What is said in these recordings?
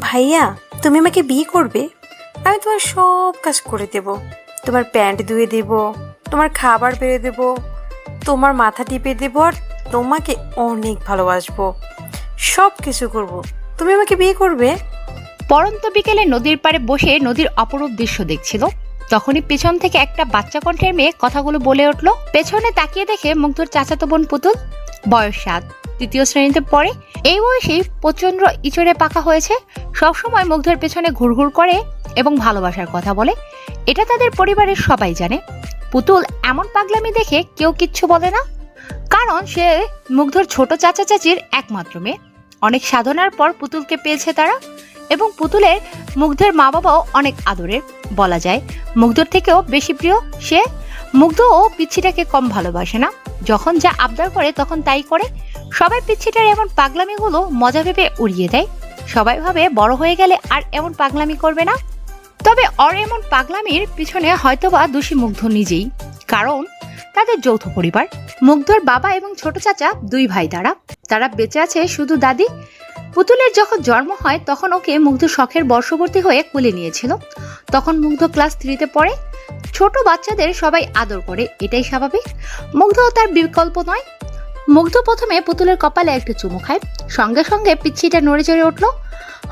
ভাইয়া, তুমি আমাকে বিয়ে করবে? আমি তোমার সব কাজ করে দেব। তোমার প্যান্ট ধুয়ে দেব, তোমার খাবার বেড়ে দেব, তোমার মাথা টিপে দেব, আর তোমাকে অনেক ভালোবাসবো। সব কিছু করব। তুমি আমাকে বিয়ে করবে? পরন্ত বিকেলে নদীর পাড়ে বসে নদীর অপরূপ দৃশ্য দেখছিল। তখনই পেছন থেকে একটা বাচ্চা কণ্ঠের মেয়ে কথাগুলো বলে উঠল। পেছনে তাকিয়ে দেখে মুগ্ধর চাচাতো বোন পুতুল, বয়স 7, 3য় শ্রেণীতে পড়ে। এই বয়সেই প্রচন্ড ইচড়ে পাকা হয়েছে, সবসময় মুগ্ধর পেছনে ঘুরঘুর করে এবং ভালোবাসার কথা বলে। এটা তাদের পরিবারের সবাই জানে। পুতুল এমন পাগলামি দেখে কেউ কিচ্ছু বলে না, কারণ সে মুগ্ধর ছোট চাচা চাচির একমাত্র মেয়ে। অনেক সাধনার পর পুতুলকে পেয়েছে তারা, এবং পুতুলের মুগ্ধের মা বাবাও অনেক আদরের, বলা যায় মুগ্ধর থেকেও বেশি প্রিয় সে। মুগ্ধ ও পিচ্ছিটাকে কম ভালোবাসে না, যখন যা আবদার করে তখন তাই করে। সবাই পিচ্ছিটার এমন পাগলামিগুলো মজা ভেবে উড়িয়ে দেয়। সবাই ভাবে বড় হয়ে গেলে আর এমন পাগলামি করবে না। তবে ওর এমন পাগলামির পিছনে হয়তোবা দোষী মুগ্ধ নিজেই, কারণ তাদের যৌথ পরিবার। মুগ্ধর বাবা এবং ছোট চাচা 2 ভাই, তারা বেঁচে আছে শুধু দাদি। পুতুলের যখন জন্ম হয় তখন ওকে মুগ্ধ শখের বর্ষবর্তী হয়ে কোলে নিয়েছিল। তখন মুগ্ধ ক্লাস 3তে পড়ে। ছোট বাচ্চাদের সবাই আদর করে, এটাই স্বাভাবিক। মুগ্ধ তার বিকল্প নয়। মুগ্ধ প্রথমে পুতুলের কপালে একটা চুমু খায়, সঙ্গে সঙ্গে পিচ্ছিটা নড়ে চড়ে উঠল।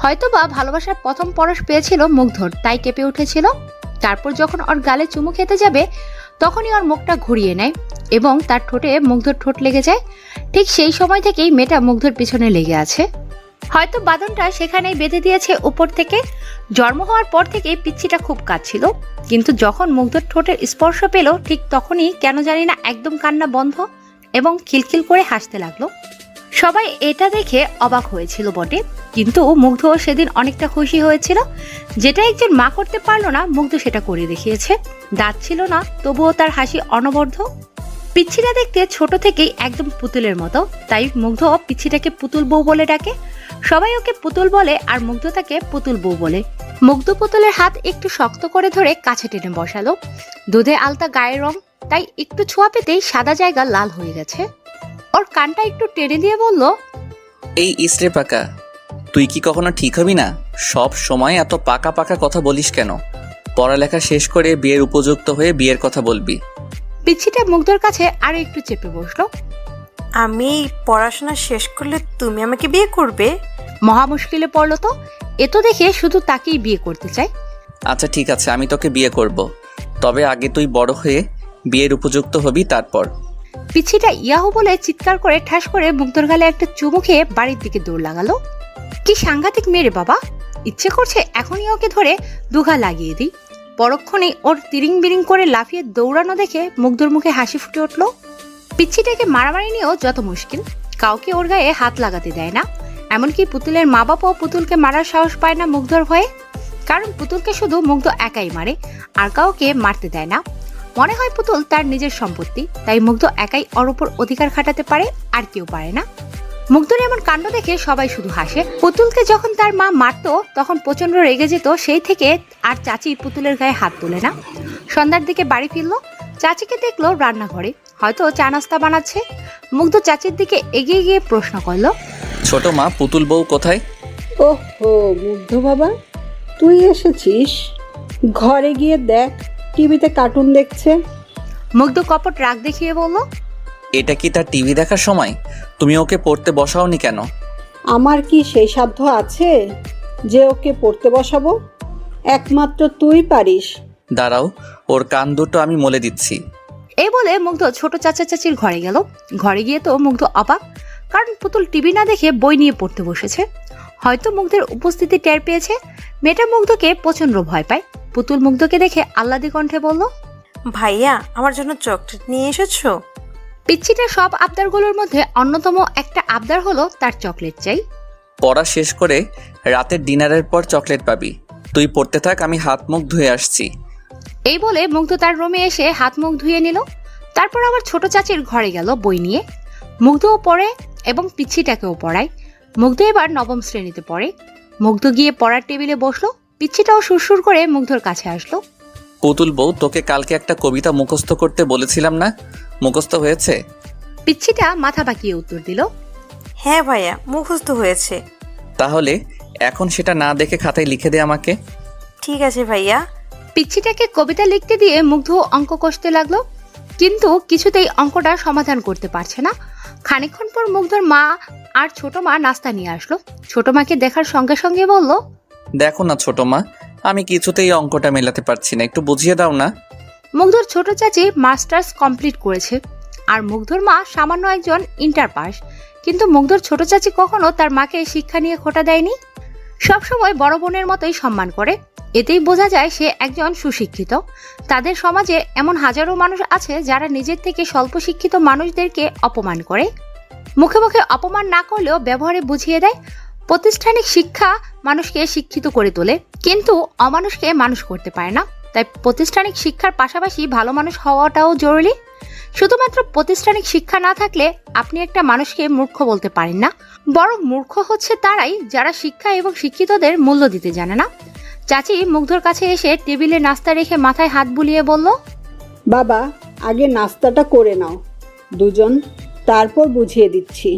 হয়তোবা ভালোবাসার প্রথম পরশ পেয়েছিল মুগ্ধর, তাই কেঁপে উঠেছিল। তারপর যখন ওর গালে চুমু খেতে যাবে তখনই ওর মুখটা ঘুরিয়ে নেয় এবং তার ঠোঁটে মুগ্ধর ঠোঁট লেগে যায়। ঠিক সেই সময় থেকেই মেয়েটা মুগ্ধর পিছনে লেগে আছে। হয়তো বাঁধনটা সেখানেই বেঁধে দিয়েছে উপর থেকে। জন্ম হওয়ার পর থেকেই পিচ্ছিটা খুব কাঁদছিল, কিন্তু যখন মুগ্ধর ঠোঁটের স্পর্শ পেল ঠিক তখনই কেন জানি না একদম কান্না বন্ধ এবং খিলখিল করে হাসতে লাগলো। সবাই এটা দেখে অবাক হয়েছিল বটে, কিন্তু মুগ্ধ সেদিন অনেকটা খুশি হয়েছিল। যেটা একজন মা করতে পারলো না, মুগ্ধ সেটা করে দেখিয়েছে। দাঁত ছিল না, তবুও তার হাসি অনবদ্য। পিচ্ছিটা দেখতে ছোট থেকেই একদম পুতুলের মতো, তাই মুগ্ধ পিচ্ছিটাকে পুতুল বউ বলে ডাকে। সবাই ওকে পুতুল বলে আর মুগ্ধ তাকে পুতুল বউ বলে। মুগ্ধ পুতুলের হাত একটু শক্ত করে ধরে কাছে টেনে বসালো। দুধে আলতা গায়ের রং, তাই একটু ছোঁয়া পেতেই সাদা জায়গা লাল হয়ে গেছে। ওর কানটা একটু টেনে দিয়ে বলল, এই ইস্ত্রে পাকা, তুই কি কখনো ঠিক হবি না? সব সময় এত পাকা পাকা কথা বলিস কেন? পড়ালেখা শেষ করে বিয়ের উপযুক্ত হয়ে বিয়ের কথা বলবি। পিচ্ছিটা মুগ্ধর কাছে আরো একটু চেপে বসলো। আমি পড়াশোনা শেষ করলে তুমি আমাকে বিয়ে করবে? মহা মুশকিলে পড়লো তো। এতো দেখে শুধু তাকেই বিয়ে করতে চায়। আচ্ছা ঠিক আছে, আমি তোকে বিয়ে করব, তবে আগে তুই বড় হয়ে বিয়ের উপযুক্ত হবি তারপর। পিচ্ছিটা ইয়াহু বলে চিৎকার করে ঠাস করে মুগ্ধর গালে একটা চুমু খেয়ে বাড়ির দিকে দৌড় লাগালো। কি সাংঘাতিক মেরে বাবা! ইচ্ছে করছে এখনই ওকে ধরে দুঘা লাগিয়ে দিই। পরক্ষণেই ওর তিরিং বিরিং করে লাফিয়ে দৌড়ানো দেখে মুগ্ধর মুখে হাসি ফুটে উঠলো। পিচ্ছিটাকে মারামারি নিয়েও যত মুশকিল, কাউকে ওর গায়ে হাত লাগাতে দেয় না। এমনকি পুতুলের মা বাবাও পুতুলকে মারার সাহস পায় না মুগ্ধর ভয়ে, কারণ পুতুলকে শুধু মুগ্ধ একাই মারে, আর কাউকে মারতে দেয় না। মনে হয় পুতুল তার নিজের সম্পত্তি, তাই মুগ্ধ একাই ওর উপর অধিকার খাটাতে পারে, আর কেউ পারে না। মুগ্ধর এমন কাণ্ড দেখে সবাই শুধু হাসে। পুতুলকে যখন তার মা মারতো তখন প্রচন্ড রেগে যেত, সেই থেকে আর চাচি পুতুলের গায়ে হাত তোলে না। সন্ধ্যার দিকে বাড়ি ফিরলো, চাচিকে দেখলো রান্নাঘরে, হয়তো চা নাস্তা বানাচ্ছে। মুগ্ধ চাচির দিকে এগিয়ে গিয়ে প্রশ্ন করলো, ছোট মা, পুতুল বউ কোথায়? ওহো মুগ্ধ বাবা, তুই এসেছিস। ঘরে গিয়ে দেখ, টিভিতে কার্টুন দেখছে। মুগ্ধ কপট রাগ দেখিয়ে বলল, এটা কি তার টিভি দেখার সময়? তুমি ওকে পড়তে বসাওনি কেন? আমার কি সেই সাধ্য আছে যে ওকে পড়তে বসাবো? একমাত্র তুই পারিস। দাঁড়াও, ওর কান দুটো আমি মলে দিচ্ছি। এই বলে মুগ্ধ ছোট চাচা চাচির ঘরে গেল। ঘরে গিয়ে তো মুগ্ধ অবাক, কারণ পুতুল টিভি না দেখে বই নিয়ে পড়তে বসেছে। হয়তো মুগ্ধের উপস্থিতি টের পেয়েছে। মেয়েটা মুগ্ধকে প্রচন্ড ভয় পায়। পুতুল মুগ্ধকে দেখে আহ্লাদি কণ্ঠে বলল, ভাইয়া, আমার জন্য চকলেট নিয়ে এসেছো? পিচ্ছিটার সব আবদারগুলোর মধ্যে অন্যতম একটা আবদার হলো তার চকলেট চাই। পড়া শেষ করে রাতের ডিনারের পর চকলেট পাবি। তুই পড়তে থাক, আমি হাত মুখ ধুয়ে আসছি। এই বলে মুগ্ধ তার রুমে এসে হাত মুখ ধুয়ে নিল। তারপর আবার ছোট চাচির ঘরে গেল বই নিয়ে। মুগ্ধও পড়ে এবং পিচ্ছিটাকেও পড়ায়। মুগ্ধ এবার 9ম শ্রেণীতে পড়ে। মুগ্ধ গিয়ে পড়ার টেবিলে বসলো। পিচ্ছিটাও সুরসুর করে মুগ্ধর কাছে আসলো। পুতুল বউ, তোকে কালকে একটা কবিতা মুখস্থ করতে বলেছিলাম না, মুখস্থ হয়েছে? পিচ্ছিটা মাথা বাঁকিয়ে উত্তর দিল, হ্যাঁ ভাইয়া, মুখস্থ হয়েছে। তাহলে এখন সেটা না দেখে খাতায় লিখে দে আমাকে। ঠিক আছে ভাইয়া। পিচ্ছিটাকে কবিতা লিখতে দিয়ে মুগ্ধ অঙ্ক কষতে লাগলো, কিন্তু কিছুতেই অঙ্কটা সমাধান করতে পারছে না। খানিকক্ষণ পর মুগ্ধর মা আর ছোট মা নাস্তা নিয়ে আসলো। ছোট মাকে দেখার সঙ্গে সঙ্গে বলল, দেখো না ছোট মা, আমি কিছুতেই অঙ্কটা মেলাতে পারছি না, একটু বুঝিয়ে দাও না। মুগ্ধর ছোট চাচি মাস্টার্স কমপ্লিট করেছে আর মুগ্ধর মা সামান্য একজন ইন্টার পাস, কিন্তু মুগ্ধর ছোট চাচি কখনো তার মাকে শিক্ষা নিয়ে খোটা দেয়নি। সবসময় বড় বোনের মতোই সম্মান করে। এতেই বোঝা যায় সে একজন সুশিক্ষিত। তাদের সমাজে এমন হাজারো মানুষ আছে যারা নিজের থেকে স্বল্প শিক্ষিত মানুষদেরকে অপমান করে। মুখে মুখে অপমান না করলেও ব্যবহারে বুঝিয়ে দেয়। প্রাতিষ্ঠানিক শিক্ষা মানুষকে শিক্ষিত করে তোলে, কিন্তু অমানুষকে মানুষ করতে পারে না। তাই প্রাতিষ্ঠানিক শিক্ষার পাশাপাশি ভালো মানুষ হওয়াটাও জরুরি। শুধুমাত্র প্রাতিষ্ঠানিক শিক্ষা না থাকলে আপনি একটা মানুষকে মূর্খ বলতে পারেন না, বরং মূর্খ হচ্ছে তারাই যারা শিক্ষা এবং শিক্ষিতদের মূল্য দিতে জানে না। চাচি মুগ্ধর কাছে এসে টেবিলে নাস্তা রেখে মাথায় হাত বুলিয়ে বলল, বাবা, আগে নাস্তাটা করে নাও দুজন, তারপর বুঝিয়ে দিচ্ছি।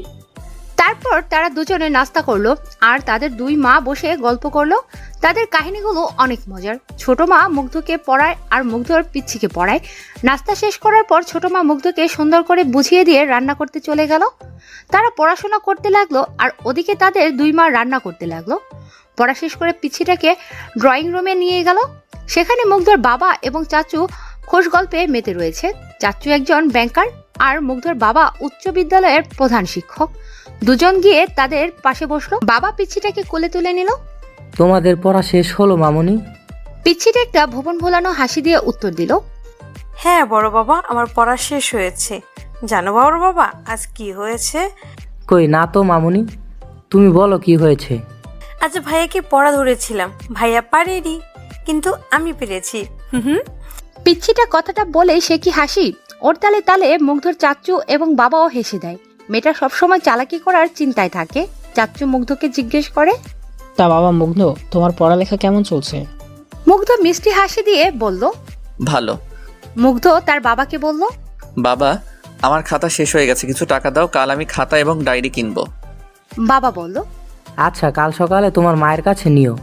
তারপর তারা দুজনে নাস্তা করলো আর তাদের দুই মা বসে গল্প করলো। তাদের কাহিনীগুলো অনেক মজার। ছোট মা মুগ্ধকে পড়ায় আর মুগ্ধর পিচ্ছিকে পড়ায়। নাস্তা শেষ করার পর ছোট মা মুগ্ধকে সুন্দর করে বুঝিয়ে দিয়ে রান্না করতে চলে গেল। তারা পড়াশোনা করতে লাগলো আর ওদিকে তাদের দুই মা রান্না করতে লাগলো। পড়া শেষ করে পিচ্ছিটাকে ড্রয়িং রুমে নিয়ে গেল। সেখানে মুগ্ধর বাবা এবং চাচু খোশ গল্পে মেতে রয়েছে। চাচু একজন ব্যাংকার আর মুগ্ধর বাবা উচ্চ বিদ্যালয়ের প্রধান শিক্ষক। দুজন গিয়ে তাদের পাশে বসলো। বাবা পিচ্ছিটাকে কোলে তুলে নিল। তোমাদের পড়া শেষ হলো মামুনি? পিচ্ছিটা একটা ভুবন ভোলানো হাসি দিয়ে উত্তর দিল, হ্যাঁ বড় বাবা, আমার পড়া শেষ হয়েছে। জানো বড় বাবা আজ কি হয়েছে? কই না তো মামুনি, তুমি বলো কি হয়েছে। আজ ভাইয়াকে পড়া ধরেছিলাম, ভাইয়া পারেনি, কিন্তু আমি পেরেছি। হুম। পিচ্ছিটা কথাটা বলে সে কি হাসি। ওর তালে তালে মুগ্ধর চাচু এবং বাবাও হেসে দেয়। মেয়েটা সবসময় চালাকি করার চিন্তায় থাকে। চাচু মুগ্ধকে জিজ্ঞেস করে, তা বাবা মুগ্ধ, তোমার পড়ালেখা কেমন চলছে? মুগ্ধ মিষ্টি হাসি দিয়ে বলল, ভালো। মুগ্ধ তার বাবাকে বলল, বাবা, আমার খাতা শেষ হয়ে গেছে, কিছু টাকা দাও, কাল আমি খাতা এবং ডায়েরি কিনবো। বাবা বলল, আচ্ছা, কাল সকালে তোমার মায়ের কাছে নিও।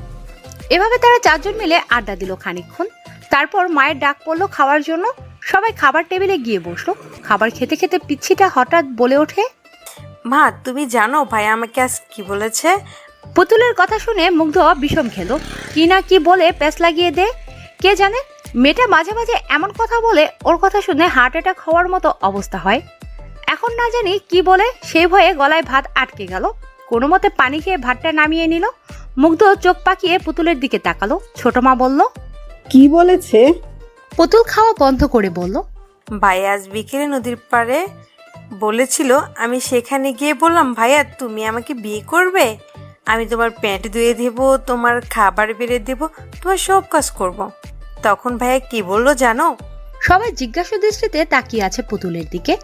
এভাবে তারা চারজন মিলে আড্ডা দিল খানিকক্ষণ। তারপর মায়ের ডাক পড়লো খাওয়ার জন্য। সবাই খাবার টেবিলে গিয়ে বসলো। খাবার খেতে খেতে পিচ্ছিটা হঠাৎ বলে ওঠে, মা তুমি জানো ভাইয়া আমাকে আজ কি বলেছে? পুতুলের কথা শুনে মুগ্ধ বিষম খেলো। কি না কি বলে প্যাঁচ লাগিয়ে দে। কে জানে, মেয়েটা মাঝে মাঝে এমন কথা বলে ওর কথা শুনে হার্ট অ্যাটাক হওয়ার মতো অবস্থা হয়। এখন না জানি কি বলে, সেই ভয়ে গলায় ভাত আটকে গেল। কোনো মতে পানি খেয়ে ভাতটা নামিয়ে নিল। মুগ্ধ চোখ পাকিয়ে পুতুলের দিকে তাকালো। ছোট মা বলল, কি বলেছে? পুতুল খাওয়া বন্ধ করে বলল, ভাইয়া আজ বিকেলে নদীর পাড়ে বলেছিল, আমি সেখানে গিয়ে বললাম ভাইয়া তুমি আমাকে বিয়ে করবে, আমি তোমার প্যান্ট ধুয়ে দেবো, তোমার খাবার বেড়ে দেবো, তোমার সব কাজ করব। তখন ভাইয়া কি বললো জানো? সবাই জিজ্ঞাসা দৃষ্টিতে তাকিয়ে আছে পুতুলের দিকে।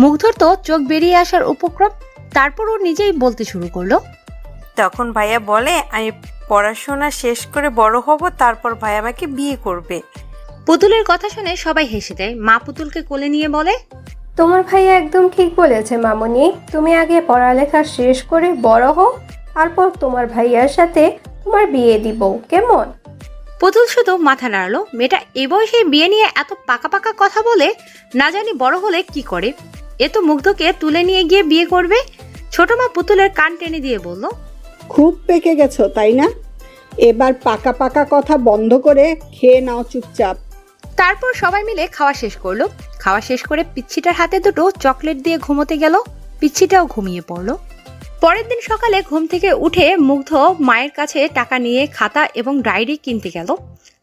মুগ্ধর তো চোখ বেরিয়ে আসার উপক্রম। তারপর ও নিজেই বলতে শুরু করলো, তখন ভাইয়া বলে আমি পড়াশোনা শেষ করে বড় হব, তারপর ভাইয়া আমাকে বিয়ে করবে। পুতুলের কথা শুনে সবাই হেসে দেয়। মা পুতুলকে কোলে নিয়ে বলে, তোমার ভাইয়া একদম ঠিক বলেছে মামুনি, তুমি আগে পড়ালেখা শেষ করে বড় হও, তারপর তোমার ভাইয়ার সাথে তোমার বিয়ে দিব, কেমন? পুতুল শুধু মাথা নাড়ালো। মেয়েটা এ বয়সে বিয়ে নিয়ে এত পাকা পাকা কথা বলে, না জানি বড় হলে কি করে। এ তো মুগ্ধকে তুলে নিয়ে গিয়ে বিয়ে করবে। ছোট মা পুতুলের কান টেনে দিয়ে বলল, খুব পেকে গেছো তাই না? এবার পাকা পাকা কথা বন্ধ করে খেয়ে নাও চুপচাপ। তারপর সবাই মিলে খাওয়া শেষ করলো। খাওয়া শেষ করে পিচ্ছিটার হাতে দুটো চকলেট দিয়ে ঘুমোতে গেল। পিচ্ছিটাও ঘুমিয়ে পড়লো। পরের দিন সকালে ঘুম থেকে উঠে মুগ্ধ মায়ের কাছে টাকা নিয়ে খাতা এবং ডায়েরি কিনতে গেল।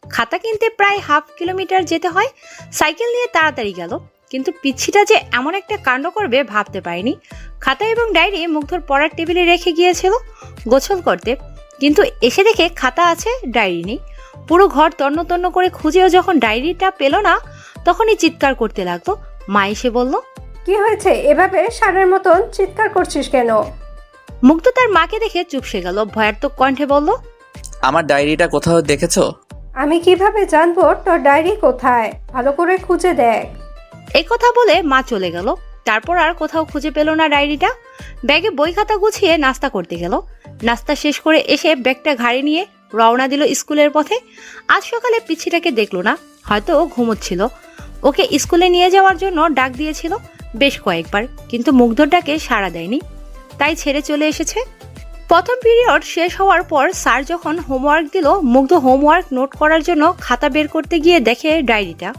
খাতা কিনতে প্রায় হাফ কিলোমিটার যেতে হয়। সাইকেল নিয়ে তাড়াতাড়ি গেল, কিন্তু পিচ্ছিটা যে এমন একটা কাণ্ড করবে ভাবতে পারেনি। খাতা এবং ডায়েরি মুগ্ধর পড়ার টেবিলে রেখে গিয়েছিল গোছল করতে, কিন্তু এসে দেখে খাতা আছে, ডায়েরি নেই। পুরো ঘর তন্ন তন্ন করে খুঁজেও যখন ডায়েরিটা পেল না, তখনই চিৎকার করতে লাগলো। মা এসে বলল, কি হয়েছে, এভাবে ষাঁড়ের মতন চিৎকার করছিস কেন? মুগ্ধ তার মাকে দেখে চুপসে গেল। ভয়ার্থক কণ্ঠে বলল, আমার ডায়েরিটা কোথাও দেখেছো? আমি কিভাবে জানবো তোর ডায়েরি কোথায়? ভালো করে খুঁজে দেখ। এই কথা বলে মা চলে গেল। তারপর আর কোথাও খুঁজে পেল না ডায়েরিটা। ব্যাগে বই খাতা গুছিয়ে নাস্তা করতে গেল। নাস্তা শেষ করে এসে ব্যাগটা ঘাড়ে নিয়ে রওনা দিল স্কুলের পথে। আজ সকালে পিচ্ছিটাকে দেখলো না, হয়তো ঘুমোচ্ছিল। ওকে স্কুলে নিয়ে যাওয়ার জন্য ডাক দিয়েছিল বেশ কয়েকবার, কিন্তু মুগ্ধর ডাকে সাড়া দেয়নি, তাই ছেড়ে চলে এসেছে। প্রথম পিরিয়ড শেষ হওয়ার পর স্যার যখন হোমওয়ার্ক দিল, মুগ্ধ হোমওয়ার্ক নোট করার জন্য খাতা বের করতে গিয়ে দেখে ডায়েরিটা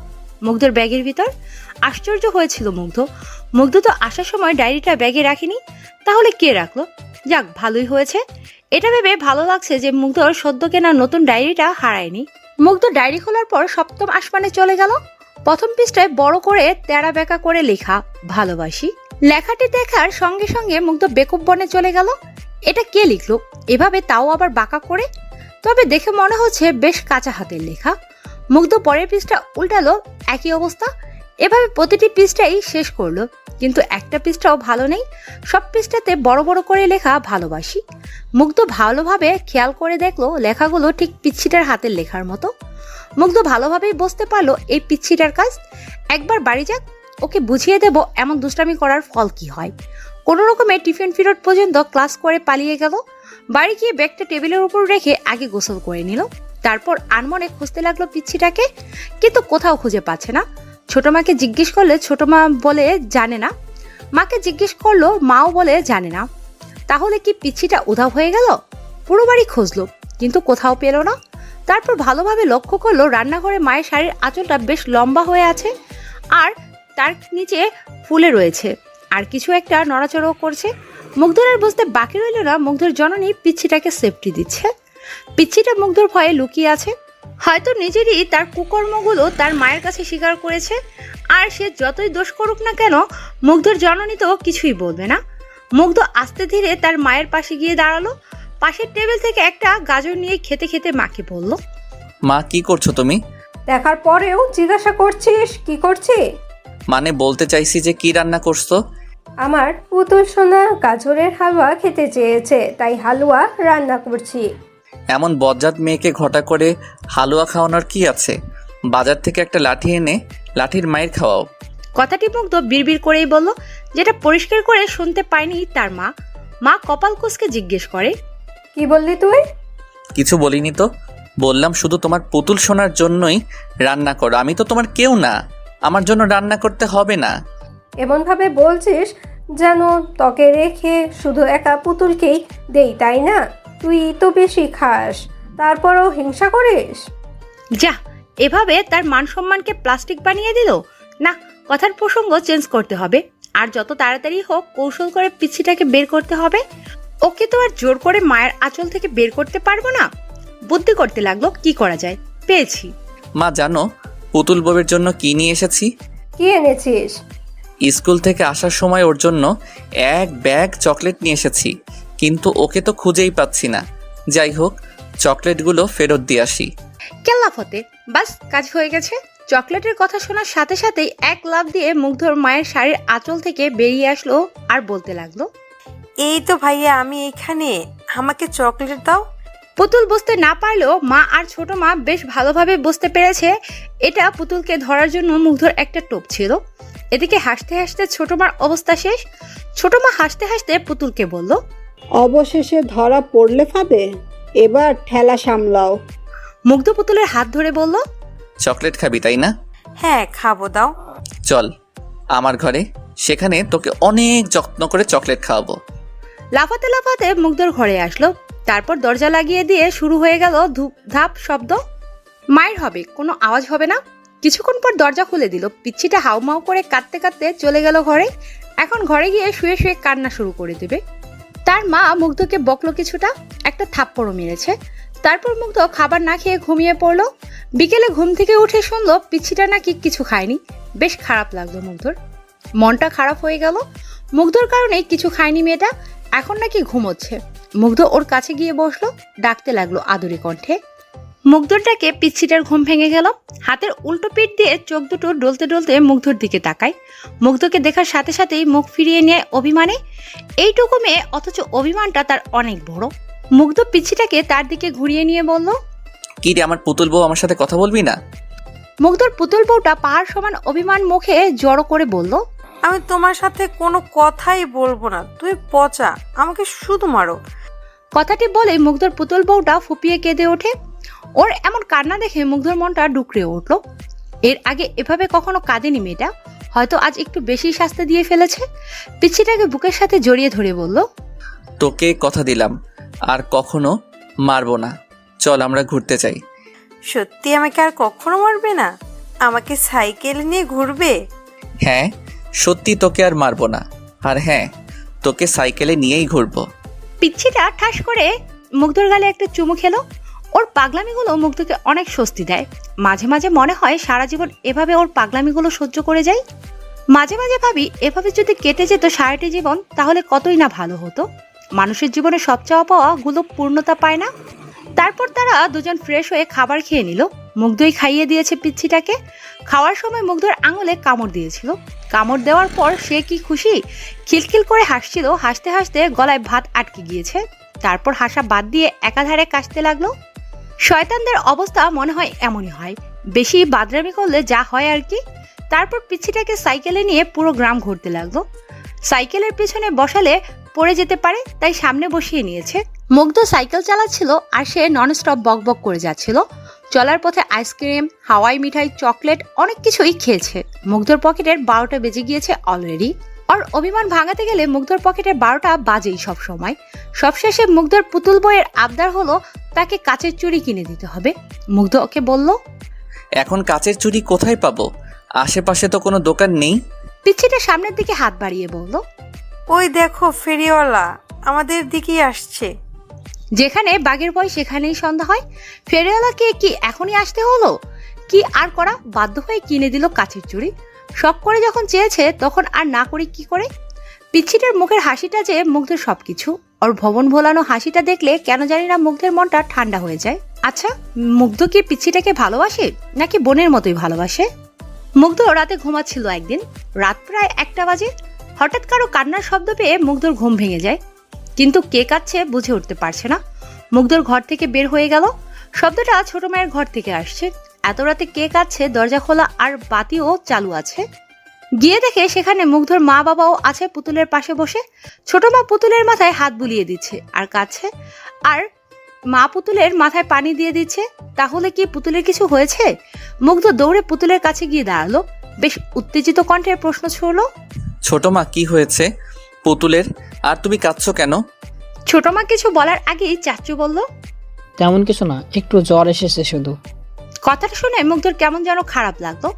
মুগ্ধর ব্যাগের ভিতর। আশ্চর্য হয়েছিল মুগ্ধ তো আসার সময় ডায়েরিটা ব্যাগে রাখেনি, তাহলে কে রাখলো? যাক, ভালোই হয়েছে। এটা ভেবে ভালো লাগছে যে মুগ্ধর সদ্য কেনা নতুন ডায়েরিটা হারায়নি। মুগ্ধ ডায়েরি খোলার পর সপ্তম আসমানে চলে গেল। প্রথম পৃষ্ঠায় বড় করে তেরা বেঁকা করে লেখা ভালোবাসি। লেখাটি দেখার সঙ্গে সঙ্গে মুগ্ধ বেকুব বনে চলে গেল। এটা কে লিখলো এভাবে, তাও আবার বাঁকা করে? তবে দেখে মনে হচ্ছে বেশ কাঁচা হাতের লেখা। মুগ্ধ পরের পৃষ্ঠা উল্টালো, একই অবস্থা। এভাবে প্রতিটি পৃষ্ঠাই শেষ করলো, কিন্তু একটা পৃষ্ঠাও ভালো নেই। সব পৃষ্ঠাতে বড় বড় করে লেখা ভালোবাসি। মুগ্ধ ভালোভাবে খেয়াল করে দেখলো লেখাগুলো ঠিক পিচ্ছিটার হাতের লেখার মতো। মুগ্ধ ভালোভাবেই বুঝতে পারলো এই পিচ্ছিটার কাজ। একবার বাড়ি যাক, ওকে বুঝিয়ে দেব এমন দুষ্টামি করার ফল কি হয়। কোনো রকমে টিফিন পিরিয়ড পর্যন্ত ক্লাস করে পালিয়ে গেল। বাড়ি গিয়ে ব্যাগটা টেবিলের উপর রেখে আগে গোসল করে নিল। তারপর আনমনে খুঁজতে লাগলো পিচ্ছিটাকে, কিন্তু কোথাও খুঁজে পাচ্ছে না। ছোট মাকে জিজ্ঞেস করলে ছোট মা বলে জানে না, মাকে জিজ্ঞেস করলো মাও বলে জানে না। তাহলে কি পিচ্ছিটা উধাও হয়ে গেল? পুরো বাড়ি খুঁজলো, কিন্তু কোথাও পেল না। তারপর ভালোভাবে লক্ষ্য করলো রান্নাঘরে মায়ের শাড়ির আঁচলটা বেশ লম্বা হয়ে আছে, আর তার নিচে ফুলে রয়েছে, আর কিছু একটা নড়াচড়াও করছে। মুগ্ধর আর বুঝতে বাকি রইল না মুগ্ধর জননী পিচ্ছিটাকে সেফটি দিচ্ছে। পিচ্ছিটা মুগ্ধর ভয়ে লুকিয়ে আছে, হয়তো নিজেরই তার কুকর্মগুলো তার মায়ের কাছে স্বীকার করেছে। আর সে যতই দোষ করুক না কেন, মুগ্ধর জননী তো কিছুই বলবে না। মুগ্ধ আস্তে ধীরে তার মায়ের পাশে গিয়ে দাঁড়ালো। পাশের টেবিল থেকে একটা গাজর নিয়ে খেতে খেতে মাকে বলল, মা কি করছো তুমি? দেখার পরেও জিজ্ঞাসা করছিস কি করছি? মানে বলতে চাইছি যে কি রান্না করছো? আমার পুতুল সোনা গাজরের হালুয়া খেতে চেয়েছে, তাই হালুয়া রান্না করছি। এমন বজ্জাত মেয়েকে ঘটা করে হালুয়া খাওয়ানোর কি আছে? বাজার থেকে একটা লাঠি এনে লাঠির মায়ের খাওয়াও। কথাটি মুগ্ধ বিড়বিড় করেই বলল, যেটা পরিষ্কার করে শুনতে পায়নি তার মা। মা কপাল কুঁচকে জিজ্ঞেস করে, কি বললি তুই? কিছু বলিনি তো, বললাম শুধু তোমার পুতুল শোনার জন্যই রান্না করো। আমি তো তোমার কেউ না, আমার জন্য রান্না করতে হবে না। এমন ভাবে বলছিস যেন তোকে রেখে শুধু একা পুতুলকেই দেই, তাই না? তুই তো বেশি খাস, তারপরও হিংসা করিস। যা, এভাবে তার মান সম্মানকে প্লাস্টিক বানিয়ে দিল না। কথার প্রসঙ্গ চেঞ্জ করতে হবে, আর যত তাড়াতাড়ি হোক কৌশল করে পিচ্ছিটাকে বের করতে হবে। ওকে তো আর জোর করে মায়ের আঁচল থেকে বের করতে পারবো না। বুদ্ধি করতে লাগলো কি করা যায়। পেয়েছি। মা জানো পুতুল বউয়ের জন্য কি নিয়ে এসেছি? কি এনেছিস? স্কুল থেকে আসার সময় ওর জন্য এক ব্যাগ চকলেট নিয়ে এসেছি, কিন্তু ওকে তো খুঁজেই পাচ্ছি না। যাই হোক, চকলেটগুলো ফেরত দিয়ে আসি। কেল্লাফতে বাস, কাজ হয়ে গেছে। চকলেটের কথা শোনার সাথে সাথেই এক লাফ দিয়ে মুগ্ধর মায়ের শাড়ির আঁচল থেকে বেরিয়ে আসলো আর বলতে লাগলো, এই তো ভাইয়া আমি এখানে, আমাকে চকলেট দাও। পুতুল বুঝতে না পারলেও মা আর ছোট মা বেশ ভালোভাবে বুঝতে পেরেছে এটা পুতুলকে ধরার জন্য মুগ্ধর একটা টোপ ছিল। এদিকে হাসতে হাসতে ছোট মার অবস্থা শেষ। ছোট মা হাসতে হাসতে পুতুলকে বলল, অবশেষে ধরা পড়লে ফাঁদে, এবার ঠেলা সামলাও। মুগ্ধ পুতুলের হাত ধরে বলল, চকলেট খাবি তাই না? হ্যাঁ খাবো, দাও। চল আমার ঘরে, সেখানে তোকে অনেক যত্ন করে চকলেট খাওয়াবো। লাফাতে লাফাতে মুগ্ধর ঘরে আসলো। তারপর দরজা লাগিয়ে দিয়ে শুরু হয়ে গেল ধূপ ধাপ শব্দ। মায়ের হবে, কোনো আওয়াজ হবে না। কিছুক্ষণ পর দরজা খুলে দিল। পিচ্ছিটা হাউমাউ করে কাঁদতে কাঁদতে চলে গেল ঘরে। এখন ঘরে গিয়ে শুয়ে শুয়ে কান্না শুরু করে দেবে। তার মা মুগ্ধকে বকলো কিছুটা, একটা থাপ্পড়ও মেরেছে। তারপর মুগ্ধ খাবার না খেয়ে ঘুমিয়ে পড়লো। বিকেলে ঘুম থেকে উঠে শুনলো পিচ্ছিটা নাকি কিছু খায়নি। বেশ খারাপ লাগলো মুগ্ধর, মনটা খারাপ হয়ে গেল। মুগ্ধর কারণে কিছু খায়নি মেয়েটা, এখন নাকি ঘুমোচ্ছে। মুগ্ধ ওর কাছে গিয়ে বসলো, ডাকতে লাগলো আদুরে কণ্ঠে। মুগ্ধর ডাকে পিচ্ছিটার ঘুম ভেঙে গেল। হাতের উল্টো পিঠ দিয়ে চোখ দুটো ডলতে ডলতে মুগ্ধর দিকে তাকায়। মুগ্ধকে দেখার সাথে সাথেই মুখ ফিরিয়ে নেয় অভিমানে। এইটুকু মেয়ে, অথচ অভিমানটা তার অনেক বড়। মুগ্ধ পিচ্ছিটাকে তার দিকে ঘুরিয়ে নিয়ে বলল, কি রে আমার পুতুল বউ, আমার সাথে কথা বলবি না? মুগ্ধর পুতুল বউটা পাহাড় সমান অভিমান মুখে জড়ো করে বলল, আমি তোমার সাথে কোনো কথাই বলবো না, তুমি পচা, আমাকে শুধু মারো। কথাটি বলে মুগ্ধর পুতুল বউটা ফুপিয়ে কেঁদে ওঠে। ওর এমন কান্না দেখে মুগ্ধর মনটা ডুকরে উঠল। এর আগে এভাবে কখনো কাঁদেনি মেয়েটা, হয়তো আজ একটু বেশি শাস্তি দিয়ে ফেলেছে। পিচ্ছিটাকে বুকের সাথে জড়িয়ে ধরে বলল, তোকে কথা দিলাম আর কখনো মারবো না। চল আমরা ঘুরতে যাই। সত্যি আমাকে আর কখনো মারবে না? আমাকে সাইকেল নিয়ে ঘুরবে? হ্যাঁ, সত্যি তোকে আর মারবো না। আর হ্যাঁ, তোকে সাইকেলে নিয়েই ঘুরবো। পিচ্ছিটা ঠাস করে মুগ্ধর গালে একটা চুমু খেলো। ওর পাগলামিগুলো মুগ্ধকে অনেক স্বস্তি দেয়। মাঝে মাঝে মনে হয় সারা জীবন এভাবে ওর পাগলামিগুলো সহ্য করে যাই। মাঝে মাঝে ভাবি এভাবে যদি কেটে যেত সারাটি জীবন তাহলে কতই না ভালো হতো। মানুষের জীবনে সব চাওয়া পাওয়া গুলো পূর্ণতা পায় না। তারপর তারা দুজন ফ্রেশ হয়ে খাবার খেয়ে নিল। মুগ্ধই খাইয়ে দিয়েছে পিচ্ছিটাকে। খাওয়ার সময় মুগ্ধর আঙুলে কামড় দিয়েছিল। কামড় দেওয়ার পর সে কি খুশি, খিলখিল করে হাসছিল। হাসতে হাসতে গলায় ভাত আটকে গিয়েছে। তারপর হাসা বাদ দিয়ে একাধারে কাশতে লাগলো। শয়তানদের অবস্থা মনে হয় এমনই হয়, বেশি বাদরামি করলে যা হয় আর কি। তারপর পিচ্ছিটাকে সাইকেলে নিয়ে পুরো গ্রাম ঘুরতে লাগলো। সাইকেলের পিছনে বসালে পড়ে যেতে পারে, তাই সামনে বসিয়ে নিয়েছে। মুগ্ধ সাইকেল চালাচ্ছিল আর সে ননস্টপ বকবক করে যাচ্ছিল। চলার পথে আইসক্রিম, হাওয়াই মিঠাই, চকলেট অনেক কিছুই খেয়েছে। মুগ্ধর পকেটের 12টা বেজে গিয়েছে অলরেডি। আর অভিমান ভাঙাতে গেলে মুগ্ধর পকেটের 12টা বাজেই সব সময়। সবশেষে মুগ্ধর পুতুল বইয়ের আবদার হলো তাকে কাচের চুড়ি কিনে দিতে হবে। মুগ্ধ ওকে বলল, এখন কাচের চুড়ি কোথায় পাবো? আশেপাশে তো কোনো দোকান নেই। পিচ্ছিটা সামনের দিকে হাত বাড়িয়ে বলল, ওই দেখো ফেরিওয়ালা আমাদের দিকেই আসছে। যেখানে বাঘের ভয় সেখানেই সন্ধ্যা হয়। ফেরিওয়ালাকে কি এখনই আসতে হলো? কি আর করা, বাধ্য হয়ে কিনে দিল কাচের চুড়ি। শখ করে যখন চেয়েছে তখন আর না করি কি করে। পিচ্ছিটার মুখের হাসিটা যে মুগ্ধের সবকিছু। ওর ভবন ভোলানো হাসিটা দেখলে কেন জানি না মুগ্ধের মনটা ঠান্ডা হয়ে যায়। আচ্ছা, মুগ্ধ কি পিচ্ছিটাকে ভালোবাসে নাকি বোনের মতোই ভালোবাসে? মুগ্ধ রাতে ঘুমাচ্ছিল একদিন। রাত প্রায় 1টা বাজে। হঠাৎ কারো কান্নার শব্দ পেয়ে মুগ্ধর ঘুম ভেঙে যায়, কিন্তু কে কাঁদছে বুঝে উঠতে পারছে না। মুগ্ধর ঘর থেকে বের হয়ে গেল। শব্দটা ছোট মায়ের ঘর থেকে আসছে। এত রাতে কে কাঁদছে? দরজা খোলা আর বাতিও চালু আছে। গিয়ে দেখে সেখানে মুগ্ধর মা বাবাও আছে পুতুলের পাশে বসে। ছোট মা পুতুলের মাথায় হাত বুলিয়ে দিচ্ছে আর কাঁদছে, আর মা পুতুলের মাথায় পানি দিয়ে দিচ্ছে। তাহলে কি পুতুলের কিছু হয়েছে? মুগ্ধ দৌড়ে পুতুলের কাছে গিয়ে দাঁড়ালো। বেশ উত্তেজিত কণ্ঠের প্রশ্ন ছুড়লো, ছোট মা, কি হয়েছে পুতুলের? আর তুমি কাঁদছো কেন? ছোট মা কিছু বলার আগেই চাচু বলল, তেমন কিছু না, একটু জ্বর এসেছে শুধু। কথাটা শুনে মুগ্ধর কেমন যেন খারাপ লাগলো।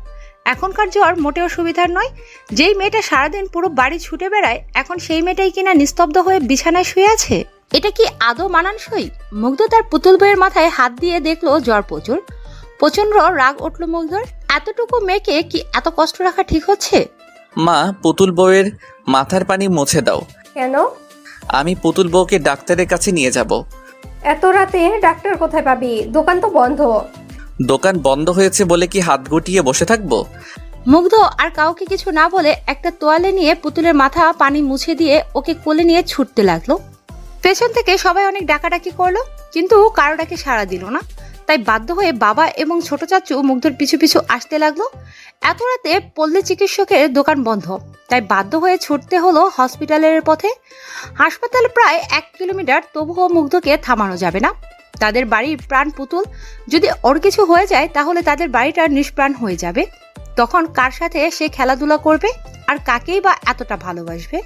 এখনকার জ্বর মোটেও সুবিধার নয়। যেই মেয়েটা সারাদিন পুরো বাড়ি ছুটে বেড়ায়, এখন সেই মেয়েটাই কিনা নিস্তব্ধ হয়ে বিছানায় শুয়ে আছে। এটা কি আদৌ মানানসই? মুগ্ধ তার পুতুল বইয়ের মাথায় হাত দিয়ে দেখলো জ্বর প্রচুর। প্রচন্ড রাগ উঠলো মুগ্ধর। এতটুকু মেয়েকে কি এত কষ্ট রাখা ঠিক হচ্ছে? মা, পুতুল বউয়ের মাথার পানি মুছে দাও। কেন? আমি পুতুল বউকে ডাক্তারের কাছে নিয়ে যাব। এত রাতে ডাক্তার কোথায় পাবি? দোকান তো বন্ধ। দোকান বন্ধ হয়েছে বলে কি হাত গুটিয়ে বসে থাকবো? মুগ্ধ আর কাউকে কিছু না বলে একটা তোয়ালে নিয়ে পুতুলের মাথা পানি মুছে দিয়ে ওকে কোলে নিয়ে ছুটতে লাগলো। পেছন থেকে সবাই অনেক ডাকাডাকি করলো, কিন্তু কারো ডাকে সাড়া দিল না। তাই বাধ্য হয়ে বাবা এবং ছোট চাচু মুগ্ধর পিছু পিছু আসতে লাগলো। এত রাতে পল্লী চিকিৎসকের দোকান বন্ধ, তাই বাধ্য হয়ে ছুটতে হলো হসপিটালের পথে। হাসপাতাল প্রায় 1 কিলোমিটার, তবুও মুগ্ধকে থামানো যাবে না। তাদের বাড়ির প্রাণ পুতুল, যদি ওর কিছু হয়ে যায় তাহলে তাদের বাড়িটা নিষ্প্রাণ হয়ে যাবে। তখন কার সাথে সে খেলাধুলা করবে আর কাকেই বা এতটা ভালোবাসবে?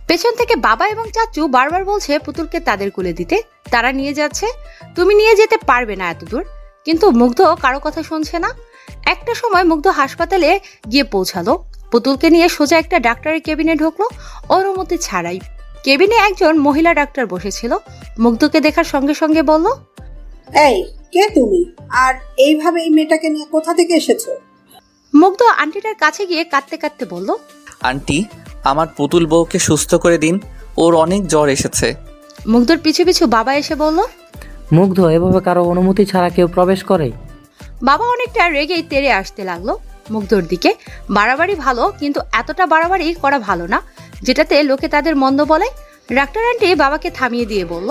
পেছন থেকে বাবা এবং চাচু বারবার বলছে পুতুলকে তাদের কোলে দিতে। তারা নিয়ে যাচ্ছে। তুমি নিয়ে যেতে পারবে না এত দূর। কিন্তু মুগ্ধ কারো কথা শুনছে না। একটা সময় মুগ্ধ হাসপাতালে গিয়ে পৌঁছালো। পুতুলকে নিয়ে সোজা একটা ডাক্তারের কেবিনে ঢুকলো, অনুমতি ছাড়াই। কেবিনে একজন মহিলা ডাক্তার বসেছিল। মুগ্ধকে দেখার সঙ্গে সঙ্গে বলল, এই কে তুমি? আর এইভাবে এই মেয়েটাকে নিয়ে কোথা থেকে এসেছো? মুগ্ধ আন্টিটার কাছে গিয়ে কাঁদতে কাঁদতে বলল, আন্টি, আমার পুতুল বউকে সুস্থ করে দিন, ওর অনেক জ্বর এসেছে। মুগ্ধর পিছু পিছু বাবা এসে বলল, মুগ্ধ, এভাবে কারো অনুমতি ছাড়া কেউ প্রবেশ করে? বাবা অনেকটা রেগেই তেড়ে আসতে লাগলো মুগ্ধর দিকে। বাড়াবাড়ি ভালো, কিন্তু এতটা বাড়াবাড়ি করা ভালো না যেটাতে লোকে তাদের মন্দ বলে। ডাক্তার আন্টি বাবাকে থামিয়ে দিয়ে বলল,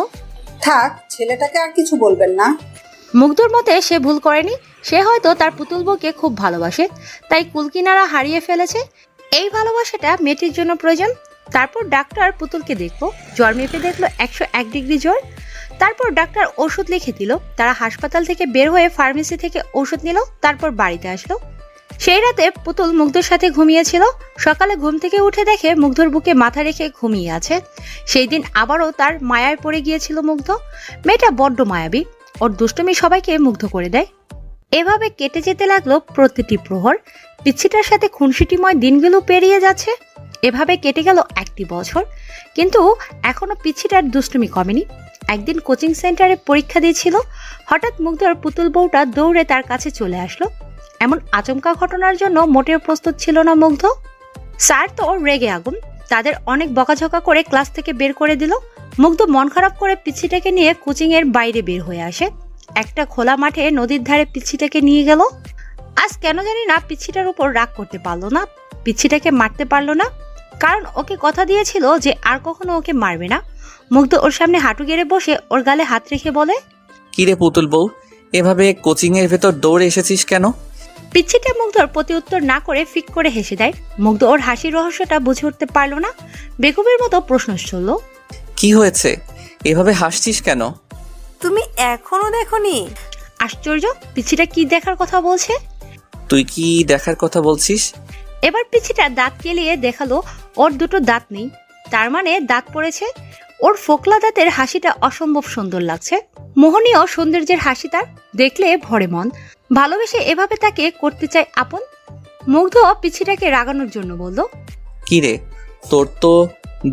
থাক, ছেলেটাকে আর কিছু বলবেন না। মুগ্ধর মতে সে ভুল করেনি। সে হয়তো তার পুতুল বউকে খুব ভালোবাসে, তাই কুলকিনারা হারিয়ে ফেলেছে। এই ভালোবাসাটা মেয়েটির জন্য প্রয়োজন। তারপর ডাক্তার পুতুলকে দেখলো। জ্বর মেপে দেখলো 101 ডিগ্রি জ্বর। তারপর ডাক্তার ওষুধ লিখে দিল। তারা হাসপাতাল থেকে বের হয়ে ফার্মেসি থেকে ওষুধ নিল, তারপর বাড়িতে আসলো। সেই রাতে পুতুল মুগ্ধর সাথে ঘুমিয়েছিল। সকালে ঘুম থেকে উঠে দেখে মুগ্ধর বুকে মাথা রেখে ঘুমিয়ে আছে। সেই দিন আবারও তার মায়ায় পড়ে গিয়েছিল মুগ্ধ। মেয়েটা বড্ড মায়াবী, ওর দুষ্টুমি সবাইকে মুগ্ধ করে দেয়। এভাবে কেটে যেতে লাগলো প্রতিটি প্রহর। পিচ্ছিটার সাথে খুনসুটিময় দিনগুলো পেরিয়ে যাচ্ছে। এভাবে কেটে গেল 1টি বছর, কিন্তু এখনো পিচ্ছিটার দুষ্টুমি কমেনি। একদিন কোচিং সেন্টারে পরীক্ষা দিয়েছিল। হঠাৎ মুগ্ধর পুতুল বউটা দৌড়ে তার কাছে চলে আসলো। এমন আচমকা ঘটনার জন্য মোটেও প্রস্তুত ছিল না মুগ্ধ। স্যার তো রেগে আগুন, তাদের অনেক বকাঝকা করে ক্লাস থেকে বের করে দিল। মুগ্ধ মন খারাপ করে পিচ্ছিটাকে নিয়ে কোচিং এর বাইরে বের হয়ে আসে। একটা খোলা মাঠে নদীর ধারে পিচ্ছিটাকে নিয়ে গেল। আজ কেন জানি না পিচ্ছিটার উপর রাগ করতে পারলো না, পিচ্ছিটাকে মারতে পারলো না, কারণ ওকে কথা দিয়েছিল যে আর কখনো ওকে মারবে না। মুগ্ধ ওর সামনে হাঁটু গেড়ে বসে ওর গালে হাত রেখে বলে, কিরে পুতুল বউ, এভাবে কোচিং এর ভেতর দৌড়ে এসেছিস কেন? পিচ্ছিটা মুগ্ধর প্রতি উত্তর না করে ফিক করে হেসে দেয়। মুগ্ধ ওর হাসির রহস্যটা বুঝে উঠতে পারলো না, বেকুবের মতো প্রশ্ন ছুড়ল, কি হয়েছে, এভাবে হাসছিস কেন? তুমি এখনো দেখোনি? আশ্চর্য, পিচ্ছিটা কি দেখার কথা বলছে? তুই কি দেখার কথা বলছিস? এবার পিচ্ছিটা দাঁত কেলিয়ে দেখালো ওর দুটো দাঁত নেই, তার মানে দাঁত পড়েছে। ওর ফোকলা দাঁতের হাসিটা অসম্ভব সুন্দর লাগছে। মোহনীয় সৌন্দর্যের হাসি, তার দেখলে ভরে মন। ভালোবেসে এভাবে তাকে করতে চায় আপন। মুগ্ধ পিচ্ছিটাকে রাগানোর জন্য বলল, কিরে, তোর তো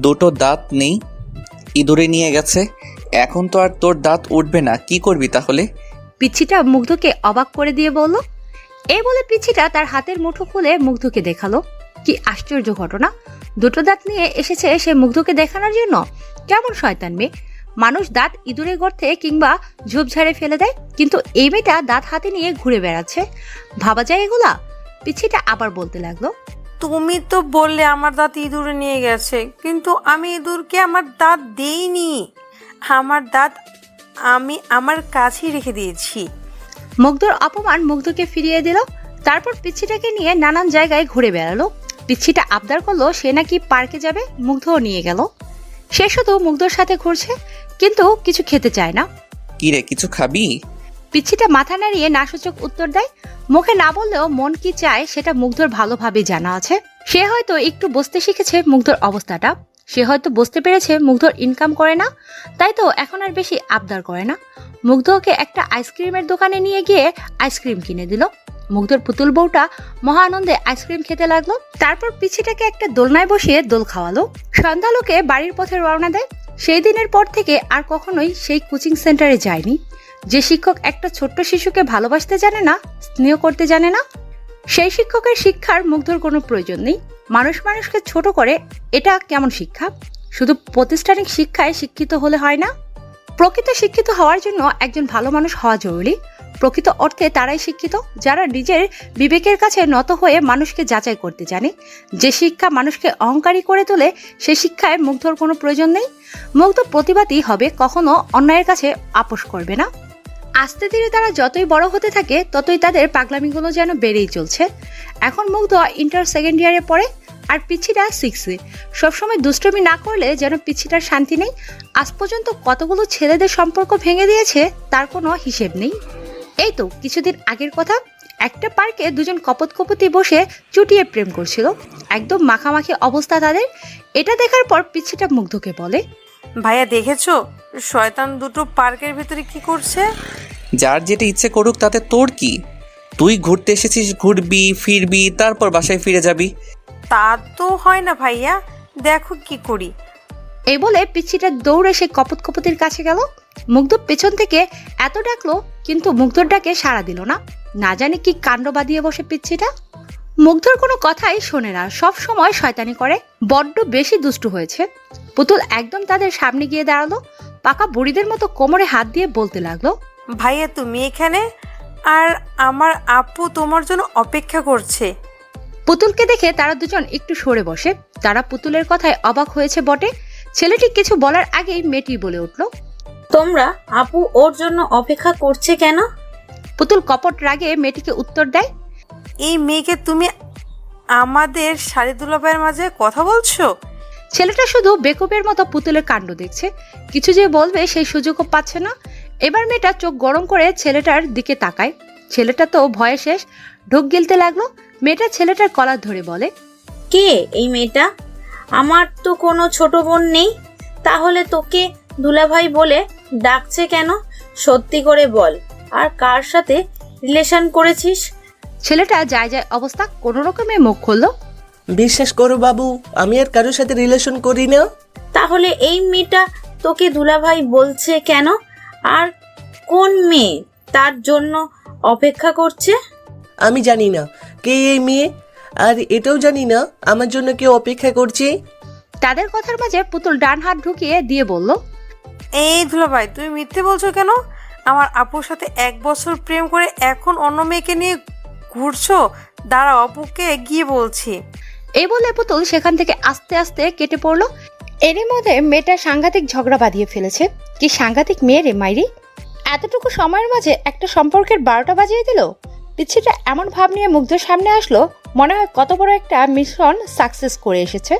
দুটো দাঁত নেই, ইঁদুরে নিয়ে গেছে, এখন তো আর তোর দাঁত উঠবে না, কি করবি তাহলে? পিচ্ছিটা মুগ্ধকে অবাক করে দিয়ে বলল। এই বলে পিচ্ছিটা তার হাতের মুঠো খুলে মুগ্ধকে দেখালো। কি আশ্চর্য ঘটনা, দুটো দাঁত নিয়ে এসেছে সে মুগ্ধকে দেখানোর জন্য। কেমন শয়তান মেয়ে, মানুষ দাঁত ইঁদুরের গর্তে কিংবা ঝোপঝাড়ে ফেলে দেয়, কিন্তু এই মেয়েটা দাঁত হাতে নিয়ে ঘুরে বেড়াচ্ছে। ভাবা যায় এগুলা? পিচ্ছিটা আবার বলতে লাগলো, তুমি তো বললে আমার দাঁত ইঁদুরে নিয়ে গেছে, কিন্তু আমি ইঁদুরকে আমার দাঁত দেইনি। আমার দাঁত আমি আমার কাছেই রেখে দিয়েছি। মুগ্ধর অপমান মুগ্ধকে ফিরিয়ে দিল। তারপর পিচ্ছিটাকে নিয়ে নানান জায়গায় ঘুরে বেড়ালো। পিচ্ছিটা আবদার করলো সে নাকি পার্কে যাবে, মুগ্ধও নিয়ে গেল। সে শুধু মুগ্ধর সাথে ঘুরছে, কিন্তু কিছু খেতে চায় না। কিরে, কিছু খাবি? পিচ্ছিটা মাথা নাড়িয়ে নাসূচক উত্তর দেয়। মুখে না বললেও মন কি চায় সেটা মুগ্ধর ভালোভাবে জানা আছে। সে হয়তো একটু বুঝতে শিখেছে মুগ্ধর অবস্থাটা। সে হয়তো বুঝতে পেরেছে মুগ্ধর ইনকাম করে না, তাই তো এখন আর বেশি আবদার করে না। মুগ্ধ ওকে একটা আইসক্রিমের দোকানে নিয়ে গিয়ে আইসক্রিম কিনে দিল। মুগ্ধর পুতুল বউটা মহা আনন্দে আইসক্রিম খেতে লাগলো। তারপর পিচ্ছিটাকে একটা দোলনায় বসিয়ে দোল খাওয়ালো। সন্ধ্যালোকে বাড়ির পথে রওনা দেয়। সেই দিনের পর থেকে আর কখনোই সেই কোচিং সেন্টারে যায়নি। যে শিক্ষক একটা ছোট্ট শিশুকে ভালোবাসতে জানে না, স্নেহ করতে জানে না, সেই শিক্ষকের শিক্ষার মুগ্ধর কোনো প্রয়োজন নেই। মানুষ মানুষকে ছোট করে, এটা কেমন শিক্ষা? শুধু প্রাতিষ্ঠানিক শিক্ষায় শিক্ষিত হলে হয় না। প্রকৃত শিক্ষিত হওয়ার জন্য একজন ভালো মানুষ হওয়া জরুরি। প্রকৃত অর্থে তারাই শিক্ষিত যারা নিজের বিবেকের কাছে নত হয়ে মানুষকে যাচাই করতে জানে। যে শিক্ষা মানুষকে অহংকারী করে তোলে, সে শিক্ষায় মুগ্ধর কোনো প্রয়োজন নেই। মুগ্ধ প্রতিবাদী হবে, কখনো অন্যায়ের কাছে আপোষ করবে না। আস্তে ধীরে তারা যতই বড় হতে থাকে ততই তাদের পাগলামিগুলো যেন বেড়েই চলছে। এখন মুগ্ধ ইন্টার সেকেন্ড ইয়ারে পড়ে, আর পিচ্ছিটা 6-এ। সবসময় দুষ্টমি না করলে যেন পিচ্ছিটার শান্তি নেই। আজ পর্যন্ত কতগুলো ছেলেদের সম্পর্ক ভেঙে দিয়েছে তার কোনো হিসেব নেই। এই তো কিছুদিন আগের কথা, একটা পার্কে দুজন কপতি বসে চুটিয়ে প্রেম করছিল। একদম মাখামাখি অবস্থা তাদের। এটা দেখার পর পিচ্ছিটা মুগ্ধকে বলে, ভাইয়া দেখেছো শয়তান দুটো পার্কের ভিতরে কি করছে? যার যেটা ইচ্ছে করুক, তাতে তোর কি? তুই ঘুরতে এসেছিস, ঘুরবি ফিরবি, তারপর বাসায় ফিরে যাবি। তা তো হয় না ভাইয়া, দেখো কি করি। এই বলে পিচ্ছিটা দৌড়ে সে কপতির কাছে গেল। মুগ্ধ পেছন থেকে এত ডাকলো, কিন্তু মুগ্ধর ডাকে সাড়া দিল না। না জানি কি কাণ্ড বাঁধিয়ে বসে পিচ্ছিটা। মুগ্ধর কোনো কথাই শোনে না, সব সময় শয়তানি করে, বড্ড বেশি দুষ্টু হয়েছে। পুতুল একদম তাদের সামনে গিয়ে দাঁড়ালো, পাকা বুড়িদের মতো কোমরে হাত দিয়ে বলতে লাগলো, ভাইয়া তুমি এখানে, আর আমার আপু তোমার জন্য অপেক্ষা করছে। পুতুলকে দেখে তারা দুজন একটু সরে বসে। তারা পুতুলের কথায় অবাক হয়েছে বটে। ছেলেটি কিছু বলার আগেই মেয়েটি বলে উঠল, তোমরা আপু ওর জন্য অপেক্ষা করছে কেন? পুতুল কপট রাগে মেয়েটিকে উত্তর দেয়, এই মেয়েকে তুমি আমাদের শাড়ি দুলাভাইয়ের মাঝে কথা বলছো? ছেলেটা শুধু বেকুবের মতো পুতুলের কাণ্ড দেখছে, কিছু যে বলবে সেই সুযোগও পাচ্ছে না। এবার মেয়েটা চোখ গরম করে ছেলেটার দিকে তাকায়। ছেলেটা তো ভয়ে শেষ, ঢোক গিলতে লাগলো। মেয়েটা ছেলেটার কলার ধরে বলে, কে এই মেয়েটা? আমার তো কোনো ছোট বোন নেই, তাহলে তোকে দুলাভাই বলে ডাকছে কেন? সত্যি করে বল, আর কার সাথে রিলেশন করেছিস? ছেলেটা যায় যায় অবস্থা কোনো রকমে মুখ খুললো। বিশ্বাস করো বাবু, আমি আর কারোর সাথে রিলেশন করি না। তাহলে এই মেয়েটা তোকে দুলাভাই বলছে কেন? আর কোন মেয়ে তার জন্য অপেক্ষা করছে? আমি জানি না কে এই মেয়ে, আর এটাও জানি না আমার জন্য কেউ অপেক্ষা করছে। তাদের কথার মাঝে পুতুল ডান হাত ঢুকিয়ে দিয়ে বলল, এই দুলাভাই, তুমি মিথ্যে বলছো কেন? আমার আপুর সাথে 1 বছর প্রেম করে এখন অন্য মেয়েকে নিয়ে ঘুরছো? দাঁড়াও, আপুকে গিয়ে বলছি। এই বলে পুতুল সেখান থেকে আস্তে আস্তে কেটে পড়লো। এরই মধ্যে মেয়েটা সাংঘাতিক ঝগড়া বাঁধিয়ে ফেলেছে। কি সাংঘাতিক মেয়ে রে মাইরি! এতটুকু সময়ের মাঝে একটা সম্পর্কের 12টা বাজিয়ে দিল। পিচ্ছিটা এমন ভাব নিয়ে মুগ্ধর সামনে আসলো, মনে হয় কত বড় একটা মিশন সাকসেস করে এসেছে।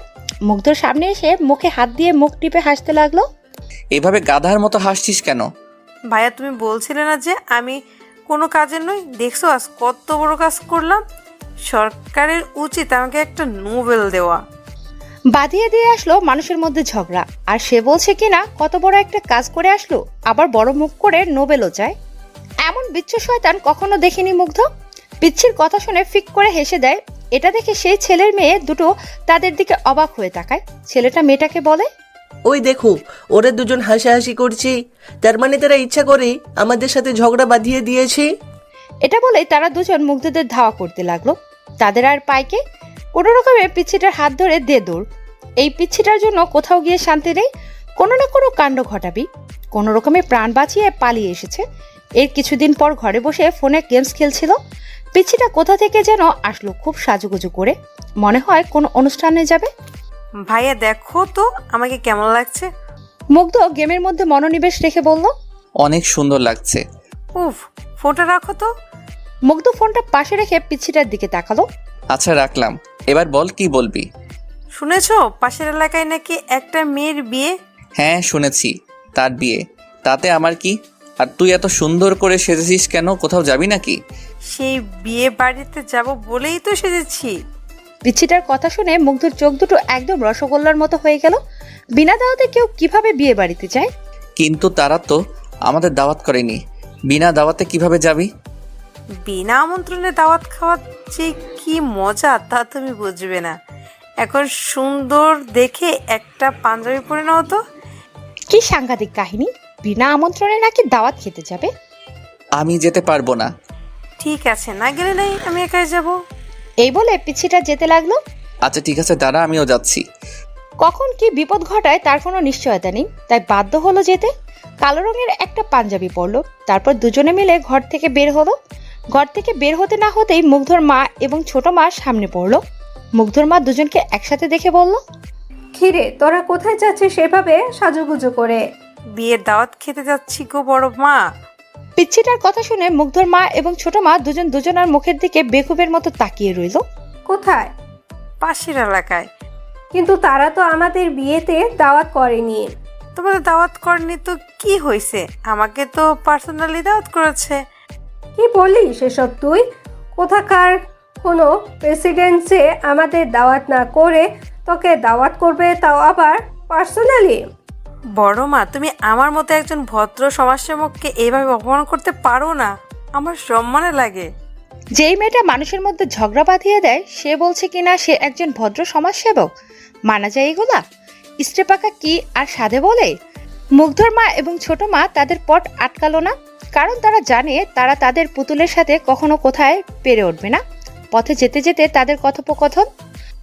মুগ্ধর সামনে এসে মুখে হাত দিয়ে মুখ টিপে হাসতে লাগলো। এভাবে গাধার মতো হাসছিস কেন? ভাইয়া, তুমি বলছিলে না যে আমি কোনো কাজের নই? দেখছো আজ কত বড় কাজ করলাম। সরকারের উচিত আমাকে একটা নোবেল দেওয়া। বাঁধিয়ে দিয়ে আসলো মানুষের মধ্যে ঝগড়া, আর সে বলছে কিনা কত বড় একটা কাজ করে আসলো, আবার বড় মুখ করে নোবেলও চায়। এমন বিচ্ছু শয়তান কখনো দেখিনি মুগ্ধ। পিচ্ছির কথা শুনে ফিক করে হেসে দেয়। এটা দেখে সেই ছেলের মেয়ে দুটো তাদের দিকে অবাক হয়ে তাকায়। ছেলেটা মেয়েটাকে বলে, ওই দেখো, ওরা দুজন হাসাহাসি করছে, তার মানে তারা ইচ্ছা করে আমাদের সাথে ঝগড়া বাঁধিয়ে দিয়েছে। এটা বলেই তারা দুজন মুগ্ধদের ধাওয়া করতে লাগলো। তাদের আর পাইকে কোনো রকমে পিচ্ছিটার হাত ধরে দে দৌড়। এই পিচ্ছিটার জন্য কোথাও গিয়ে শান্তি নেই, কোনো না কোনো কাণ্ড ঘটাবি। কোনো রকমে প্রাণ বাঁচিয়ে পালিয়ে এসেছে। এর কিছুদিন পর ঘরে বসে ফোনে গেমস খেলছিল। পিচ্ছিটা কোথা থেকে যেন আসলো খুব সাজুগুজু করে, মনে হয় কোনো অনুষ্ঠানে যাবে। ভাইয়া দেখো তো আমাকে কেমন লাগছে। মুগ্ধ গেমের মধ্যে মনোনিবেশ রেখে বলল, অনেক সুন্দর লাগছে। উফ, ফোনটা রাখো তো। মুগ্ধ ফোনটা পাশে রেখে পিচ্ছিটার দিকে তাকালো। আচ্ছা রাখলাম, এবার বল কি বলবি? শুনেছো পাশের এলাকায় নাকি একটা মেয়ের বিয়ে? হ্যাঁ শুনেছি, তার বিয়ে। তাতে আমার কি? আর তুই এত সুন্দর করে সেজেছিস কেন? কোথাও যাবি নাকি? সেই বিয়ে বাড়িতে যাব বলেই তো সেজেছি। পিচ্ছিটার কথা শুনে মুগ্ধর চোখ দুটো একদম রসগোল্লার মতো হয়ে গেল। বিনা দাওয়াতে কেউ কিভাবে বিয়ে বাড়িতে যায়? কিন্তু তারা তো আমাদের দাওয়াত করেনি, বিনা দাওয়াতে কিভাবে যাবি? বিনা আমন্ত্রণে দাওয়াত খাওয়ার যে কি মজা তা তুমি বুঝবে না। এখন সুন্দর দেখে একটা পাঞ্জাবি পরে নাও তো। কি সাংঘাতিক কাহিনী! বিনা আমন্ত্রণে নাকি দাওয়াত খেতে যাবে? আমি যেতে পারবো না। ঠিক আছে, না গেলে নাই, আমি একাই যাব। এই বলে পিচ্ছিটা যেতে লাগলো। আচ্ছা ঠিক আছে, দাঁড়া, আমিও যাচ্ছি। কখন কি বিপদ ঘটায় তার কোনো নিশ্চয়তা নেই, তাই বাধ্য হলো যেতে। কালো রঙের একটা পাঞ্জাবি পরলো, তারপর দুজনে মিলে ঘর থেকে বের হলো। ঘর থেকে বের হতে না হতেই মুগ্ধর মা এবং ছোট মা সামনে পড়লো। মুগ্ধর মা দুজনকে একসাথে দেখে বলল, খিরে, তোরা কোথায় যাচ্ছিস সেভাবে সাজুগুজু করে? বিয়ের দাওয়াত খেতে যাচ্ছি গো বড় মা। পিচ্ছিটার কথা শুনে মুগ্ধর মা এবং ছোট মা দুজন দুজনার মুখের দিকে বেকুবের মতো তাকিয়ে রইল। কোথায়? পাশের এলাকায়। কিন্তু তারা তো আমাদের বিয়েতে দাওয়াত করেনি। তোমাদের দাওয়াত করেনি তো কি হয়েছে? আমাকে তো পার্সোনালি দাওয়াত করেছে। কি বলিস এসব তুই? কোথাকার কোনো প্রেসিডেন্সে আমাদের দাওয়াত না করে তোকে দাওয়াত করবে, তাও আবার পার্সোনালি? বড় মা, তুমি আমার মতো একজন ভদ্র সমাজসেবককে এইভাবে অপমান করতে পারো না। আমার সম্মানে লাগে। যেই মেয়েটা মানুষের মধ্যে ঝগড়া বাঁধিয়ে দেয় সে বলছে কিনা সে একজন ভদ্র সমাজসেবক? মানা যায় এগুলা? ইস্ত্রে পাকা কি আর সাধে বলে? মুগ্ধর মা এবং ছোট মা তাদের পট আটকালো না, কারণ তারা জানে তারা তাদের পুতুলের সাথে কখনো কোথায় পেরে উঠবে না। পথে যেতে যেতে তাদের কথোপকথন।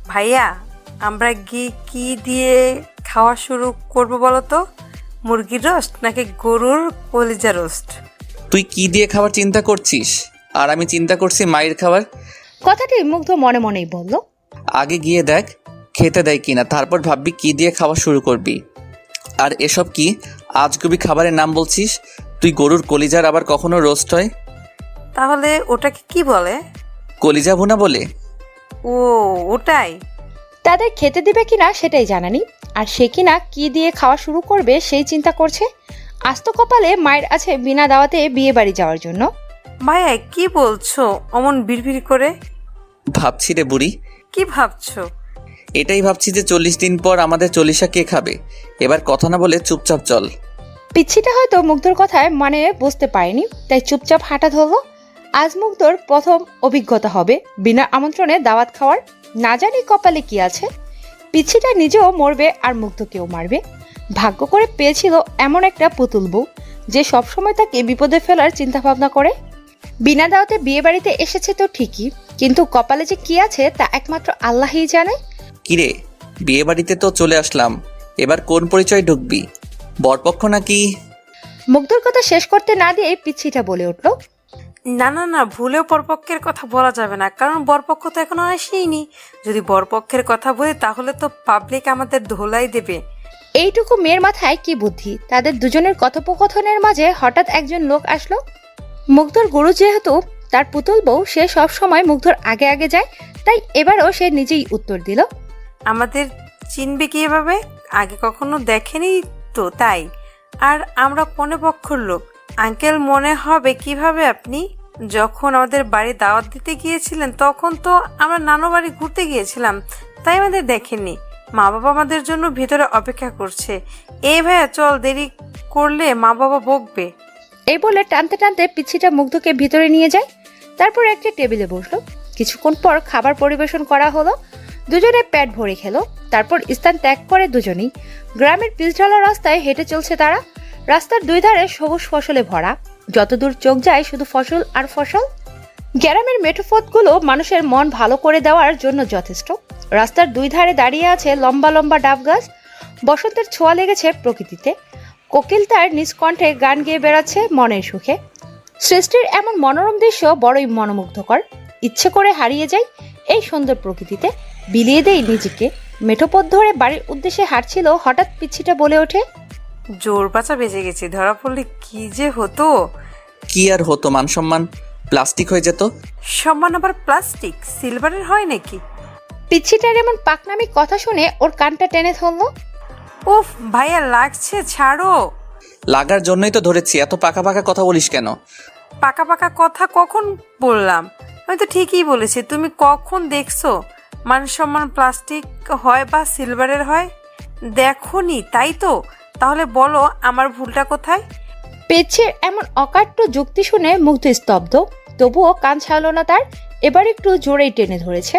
ভাইয়া, আমরা কি দিয়ে খাওয়া শুরু করবো বলো তো? মুরগির রোস্ট নাকি গরুর কলিজা রোস্ট? তুই কি দিয়ে খাবার চিন্তা করছিস, আর আমি চিন্তা করছি মায়ের খাবার। কথাটি মুগ্ধ মনে মনেই বলল। আগে গিয়ে দেখ খেতে দেয় কিনা, তারপর ভাববি কি দিয়ে খাওয়া শুরু করবি। আর এসব কি আজগুবি খাবারের নাম বলছিস? তুই গরুর কলিজার আবার কখনো রোস্ট হয়? তাহলে ওটাকে কি বলে? কলিজা ভুনা বলে। ও, ওটাই। তাদের খেতে দিবে কিনা সেটাই জানা নেই, আর সে কিনা কি দিয়ে খাওয়া শুরু করবে সেই চিন্তা করছে। আস্ত কপালে মায়ের আছে বিনা দাওয়াতে বিয়ে বাড়ি যাওয়ার জন্য। ভাইয়া কি বলছো অমন বিড়বিড় করে? ভাবছি রে বুড়ি, কি ভাবছো? এটাই ভাবছি যে 40 দিন পর আমাদের 40 কে খাবে। এবার কথা না বলে চুপচাপ চল। পিচ্ছিটা হয়তো মুগ্ধর কথায় মানে বুঝতে পারেনি, তাই চুপচাপ হাঁটা ধরল। আজ মুগ্ধর প্রথম অভিজ্ঞতা হবে বিনা আমন্ত্রণে দাওয়াত খাওয়ার। না জানি কপালে কি আছে, পিচ্ছিটা নিজেও মরবে আর মুগ্ধকেও মারবে। ভাগ্য করে পেয়েছিল এমন একটা পুতুল বউ যে সবসময় তাকে বিপদে ফেলার চিন্তা ভাবনা করে। বিনা দাওয়াতে বিয়ে বাড়িতে এসেছে তো ঠিকই, কিন্তু কপালে যে কি আছে তা একমাত্র আল্লাহই জানে। কিরে, বিয়ে বাড়িতে তো চলে আসলাম, এবার কোন পরিচয় ঢুকবি? বরপক্ষ নাকি? মুগ্ধর কথা শেষ করতে না দিয়ে পিচ্ছিটা বলে উঠল, না না না, ভুলেও বরপক্ষের কথা বলা যাবে না, কারণ বরপক্ষ তো এখনো আসেইনি। যদি বরপক্ষের কথা বলি তাহলে তো পাবলিক আমাদের ধোলাই দেবে। এইটুকু মেয়ের মাথায় কি বুদ্ধি! তাদের দুজনের কথোপকথনের মাঝে হঠাৎ একজন লোক আসলো। মুগ্ধর গুরু যেহেতু তার পুতুল বউ, সে সব সময় মুগ্ধর আগে আগে যায়, তাই এবারও সে নিজেই উত্তর দিল, আমাদের চিনবে কি এভাবে? আগে কখনো দেখেনি তো, তাই। আর আমরা কোন পক্ষর লোক? আঙ্কেল মনে হবে কিভাবে আপনি? যখন আমাদের বাড়ি দাওয়াত দিতে গিয়েছিলেন তখন তো আমরা নানু বাড়ি ঘুরতে গিয়েছিলাম, তাই আমাদের দেখেননি। মা বাবা আমাদের জন্য ভিতরে অপেক্ষা করছে। এই ভাইয়া চল, দেরি করলে মা বাবা বকবে। এই বলে টানতে টানতে পিচ্ছিটা মুগ্ধকে ভিতরে নিয়ে যায়। তারপর একটা টেবিলে বসলো। কিছুক্ষণ পর খাবার পরিবেশন করা হলো। দুজনে পেট ভরে খেলো। তারপর স্থান ত্যাগ করে দুজনেই গ্রামের পিচঢালা রাস্তায় হেঁটে চলছে তারা। রাস্তার দুই ধারে সবুজ ফসলে ভরা, যতদূর চোখ যায় শুধু ফসল আর ফসল। গ্রামের মেঠোপথগুলো মানুষের মন ভালো করে দেওয়ার জন্য যথেষ্ট। রাস্তার দুই ধারে দাঁড়িয়ে আছে লম্বা লম্বা ডাব গাছ। বসন্তের ছোঁয়া লেগেছে প্রকৃতিতে। কোকিল তার নিজ কণ্ঠে গান গেয়ে বেড়াচ্ছে মনের সুখে। সৃষ্টির এমন মনোরম দৃশ্য বড়ই মনোমুগ্ধকর। ইচ্ছে করে হারিয়ে যাই এই সুন্দর প্রকৃতিতে, বিলিয়ে দেই নিজেকে। মেঠোপথ ধরে বাড়ির উদ্দেশ্যে হাঁটছিল, হঠাৎ পিচ্ছিটা বলে ওঠে, জোর বাঁচা বেঁচে গেছি, ধরা পড়লে কি যে হতো। কি আর হতো, মান সম্মান প্লাস্টিক হয়ে যেত। সম্মান আবার প্লাস্টিক? সিলভারের হয় নাকি? পিচ্ছিটার এমন পাকনামি কথা শুনে ওর কানটা টেনে ধরল। উফ ভাইয়া, লাগছে, ছাড়ো। লাগার জন্যই তো ধরেছি, এত পাকা পাকা কথা বলিস কেন? পাকা পাকা কথা কখন বললাম? আমি তো ঠিকই বলেছি। তুমি কখন দেখছো মান সম্মান প্লাস্টিক হয় বা সিলভারের হয়? দেখোনি তাই তো? তাহলে বলো আমার ভুলটা কোথায়? পেচ্ছির এমন অকাট্য যুক্তি শুনে মুগ্ধ স্তব্ধ, তবুও কান ছাড়ল না তার। এবার একটু জোরেই টেনে ধরেছে।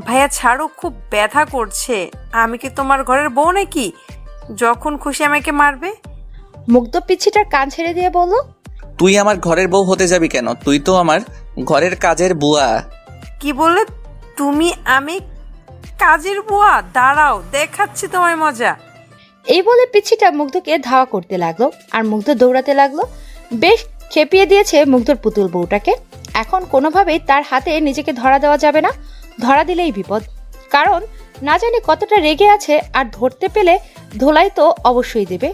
ভাইয়া ছাড়ো, খুব ব্যথা করছে। আমি কি তোমার ঘরের বউ নাকি যখন খুশি আমাকে মারবে? মুগ্ধ পিচ্ছিটার কান ছেড়ে দিয়ে বলল, তুই আমার ঘরের বউ হতে যাবি কেন? তুই তো আমার ঘরের কাজের বুয়া। কি বললে তুমি? আমি কাজের বুয়া? দাঁড়াও, দেখাচ্ছি তোমায় মজা। এই বলে পিচ্ছিটা মুগ্ধকে ধাওয়া করতে লাগলো, আর মুগ্ধ দৌড়াতে লাগলো। বেশ খেপিয়ে দিয়েছে মুগ্ধর পুতুল বউটাকে। এখন কোনোভাবেই তার হাতে নিজেকে ধরা দেওয়া যাবে না। ধরা দিলেই বিপদ, কারণ না জানি কতটা রেগে আছে, আর ধরতে পেলে ধোলাই তো অবশ্যই দেবে।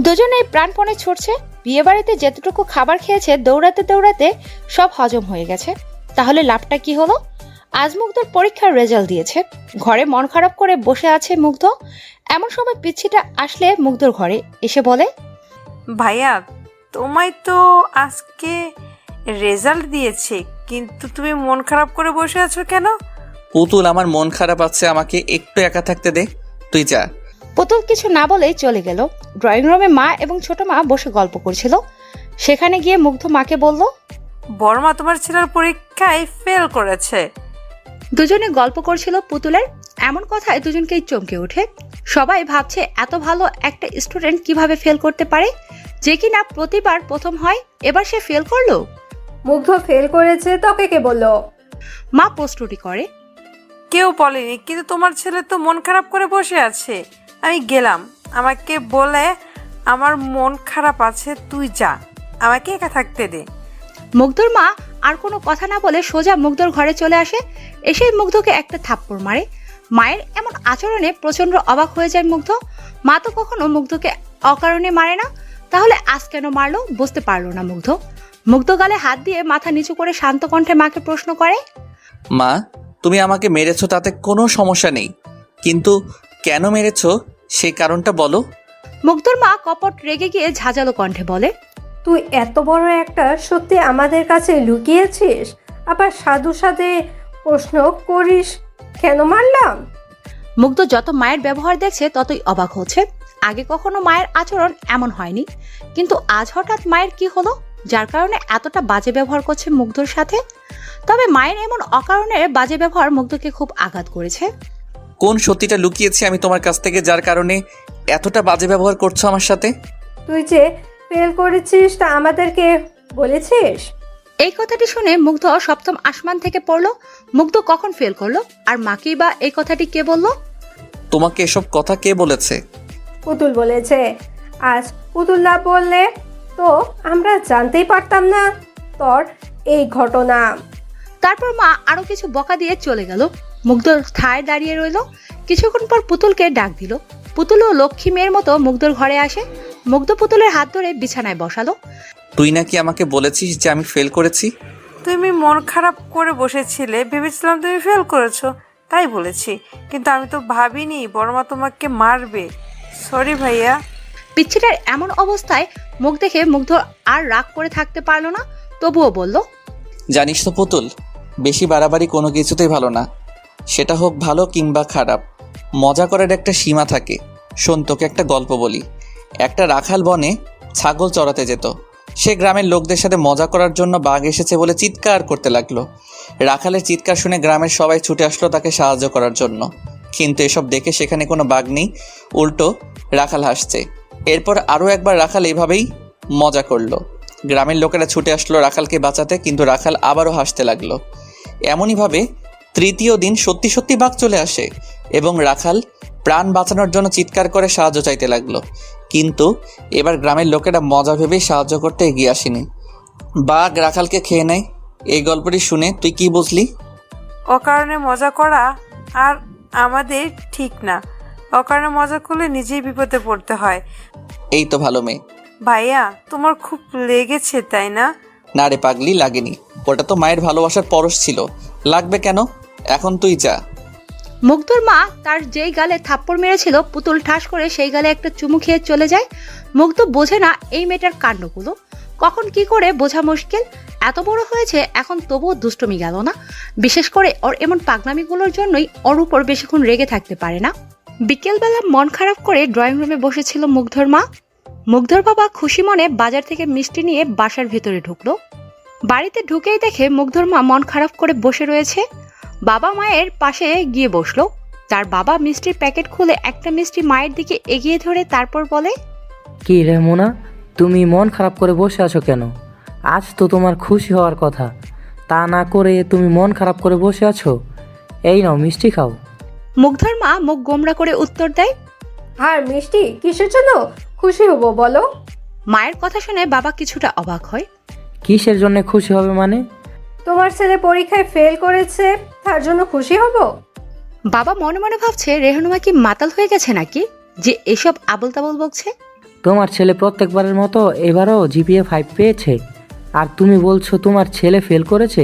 দুজনেই প্রাণপণে ছুটছে। বিয়ে বাড়িতে যেতটুকু খাবার খেয়েছে দৌড়াতে দৌড়াতে সব হজম হয়ে গেছে। তাহলে লাভটা কি হলো? আজ মুগ্ধর পরীক্ষার রেজাল্ট দিয়েছে। ঘরে মন খারাপ করে বসে আছে মুগ্ধ। এমন সময় পিচ্ছিটা আসলে মুগ্ধর ঘরে এসে বলে, ভাইয়া তোমায় তো আজকে রেজাল্ট দিয়েছে, কিন্তু তুমি মন খারাপ করে বসে আছো কেন? পুতুল, আমার মন খারাপ আছে, আমাকে একটু একা থাকতে দে, তুই যা। পুতুল কিছু না বলেই চলে গেল। ড্রয়িং রুমে মা এবং ছোট মা বসে গল্প করছিল। সেখানে গিয়ে মুগ্ধ মাকে বলল, বড়মা তোমার ছেলের পরীক্ষায় ফেল করেছে। দুজনে গল্প করছিল পুতুলের। এমন কথায় দুজনকেই চমকে ওঠে। সবাই ভাবছে এত ভালো একটা স্টুডেন্ট কিভাবে ফেল করতে পারে, যে কিনা প্রতিবার প্রথম হয়, এবার সে ফেল করলো। মুগ্ধ ফেল করেছে তোকে কে বললো? মা প্রশ্নটি করে। কেউ বলেনি, কিন্তু তোমার ছেলে তো মন খারাপ করে বসে আছে। আমি গেলাম, আমাকে বলে আমার মন খারাপ আছে, তুই যা, আমাকে একা থাকতে দে। মুগ্ধর মা আর কোনো কথা না বলে সোজা মুগ্ধর ঘরে চলে আসে। এসে মুগ্ধকে একটা থাপ্পড় মারে। মায়ের এমন আচরণে প্রচন্ড অবাক হয়ে যায় মুগ্ধ। মা তো কখনো মুগ্ধকে অকারণে মারে না, তাহলে আজ কেন মারলো বুঝতে পারলো না মুগ্ধ। মুগ্ধ গালে হাত দিয়ে মাথা নিচু করে শান্ত কণ্ঠে মাকে প্রশ্ন করে, মা, তুমি আমাকে মেরেছো তাতে কোনো সমস্যা নেই, কিন্তু কেন মেরেছো সেই কারণটা বলো। মুগ্ধর মা কপট রেগে গিয়ে ঝাঁঝালো কণ্ঠে বলে, তুই এত বড় একটা সত্যি আমাদের কাছে লুকিয়েছিস, আবার সাধু সাধে প্রশ্ন করিস কেন মারলাম? মুগ্ধ যত মায়ের ব্যবহার দেখছে ততই অবাক হচ্ছে। আগে কখনো মায়ের আচরণ এমন হয়নি, কিন্তু আজ হঠাৎ মায়ের কি হলো যার কারণে এতটা বাজে ব্যবহার করছে মুগ্ধর সাথে? তবে মায়ের এমন অকারণের বাজে ব্যবহার মুগ্ধকে খুব আঘাত করেছে। কোন সত্যিটা লুকিয়েছি আমি তোমার কাছ থেকে যার কারণে এতটা বাজে ব্যবহার করছো আমার সাথে? তুই যে ফেল করেছিস তা আমাদেরকে বলেছিস? এই কথাটি শুনে মুগ্ধ সপ্তম আসমান থেকে পড়লো। মুগ্ধ কখন ফেল করলো, আর মাকেই বা এই কথাটি কে বললো? তোমাকে এসব কথা কে বলেছে? পুতুল বলেছে। আজ পুতুল না বললে তো আমরা জানতেই পারতাম না তোর এই ঘটনা। তারপর মা আরো কিছু বকা দিয়ে চলে গেল। মুগ্ধ ঠায় দাঁড়িয়ে রইল। কিছুক্ষণ পর পুতুলকে ডাক দিল। পুতুলও লক্ষ্মী মেয়ের মতো মুগ্ধর ঘরে আসে। মুগ্ধ পুতুলের হাত ধরে বিছানায় বসালো। তুই নাকি আমাকে বলেছিস যে আমি ফেল করেছি? তুমি মন খারাপ করে বসেছিলে, ভেবেছিলাম তুমি ফেল করেছো, তাই বলেছি। কিন্তু আমি তো ভাবিনি বড়মা তোমাকে মারবে। সরি ভাইয়া। পিচ্ছিটার এমন অবস্থায় মুখ দেখে মুগ্ধ আর রাগ করে থাকতে পারলো না, তবুও বলল, জানিস তো পুতুল, বেশি বাড়াবাড়ি কোনো কিছুতেই ভালো না, সেটা হোক ভালো কিংবা খারাপ। মজা করার একটা সীমা থাকে। শোন, তোকে একটা গল্প বলি। একটা রাখাল বনে ছাগল চড়াতে যেত। সে গ্রামের লোকদের সাথে মজা করার জন্য বাঘ এসেছে বলে চিৎকার করতে লাগলো। রাখালের চিৎকার শুনে গ্রামের সবাই ছুটে আসলো তাকে সাহায্য করার জন্য। কিন্তু এসব দেখে সেখানে কোনো বাঘ নেই, উল্টো রাখাল হাসছে। এরপর আরও একবার রাখাল এইভাবেই মজা করলো। গ্রামের লোকেরা ছুটে আসলো রাখালকে বাঁচাতে, কিন্তু রাখাল আবারও হাসতে লাগলো। এমনইভাবে তৃতীয় দিন সত্যি সত্যি বাঘ চলে আসে এবং রাখাল প্রাণ বাঁচানোর জন্য চিৎকার করে সাহায্য চাইতে লাগলো। কিন্তু এবার গ্রামের লোকেরা মজা ভেবেই সাহায্য করতে এগিয়ে আসেনি, বাঘ রাখালকে খেয়ে নেয়। এই গল্পটি শুনে তুই কি বুঝলি? অকারণে মজা করা আর আমাদের ঠিক না। অকারণে মজা করলে নিজেই বিপদে পড়তে হয়। এই তো ভালো মেয়ে। ভাইয়া, তোমার খুব লেগেছে তাই না? না রে পাগলি, লাগেনি। ওটা তো মায়ের ভালোবাসার পরশ ছিল, লাগবে কেন? এখন তুই যা। মুগ্ধর মা তার যেই গালে থাপ্পড় মেরেছিল, পুতুল ঠাস করে সেই গালে একটা চুমু খেয়ে চলে যায়। মুগ্ধ বোঝে না এই মেয়েটার কাণ্ডগুলো, কখন কি করে বোঝা মুশকিল। এত বড় হয়েছে এখন তবুও দুষ্টমি গেল না। বিশেষ করে ওর এমন পাগলামিগুলোর জন্যই ওর উপর বেশিক্ষণ রেগে থাকতে পারে না। বিকেলবেলা মন খারাপ করে ড্রয়িং রুমে বসেছিল মুগ্ধর মা। মুগ্ধর বাবা খুশি মনে বাজার থেকে মিষ্টি নিয়ে বাসার ভেতরে ঢুকলো। বাড়িতে ঢুকেই দেখে মুগ্ধর মা মন খারাপ করে বসে রয়েছে। বাবা মায়ের পাশে গিয়ে বসলো। তার বাবা মিষ্টির প্যাকেট খুলে একটা মিষ্টি মায়ের দিকে এগিয়ে ধরে তারপর বলে, কি রে মোনা, তুমি মন খারাপ করে বসে আছো কেন? আজ তো তোমার খুশি হওয়ার কথা, তা না করে তুমি মন খারাপ করে বসে আছো। এই নাও মিষ্টি খাও। মুগ্ধর মা মুখ গোমড়া করে উত্তর দেয়, আর মিষ্টি কিসের জন্য খুশি হব বলো? মায়ের কথা শুনে বাবা কিছুটা অবাক হয়। কিসের জন্য খুশি হবে মানে? তোমার ছেলে পরীক্ষায় ফেল করেছে, তার জন্য খুশি হব? বাবা মনে মনে ভাবছে রেহানুমা কি মাতাল হয়ে গেছে নাকি যে এসব আবল তাবল বকছে। তোমার ছেলে প্রত্যেকবারের মতো এবারও জিপিএ 5 পেয়েছে, আর তুমি বলছো তোমার ছেলে ফেল করেছে?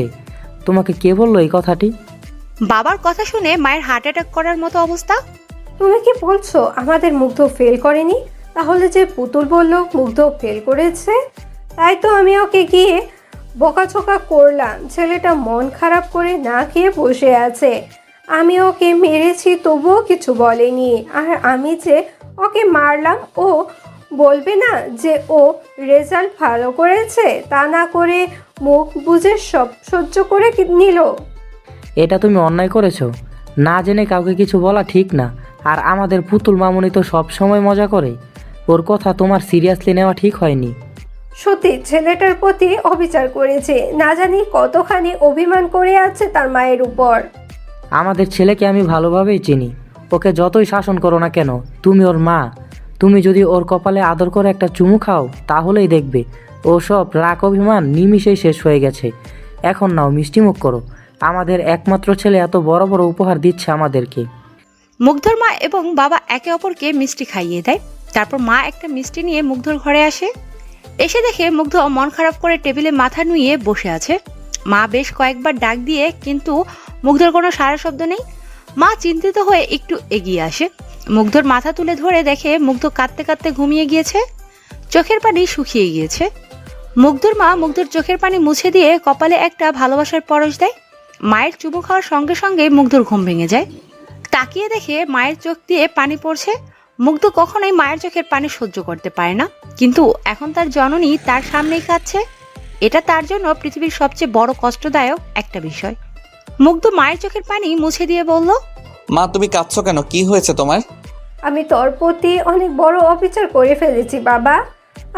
তোমাকে কে বললো এই কথাটি? বাবার কথা শুনে মায়ের হার্ট অ্যাটাক করার মতো অবস্থা। তুমি কি বলছো আমাদের মুগ্ধ ফেল করেনি? তাহলে যে পুতুল বলল মুগ্ধ ফেল করেছে, তাই তো আমি ওকে গিয়ে বকাঝকা করলাম। ছেলেটা মন খারাপ করে না খেয়ে বসে আছে। আমি ওকে মেরেছি তবুও কিছু বলেনি, আর আমি যে ওকে মারলাম ও বলবে না যে ও রেজাল্ট ভালো করেছে? তা না করে মুখ বুজে সব সহ্য করে নিল। এটা তুমি অন্যায় করেছো। না জেনে কাউকে কিছু বলা ঠিক না। আর আমাদের পুতুল মামুনি তো সব সময় মজা করে, ওর কথা তোমার সিরিয়াসলি নেওয়া ঠিক হয়নি। সত্যি ছেলেটার প্রতি অবিচার করেছে, না জানি কতখানি অভিমান করে আছে তার মায়ের উপর। আমাদের ছেলেকে আমি ভালোভাবেই চিনি, ওকে যতই শাসন করো না কেন, তুমি ওর মা। তুমি যদি ওর কপালে আদর করে একটা চুমু খাও, তাহলেই দেখবে ও সব রাগ অভিমান নিমিষেই শেষ হয়ে গেছে। এখন নাও মিষ্টি মুখ করো, আমাদের একমাত্র ছেলে এত বড় বড় উপহার দিচ্ছে আমাদেরকে। মুগ্ধর মা এবং বাবা একে অপরকে মিষ্টি খাইয়ে দেয়। তারপর মা একটা মিষ্টি নিয়ে মুগ্ধর ঘরে আসে। এসে দেখে মুগ্ধ মন খারাপ করে টেবিলে মাথা নুইয়ে বসে আছে। মা বেশ কয়েকবার ডাক দিয়ে কিন্তু মুগ্ধর কোনো সাড়া শব্দ নেই। মা চিন্তিত হয়ে একটু এগিয়ে আসে, মুগ্ধর মাথা তুলে ধরে দেখে মুগ্ধ কাঁদতে কাঁদতে ঘুমিয়ে গিয়েছে, চোখের পানি শুকিয়ে গিয়েছে। মুগ্ধর মা মুগ্ধর চোখের পানি মুছে দিয়ে কপালে একটা ভালোবাসার পরশ দেয়। মায়ের চুমু খাওয়ার সঙ্গে সঙ্গে মুগ্ধর ঘুম ভেঙে যায়। তাকিয়ে দেখে মায়ের চোখ দিয়ে পানি পড়ছে। মুগ্ধ কখনোই মায়ের চোখের পানি সহ্য করতে পারে না, কিন্তু এখন তার জননী তার সামনেই কাঁদছে। এটা তার জন্য পৃথিবীর সবচেয়ে বড় কষ্টদায়ক একটা বিষয়। মুগ্ধ মায়ের চোখের পানি মুছে দিয়ে বলল, মা তুমি কাঁদছো কেন? কি হয়েছে তোমার? আমি তোর প্রতি অনেক বড় অবিচার করে ফেলেছি বাবা।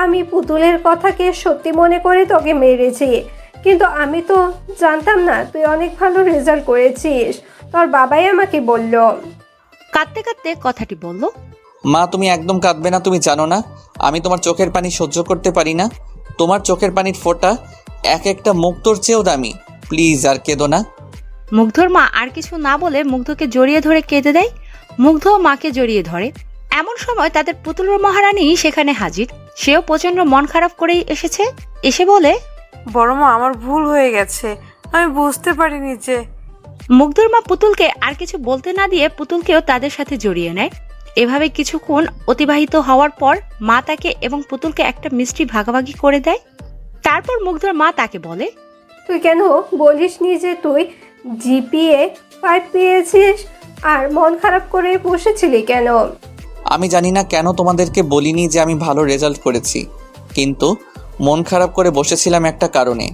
আমি পুতুলের কথাকে সত্যি মনে করে তোকে মেরেছি, কিন্তু আমি তো জানতাম না তুই অনেক ভালো রেজাল্ট করেছিস। তোর বাবাই আমাকে বলল। কাঁদতে কাঁদতে কথাটি বলল। মা তুমি একদম কাঁদবে না, তুমি জানো না আমি তোমার চোখের পানি সহ্য করতে পারি না। তোমার চোখের পানির ফোঁটা এক একটা মুক্তোর চেয়েও দামি। প্লিজ আর কেঁদো না। মুগ্ধর মা আর কিছু না বলে মুগ্ধকে জড়িয়ে ধরে কেঁদে দেয়। মুগ্ধ মাকে জড়িয়ে ধরে। এমন সময় তাদের পুতুলের মহারানী সেখানে হাজির। সেও প্রচন্ড মন খারাপ করেই এসেছে। এসে বলে, বড় মা আমার ভুল হয়ে গেছে, আমি বুঝতে পারিনি যে। মুগ্ধর মা পুতুলকে আর কিছু বলতে না দিয়ে পুতুলকেও তাদের সাথে জড়িয়ে নেয়। এভাবে কিছুক্ষণ অতিবাহিত হওয়ার পর মা তাকে এবং পুতুলকে একটা মিষ্টি ভাগাভাগি করে দেয়। তারপর মুগ্ধর মা তাকে বলে, তুই কেন বলিসনি যে তুই জিপিএ 5 পেয়েছিস আর মন খারাপ করে বসেছিলি কেন? আমি জানি না কেন তোমাদেরকে বলিনি যে আমি ভালো রেজাল্ট করেছি, কিন্তু মন খারাপ করে বসেছিলাম একটা কারণে।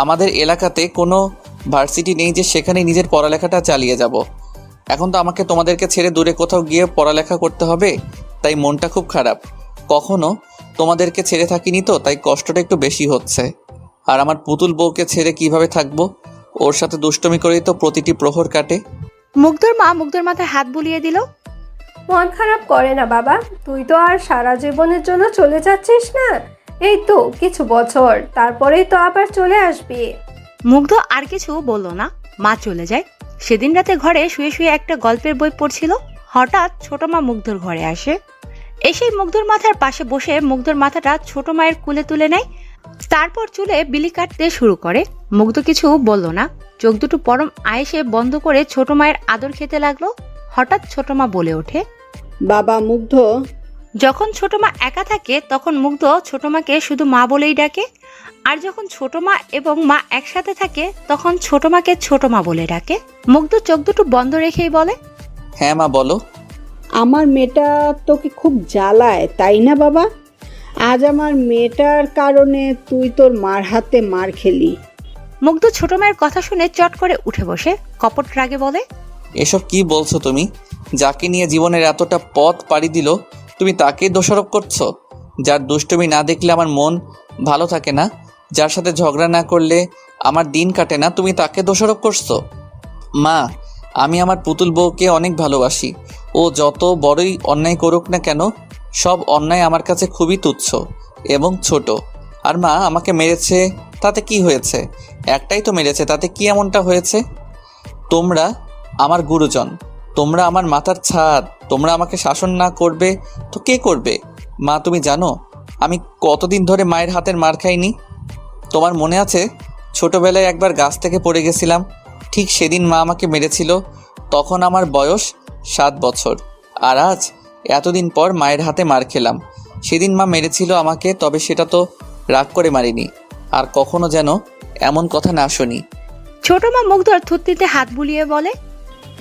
আমাদের এলাকাতে কোনো ভার্সিটি নেই যে সেখানে নিজের পড়ালেখাটা চালিয়ে যাব। এখন তো আমাকে তোমাদেরকে ছেড়ে দূরে কোথাও গিয়ে পড়ালেখা করতে হবে, তাই মনটা খুব খারাপ। কখনো তোমাদেরকে ছেড়ে থাকিনি তো, তাই কষ্টটা একটু বেশি হচ্ছে। আর আমার পুতুল বউকে ছেড়ে কিভাবে থাকবো? ওর সাথে দুষ্টমি করেই তো প্রতিটি প্রহর কাটে। মুগ্ধর মা মুগ্ধর মাথায় হাত বুলিয়ে দিল। মন খারাপ করে না বাবা, তুই তো আর সারা জীবনের জন্য চলে যাচ্ছিস না। এই তো কিছু বছর, তারপরেই তো আবার চলে আসবি। মুগ্ধ আর কিছু বলল না। মা চলে যায়। সেদিন রাতে ঘরে শুয়ে শুয়ে একটা গল্পের বই পড়ছিল। হঠাৎ ছোট মা মুগ্ধর ঘরে আসে। এসেই মুগ্ধর মাথার পাশে বসে মুগ্ধর মাথাটা ছোট মায়ের কুলে তুলে নেয়। তারপর চুলে বিলি কাটতে শুরু করে। মুগ্ধ কিছু বলল না, চোখ দুটো পরম আয়েসে বন্ধ করে ছোট মায়ের আদর খেতে লাগলো। হঠাৎ ছোট মা বলে ওঠে, বাবা মুগ্ধ। যখন ছোট মা একা থাকে তখন মুগ্ধ ছোট মাকে শুধু মা বলেই ডাকে, আর যখন ছোট মা এবং মা একসাথে থাকে তখন ছোট মাকে ছোট মা বলে ডাকে। মুগ্ধ চোখ দুটো বন্ধ রেখেই বলে, হ্যাঁ মা বলো। আমার মেয়েটা তোকে খুব জ্বালায় তাই না বাবা? আজ আমার মেয়েটার কারণে তুই তোর মার হাতে মার খেলি। মুগ্ধ ছোট মায়ের কথা শুনে চট করে উঠে বসে কপট রাগে বলে, এসব কি বলছো তুমি? যাকে নিয়ে জীবনের এতটা পথ পাড়ি দিল তুমি তাকে দোষারোপ করছো? যার দুষ্টুমি না দেখলে আমার মন ভালো থাকে না, যার সাথে ঝগড়া না করলে আমার দিন কাটে না, তুমি তাকে দোষারোপ করছো? মা আমি আমার পুতুল বউকে অনেক ভালোবাসি। ও যত বড়ই অন্যায় করুক না কেন, সব অন্যায় আমার কাছে খুবই তুচ্ছ এবং ছোট। আর মা আমাকে মেরেছে, তাতে কি হয়েছে? একটাই তো মেরেছে, তাতে কি এমনটা হয়েছে? তোমরা আমার গুরুজন, তোমরা আমার মাথার ছাদ। তোমরা আমাকে শাসন না করবে তো কে করবে? মা তুমি জানো আমি কতদিন ধরে মায়ের হাতের মার খাইনি? তোমার মনে আছে ছোটবেলায় একবার গাছ থেকে পড়ে গেছিলাম, ঠিক সেদিন মা আমাকে মেরেছিল। তখন আমার বয়স 7 বছর। আর আজ এতদিন পর মায়ের হাতে মার খেলাম। সেদিন মা মেরেছিল আমাকে, তবে সেটা তো রাগ করে মারিনি। আর কখনো যেন এমন কথা না শুনি। ছোট মা মুগ্ধর থুতনিতে হাত বুলিয়ে বলে,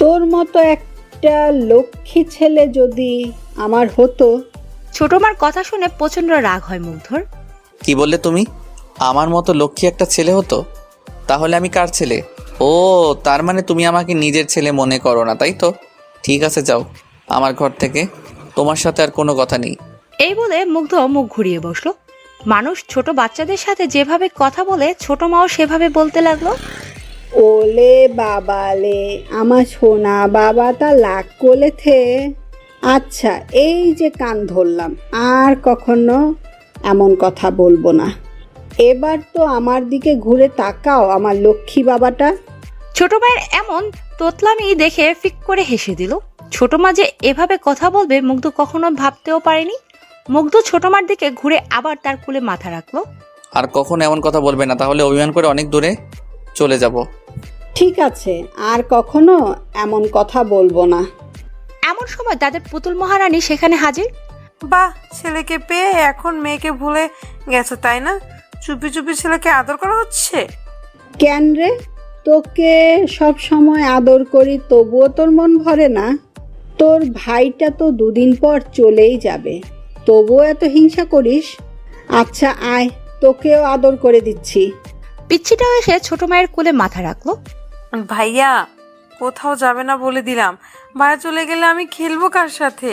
তোর মতো একটা লক্ষ্মী ছেলে যদি আমার হতো। ছোট মার কথা শুনে প্রচন্ড রাগ হয় মুগ্ধর। কি বললে তুমি? আমার মতো লক্ষ্মী একটা ছেলে হতো? তাহলে আমি কার ছেলে? ও তার মানে তুমি আমাকে নিজের ছেলে মনে করো না, তাই তো? ঠিক আছে যাও আমার ঘর থেকে, তোমার সাথে আর কোনো কথা নেই। এই বলে মুগ্ধ মুখ ঘুরিয়ে বসলো। মানুষ ছোট বাচ্চাদের সাথে যেভাবে কথা বলে ছোট মাও সেভাবে বলতে লাগলো। ওলে বাবালে আমার সোনা বাবাটা লাগ কোলেথে। আচ্ছা এই যে কান ধরলাম, আর কখনো এমন কথা বলবো না। এবার তো আমার দিকে ঘুরে তাকাও আমার লক্ষ্মী বাবাটা। ছোট মায়ের এমন তোতলামি দেখে ফিক করে হেসে দিল। ছোট মা যে এভাবে কথা বলবে মুগ্ধ কখনো ভাবতেও পারেনি। মুগ্ধ ছোট মার দিকে ঘুরে আবার তার কোলে মাথা রাখলো। আর কখন এমন কথা বলবে না, তাহলে অভিমান করে অনেক দূরে চলে যাব। ঠিক আছে, আর কখনো এমন কথা বলবো না। এমন সময় তাদের পুতুল মহারানী সেখানে হাজির। বাহ, ছেলেকে পেয়ে এখন মেয়েকে ভুলে গেছো তাই না? চুপি চুপি ছেলেকে আদর করা হচ্ছে। কেন রে, তোকে সব সময় আদর করি তবুও তোর মন ভরে না? তোর ভাইটা তো দুদিন পর চলেই যাবে, তবুও এত হিংসা করিস? আচ্ছা আয়, তোকেও আদর করে দিচ্ছি। পিচ্ছিটাও এসে ছোট মায়ের কোলে মাথা রাখলো। ভাইয়া কোথাও যাবে না বলে দিলাম, ভাইয়া চলে গেলে আমি খেলবো কার সাথে?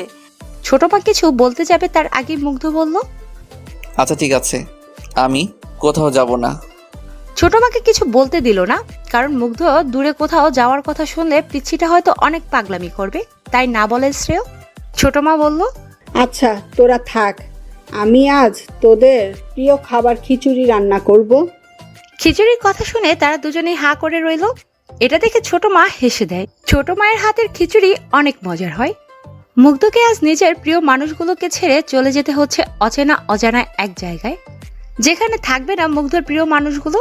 ছোট মা কিছু বলতে যাবে তার আগে মুগ্ধ বলল, আচ্ছা ঠিক আছে, আমি কোথাও যাব না। ছোট মাকে কিছু বলতে দিল না, কারণ মুগ্ধ দূরে কোথাও যাওয়ার কথা শুনলে পিচ্ছিটা হয়তো অনেক পাগলামি করবে, তাই না বলে শ্রেয়। ছোট মা বলল, আচ্ছা তোরা থাক, আমি আজ তোদের প্রিয় খাবার খিচুড়ি রান্না করব। খিচুড়ির কথা শুনে তারা দুজনেই হাঁ করে রইল। এটা দেখে ছোট মা হেসে দেয়। ছোট মায়ের হাতের খিচুড়ি অনেক মজার হয়। মুগ্ধকে আজ নিজের প্রিয় মানুষগুলোকে ছেড়ে চলে যেতে হচ্ছে অচেনা অজানা এক জায়গায়, যেখানে থাকবে না মুগ্ধর প্রিয় মানুষগুলো।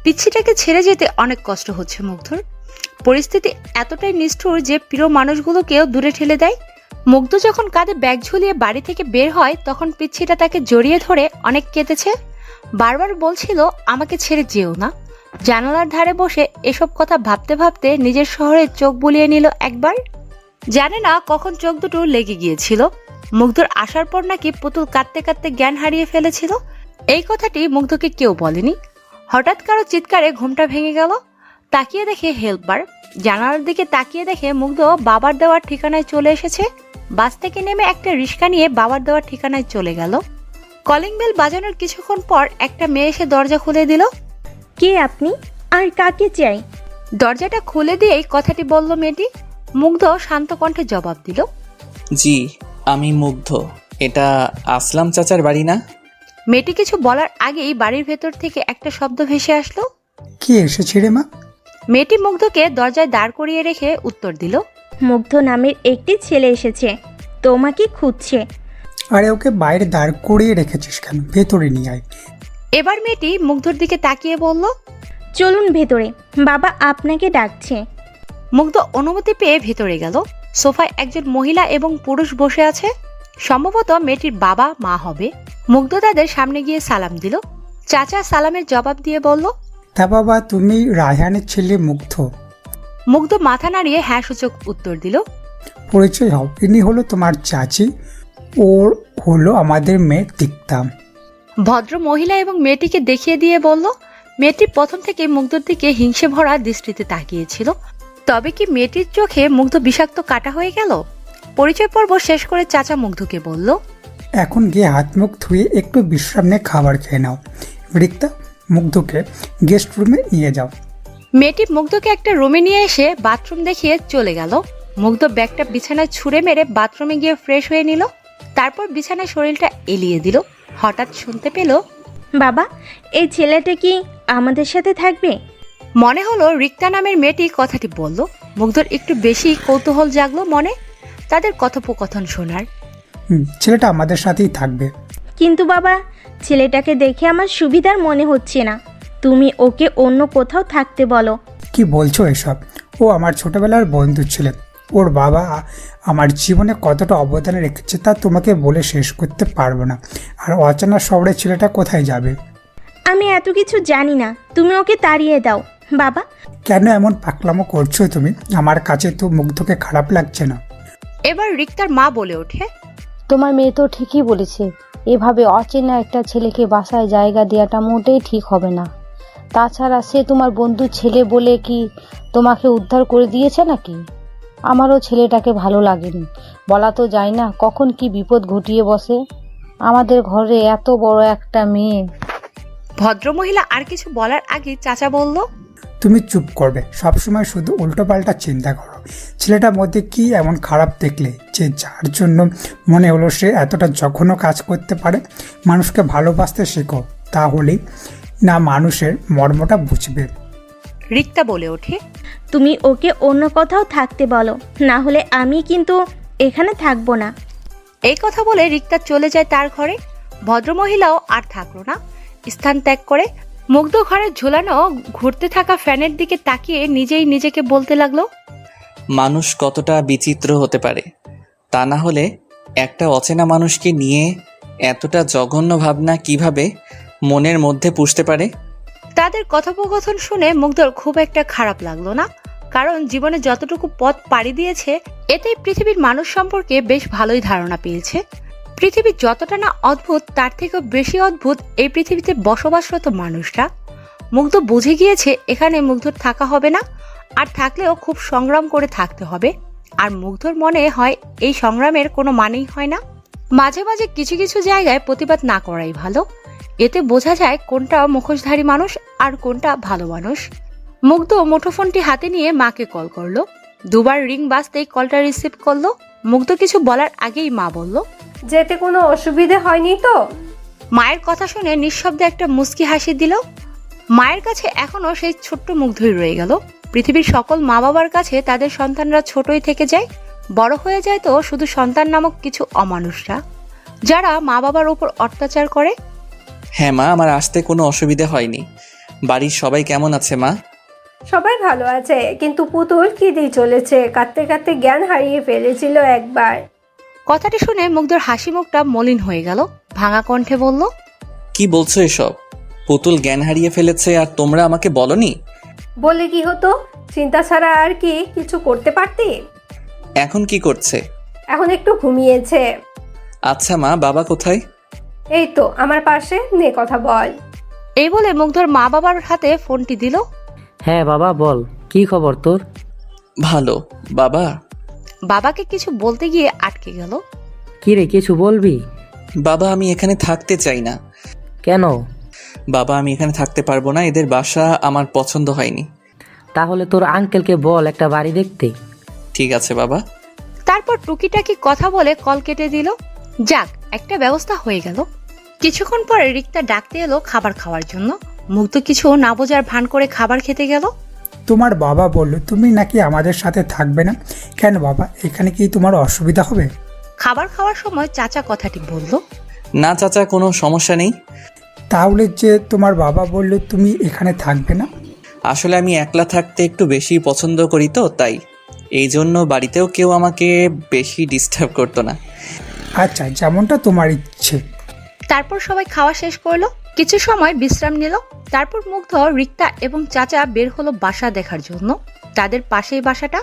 পিচ্ছিটাকে ছেড়ে যেতে অনেক কষ্ট হচ্ছে মুগ্ধর। পরিস্থিতি এতটাই নিষ্ঠুর যে প্রিয় মানুষগুলোকেও দূরে ঠেলে দেয়। মুগ্ধ যখন কাঁধে ব্যাগ ঝুলিয়ে বাড়ি থেকে বের হয়, তখন পিচ্ছিটা তাকে জড়িয়ে ধরে অনেক কেঁদেছে। বারবার বলছিল, আমাকে ছেড়ে যেও না। জানালার ধারে বসে এসব কথা ভাবতে ভাবতে নিজের শহরে চোখ বুলিয়ে নিল একবার। জানে না কখন চোখ দুটো লেগে গিয়েছিল। মুগ্ধর আসার পর নাকি পুতুল কাঁদতে কাঁদতে জ্ঞান হারিয়ে ফেলেছিল। এই কথাটি মুগ্ধকে কেউ বলেনি। হঠাৎ কারো চিৎকারে ঘুমটা ভেঙে গেল। তাকিয়ে দেখে হেল্পার। জানালার দিকে তাকিয়ে দেখে মুগ্ধ বাবার দেওয়ার ঠিকানায় চলে এসেছে। বাস থেকে নেমে একটা রিক্সা নিয়ে বাবার দেওয়ার ঠিকানায় চলে গেল। কলিং বেল বাজানোর কিছুক্ষণ পর একটা মেয়ে এসে দরজা খুলে দিল। কে আপনি আর কাকে চাই? দরজাটা খুলে দিয়েই কথাটি বলল মেয়েটি। মুগ্ধ শান্ত কণ্ঠে জবাব দিল, জি আমি মুগ্ধ, এটা আসলাম চাচার বাড়ি না? মেয়েটি কিছু বলার আগেই বাড়ির ভেতর থেকে একটা শব্দ ভেসে আসলো। কে এসেছে রে মা? মেয়েটি মুগ্ধকে দরজায় দাঁড় করিয়ে রেখে উত্তর দিল, মুগ্ধ নামের একটি ছেলে এসেছে, তোমাকে খুঁজছে। আরে ওকে বাইরে দাঁড় করিয়ে রেখেছিস কেন? ভেতরে নিয়ে আয়। এবার মেয়েটি মুগ্ধর দিকে তাকিয়ে বলল, চলুন ভেতরে, বাবা আপনাকে ডাকছে। মুগ্ধ অনুমতি পেয়ে ভেতরে গেল। সোফায় একজন মহিলা এবং পুরুষ বসে আছে। সম্ভবত মেয়েটির বাবা মা হবে। মুগ্ধ তাদের সামনে গিয়ে সালাম দিল। চাচা সালামের জবাব দিয়ে বলল, তা বাবা তুমি রায়হানের ছেলে মুগ্ধ? মুগ্ধ মাথা নাড়িয়ে হ্যাঁ সূচক উত্তর দিল। পরিচয় হও, ইনি হলো তোমার চাচি, ওর হলো আমাদের মেয়ে তিক্তা। ভদ্র মহিলা এবং মেয়েটিকে দেখিয়ে দিয়ে বলল। মেয়েটি প্রথম থেকে মুগ্ধর দিকে হিংসে ভরা দৃষ্টিতে তাকিয়েছিল। তবে কি মেয়েটির চোখে মুগ্ধ বিষাক্ত কাটা হয়ে গেল? পরিচয় পর্ব শেষ করে চাচা মুগ্ধকে বলল, এখন গিয়ে হাত মুখ ধুয়ে একটু বিশ্রাম নিয়ে খাবার খেয়ে নাও। রিক্তা, মুগ্ধকে গেস্ট রুমে নিয়ে যাও। মেয়েটি মুগ্ধকে একটা রুমে নিয়ে এসে বাথরুম দেখিয়ে চলে গেল। মুগ্ধ ব্যাগটা বিছানায় ছুঁড়ে মেরে বাথরুমে গিয়ে ফ্রেশ হয়ে নিল। তারপর বিছানায় শরীরটা এলিয়ে দিল। হঠাৎ শুনতে পেল, বাবা এই ছেলেটা কি আমাদের সাথে থাকবে? মনে হলো রিক্তা নামের মেয়েটি কথাটি বলল। মুগ্ধর একটু বেশি কৌতূহল জাগলো মনে তাদের কথোপকথন শোনার। ছেলেটা আমাদের সাথেই থাকবে। কিন্তু বাবা ছেলেটাকে দেখে আমার সুবিধার মনে হচ্ছে না, তুমি ওকে অন্য কোথাও থাকতে বলো। কি বলছো এসব? ও আমার ছোটবেলার বন্ধু ছিল। ওর বাবা আমার জীবনে কতটা অবদান রেখেছে তা তোমাকে বলে শেষ করতে পারবো না। আর অচেনা শহরে ছেলেটা কোথায় যাবে? আমি এত কিছু জানি না, তুমি ওকে তাড়িয়ে দাও। বাবা কেন এমন পাকলামো করছো তুমি? আমার কাছে তো মুগ্ধকে খারাপ লাগছে না। এবার রিক্তার মা বলে ওঠে, তোমার মেয়ে তো ঠিকই বলেছে, এভাবে অচেনা একটা ছেলেকে বাসায় জায়গা দেওয়াটা মোটেই ঠিক হবে না। তাছাড়া সে তোমার বন্ধুর ছেলে বলে কি তোমাকে উদ্ধার করে দিয়েছে নাকি? আমারও ছেলেটাকে ভালো লাগেনি, বলা তো যায় না কখন কি বিপদ ঘটিয়ে বসে। আমাদের ঘরে এত বড় একটা মেয়ে। ভদ্রমহিলা আর কিছু বলার আগে চাচা বলল, তুমি চুপ করবে, সবসময় শুধু উল্টোপাল্টা চিন্তা করো। ছেলেটার মধ্যে কি এমন খারাপ দেখলে যে যার জন্য মনে হলো সে এতটা জঘন্য কাজ করতে পারে? মানুষকে ভালোবাসতে শেখো, তাহলেই না মানুষের মর্মটা বুঝবে। রিক্তা বলে ওঠে, তুমি ওকে অন্য কোথাও থাকতে বলো, না হলে আমি কিন্তু এখানে থাকবো না। এই কথা বলে রিক্তা চলে যায় তার ঘরে। ভদ্রমহিলাও আর থাকলো না, স্থান ত্যাগ করে মুগ্ধ ঘরে ঝোলানো ঘুরতে থাকা ফ্যানের দিকে তাকিয়ে নিজেই নিজেকে বলতে লাগলো, মানুষ কতটা বিচিত্র হতে পারে, তা না হলে একটা অচেনা মানুষকে নিয়ে এতটা জঘন্য ভাবনা কিভাবে মনের মধ্যে পুষতে পারে। তাদের কথোপকথন শুনে মুগ্ধর খুব একটা খারাপ লাগলো না, কারণ জীবনে যতটুকু পথ পাড়ি দিয়েছে এতেই পৃথিবীর মানুষ সম্পর্কে বেশ ভালোই ধারণা পেয়েছে। পৃথিবী যতটা না অদ্ভুত তার থেকেও বেশি অদ্ভুত এই পৃথিবীতে বসবাসরত মানুষরা। মুগ্ধ বুঝে গিয়েছে এখানে মুগ্ধর থাকা হবে না, আর থাকলেও খুব সংগ্রাম করে থাকতে হবে। আর মুগ্ধর মনে হয় এই সংগ্রামের কোনো মানেই হয় না। মাঝে মাঝে কিছু কিছু জায়গায় প্রতিবাদ না করাই ভালো, এতে বোঝা যায় কোনটা মুখোশধারী মানুষ আর কোনটা ভালো মানুষ। মুগ্ধ মুঠোফোনটি হাতে নিয়ে মাকে কল করলো। দুবার রিং বাজতেই কলটা রিসিভ করলো। মুগ্ধ কিছু বলার আগেই মা বলল, যেতে কোনো অসুবিধে হয়নি তো? মায়ের কথা শুনে নিঃশব্দে একটা মুচকি হাসি দিল। মায়ের কাছে এখনো সেই ছোট্ট মুগ্ধই রয়ে গেল। পৃথিবীর সকল মা বাবার কাছে তাদের সন্তানরা ছোটই থেকে যায়, বড় হয়ে যায় তো শুধু সন্তান নামক কিছু অমানুষরা, যারা মা বাবার উপর অত্যাচার করে। হ্যাঁ মা, আমার আসতে কোনো অসুবিধা হয়নি। বাড়ির সবাই কেমন আছে মা? সবাই ভালো আছে, কিন্তু পুতুল কি দিয়ে চলেছে, কাঁদতে কাঁদতে জ্ঞান হারিয়ে ফেলেছিল একবার। কথাটি শুনে মুগ্ধর হাসি মুখটা মলিন হয়ে গেল। ভাঙা কণ্ঠে বলল, কি বলছো এসব? পুতুল জ্ঞান হারিয়ে ফেলেছে আর তোমরা আমাকে বলনি? বলে কি হতো, চিন্তা ছাড়া আর কি কিছু করতে পারতি? এখন কি করছে? এখন একটু ঘুমিয়েছে। আচ্ছা মা, বাবা কোথায়? এই তো আমার পাশে, নে কথা বল। এই বলে মুগ্ধর মা বাবার হাতে ফোনটি দিল। হ্যাঁ বাবা বল, কি খবর তোর? ভালো। বাবা? বাবাকে কিছু বলতে গিয়ে আটকে গেল। কি রে, কিছু বলবি? বাবা, আমি এখানে থাকতে চাই না। কেন? বাবা, আমি এখানে থাকতে পারবো না, এদের বাসা আমার পছন্দ হয়নি। তাহলে তোর আঙ্কেলকে বল একটা বাড়ি দেখতে। ঠিক আছে বাবা। তারপর টুকিটাকি কথা বলে কল কেটে দিল। যাক, একটা ব্যবস্থা হয়ে গেল। কিছুক্ষণ পরে রিক্তা ডাকতে এলো খাবার খাওয়ার জন্য। মুগ্ধ কিছু না বোঝার ভান করে খাবার খেতে গেল। তোমার বাবা বলল তুমি নাকি আমাদের সাথে থাকবে না, কেন বাবা, এখানে কি তোমার অসুবিধা হবে? খাবার খাওয়ার সময় চাচা কথাটি বলল। না চাচা, কোনো সমস্যা নেই। তাহলে যে তোমার বাবা বলল তুমি এখানে থাকবে না? আসলে আমি একলা থাকতে একটু বেশি পছন্দ করি তো, তাই এই জন্য বাড়িতেও কেউ আমাকে বেশি ডিস্টার্ব করতো না। আচ্ছা, যেমনটা তোমার ইচ্ছে। তারপর সবাই খাওয়া শেষ করলো, কিছু সময় বিশ্রাম নিল। তারপর মুগ্ধ, রিক্তা এবং চাচা বের হলো বাসা দেখার জন্য। তাদের পাশেই বাসাটা।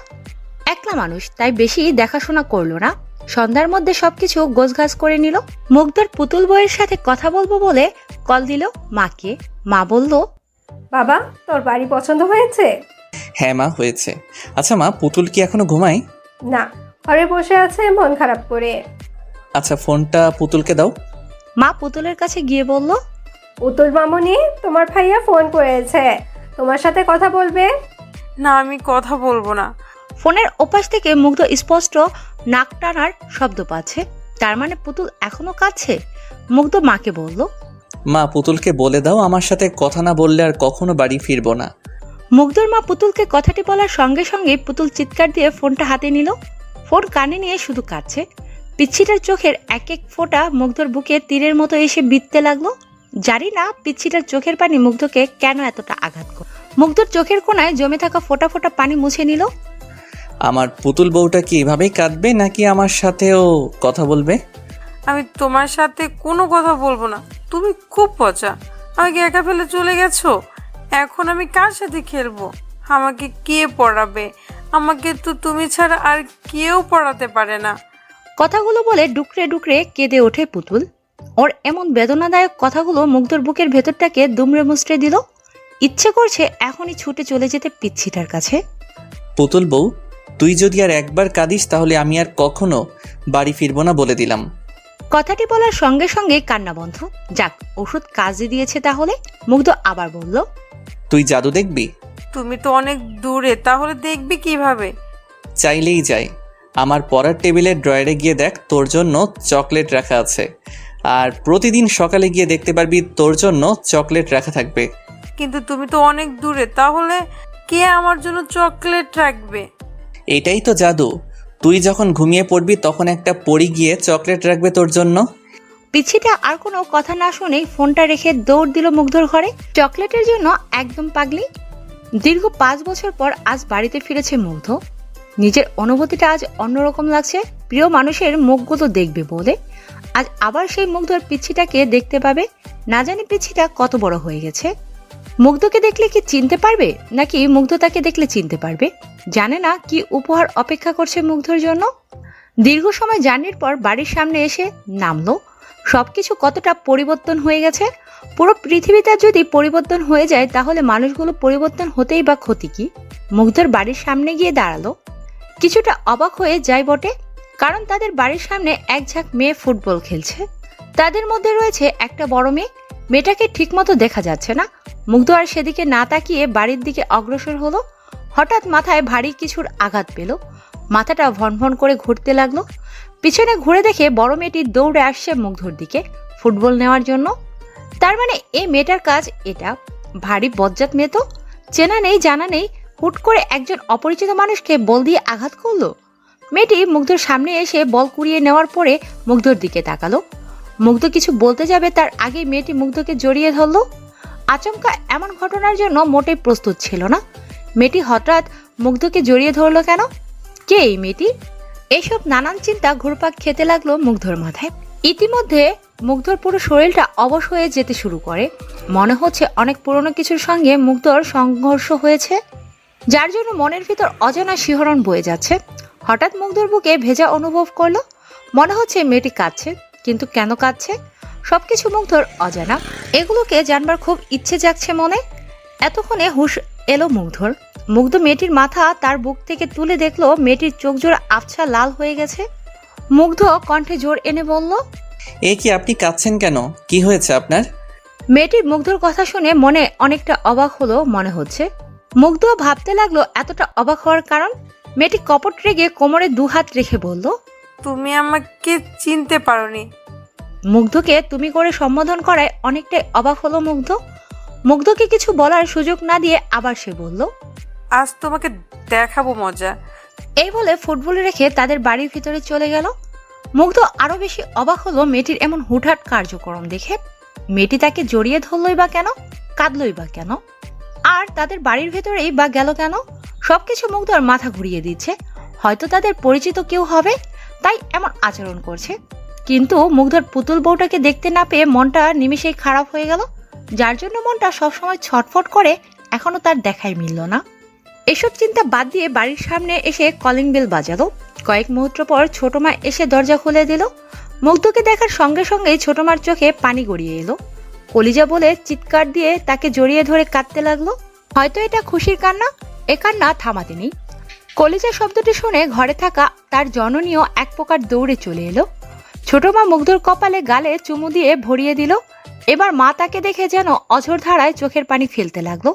একলা মানুষ, তাই বেশি দেখাশোনা করলো না। সন্ধ্যার মধ্যে সবকিছু গোছগাছ করে নিল। মুগ্ধর পুতুল বইয়ের সাথে কথা বলবো বলে কল দিল মাকে। মা বলল, বাবা, তোর বাড়ি পছন্দ হয়েছে? হ্যাঁ মা, হয়েছে। আচ্ছা মা, পুতুল কি এখনো ঘুমায়? না, ঘরে বসে আছে মন খারাপ করে। আচ্ছা, ফোনটা পুতুলকে দাও। মা পুতুলের কাছে গিয়ে বলল, পুতুল মামুনি, তোমার ভাইয়া ফোন করেছে, তোমার সাথে কথা বলবে। না, আমি কথা বলবো না। ফোনের ওপাশ থেকে মুগ্ধ স্পষ্ট নাক টানার শব্দ পাচ্ছে। তার মানে পুতুল এখনো কাঁদছে। মুগ্ধ মাকে বলল, মা, পুতুলকে বলে দাও আমার সাথে কথা না বললে আর কখনো বাড়ি ফিরবো না। মুগ্ধর মা পুতুলকে কথাটি বলার সঙ্গে সঙ্গে পুতুল চিৎকার দিয়ে ফোনটা হাতে নিল। ফোন কানে নিয়ে শুধু কাঁদছে। পিচ্ছিটার চোখের এক এক ফোঁটা মুগ্ধর বুকে তীরের মতো এসে বিঁধতে লাগলো। জানি না পিচ্ছিটার চোখের পানি মুগ্ধকে কেন এতটা আঘাত করে। মুগ্ধর চোখের কোণায় জমে থাকা ফোঁটা ফোঁটা পানি মুছে নিল। আমার পুতুল বউটা কি এভাবেই কাঁদবে নাকি আমার সাথেও কথা বলবে? আমি তোমার সাথে কোনো কথা বলবো না। তুমি খুব পচা, আমাকে একা ফেলে চলে গেছো। এখন আমি কার সাথে খেলবো? আমাকে কে পড়াবে? আমাকে তো তুমি ছাড়া আর কেউ পড়াতে পারে না। কথাগুলো বলে ডুকরে ডুকরে কেঁদে ওঠে পুতুল। ওর এমন বেদনাদায়ক কথাগুলো মুগ্ধর বুকের ভেতরটাকে দুমড়ে মুচড়ে দিল। ইচ্ছে করছে এখনই ছুটে চলে যেতে পিচ্ছিটার কাছে। পুতুল বউ, তুই যদি আর একবার কাঁদিস তাহলে আমি আর কখনো বাড়ি ফিরবো না, বলে দিলাম। কথাটি বলার সঙ্গে সঙ্গে কান্না বন্ধ। যাক, ওষুধ কাজে দিয়েছে তাহলে। মুগ্ধ আবার বলল, তুই জাদু দেখবি? তুমি তো অনেক দূরে, তাহলে দেখবি কিভাবে? চাইলেই যাই। আমার পড়ার টেবিলের ড্রয়ারে গিয়ে দেখ, তোর জন্য চকলেট রাখা আছে। আর প্রতিদিন সকালে গিয়ে দেখতে পারবি তোর জন্য চকলেট রাখা থাকবে। কিন্তু তুমি তো অনেক দূরে, তাহলে কে আমার জন্য চকলেট রাখবে? এটাই তো জাদু। তুই যখন ঘুমিয়ে পড়বি তখন একটা পরী গিয়ে চকলেট রাখবে তোর জন্য। পিচ্ছিটা আর কোনো কথা না শুনেই ফোনটা রেখে দৌড় দিল মুগ্ধর ঘরে। চকলেটের জন্য একদম পাগলি। দীর্ঘ 5 বছর পর আজ বাড়িতে ফিরেছে মুগ্ধ। নিজের অনুভূতিটা আজ অন্যরকম লাগছে। প্রিয় মানুষের মুখগুলো দেখবে বলে আজ আবার সেই মুগ্ধর পিচ্ছিটাকে দেখতে পাবে। না জানি পিচ্ছিটা কত বড় হয়ে গেছে। মুগ্ধকে দেখলে কি চিনতে পারবে, নাকি মুগ্ধ তাকে দেখলে চিনতে পারবে? জানে না কি উপহার অপেক্ষা করছে মুগ্ধর জন্য। দীর্ঘ সময় জার্নির পর বাড়ির সামনে এসে নামলো। সবকিছু কতটা পরিবর্তন হয়ে গেছে। পুরো পৃথিবীটা যদি পরিবর্তন হয়ে যায় তাহলে মানুষগুলো পরিবর্তন হতেই বা ক্ষতি কি? মুগ্ধর বাড়ির সামনে গিয়ে দাঁড়ালো। কিছুটা অবাক হয়ে যায় বটে, কারণ তাদের বাড়ির সামনে এক ঝাঁক মেয়ে ফুটবল খেলছে। তাদের মধ্যে রয়েছে একটা বড় মেয়ে। মেয়েটাকে ঠিকমতো দেখা যাচ্ছে না। মুগ্ধ আর সেদিকে না তাকিয়ে বাড়ির দিকে অগ্রসর হলো। হঠাৎ মাথায় ভারী কিছুর আঘাত পেল। মাথাটা ভনভন করে ঘুরতে লাগলো। পিছনে ঘুরে দেখে বড় মেয়েটি দৌড়ে আসছে মুগ্ধর দিকে ফুটবল নেওয়ার জন্য। তার মানে এই মেয়েটার কাজ এটা। ভারী বজ্জাত মেয়ে তো, চেনা নেই জানা নেই, হুট করে একজন অপরিচিত মানুষকে বল দিয়ে আঘাত করলো। মেয়েটি মুগ্ধর সামনে এসে বল কুড়িয়ে নেওয়ার পরে মুগ্ধর দিকে তাকালো। মুগ্ধ কিছু বলতে যাবে তার আগে মেয়েটি মুগ্ধকে জড়িয়ে ধরলো। আচমকা এমন ঘটনার জন্য মোটেই প্রস্তুত ছিল না। মেয়েটি হঠাৎ মুগ্ধকে জড়িয়ে ধরলো কেন? কে এই মেয়েটি? এইসব নানান চিন্তা ঘুরপাক খেতে লাগলো মুগ্ধর মাথায়। ইতিমধ্যে মুগ্ধর পুরো শরীরটা অবশ হয়ে যেতে শুরু করে। মনে হচ্ছে অনেক পুরনো কিছুর সঙ্গে মুগ্ধর সংঘর্ষ হয়েছে, যার জন্য মনের ভিতর অজানা শিহরণ বয়ে যাচ্ছে। হঠাৎ মুগ্ধর বুকে ভেজা অনুভব করলো। মনে হচ্ছে মেয়েটি কাঁদছে, কিন্তু কেন কাঁদছে সবকিছু মুগ্ধর অজানা। এগুলোকে জানবার খুব ইচ্ছে জাগছে মনে। এতক্ষণে হুঁশ এলো মুগ্ধর। মুগ্ধ মেয়েটির মাথা তার বুক থেকে তুলে দেখলো মেয়েটির চোখ জোড়া আবছা লাল হয়ে গেছে। মুগ্ধ কণ্ঠে জোর এনে বলল, এ কি, আপনি কাঁদছেন কেন? কি হয়েছে আপনার? মেয়েটির মুগ্ধর কথা শুনে মনে অনেকটা অবাক হলো মনে হচ্ছে। মুগ্ধ ভাবতে লাগলো এতটা অবাক হওয়ার কারণ। মেয়েটি কপট রেগে কোমরে 2 হাত রেখে বলল, তুমি আমাকে চিনতে পারোনি। মুগ্ধকে তুমি করে সম্বোধন করায় অনেকটাই অবাক হলো মুগ্ধ। মুগ্ধকে কিছু বলার সুযোগ না দিয়ে আবার সে বলল, আজ তোমাকে দেখাবো মজা। এই বলে ফুটবল রেখে তাদের বাড়ির ভিতরে চলে গেল। মুগ্ধ আরো বেশি অবাক হলো মেয়েটির এমন হুটহাট কার্যক্রম দেখে। মেয়েটি তাকে জড়িয়ে ধরলই বা কেন, কাঁদলই বা কেন, আর তাদের বাড়ির ভেতরেই বা গেল কেন? সবকিছু মুগ্ধর মাথা ঘুরিয়ে দিচ্ছে। হয়তো তাদের পরিচিত কেউ হবে, তাই এমন আচরণ করছে। কিন্তু মুগ্ধর পুতুল বউটাকে দেখতে না পেয়ে মনটা নিমেষেই খারাপ হয়ে গেল। যার জন্য মনটা সবসময় ছটফট করে, এখনো তার দেখাই মিলল না। এসব চিন্তা বাদ দিয়ে বাড়ির সামনে এসে কলিং বেল বাজালো। কয়েক মুহূর্ত পর ছোট মা এসে দরজা খুলে দিল। মুগ্ধকে দেখার সঙ্গে সঙ্গেই ছোট মার চোখে পানি গড়িয়ে এলো। কলিজা বলে চিৎকার দিয়ে তাকে জড়িয়ে ধরে কাঁদতে লাগলো। হয়তো এটা খুশির কান্না, এ কান্না থামাতে নেই। কলিজা শব্দটি শুনে ঘরে থাকা তার জননীও এক প্রকার দৌড়ে চলে এলো। ছোট মা মুগ্ধর কপালে গালে চুমু দিয়ে ভরিয়ে দিল। এবার মা তাকে দেখে যেন অঝোর ধারায় চোখের পানি ফেলতে লাগলো।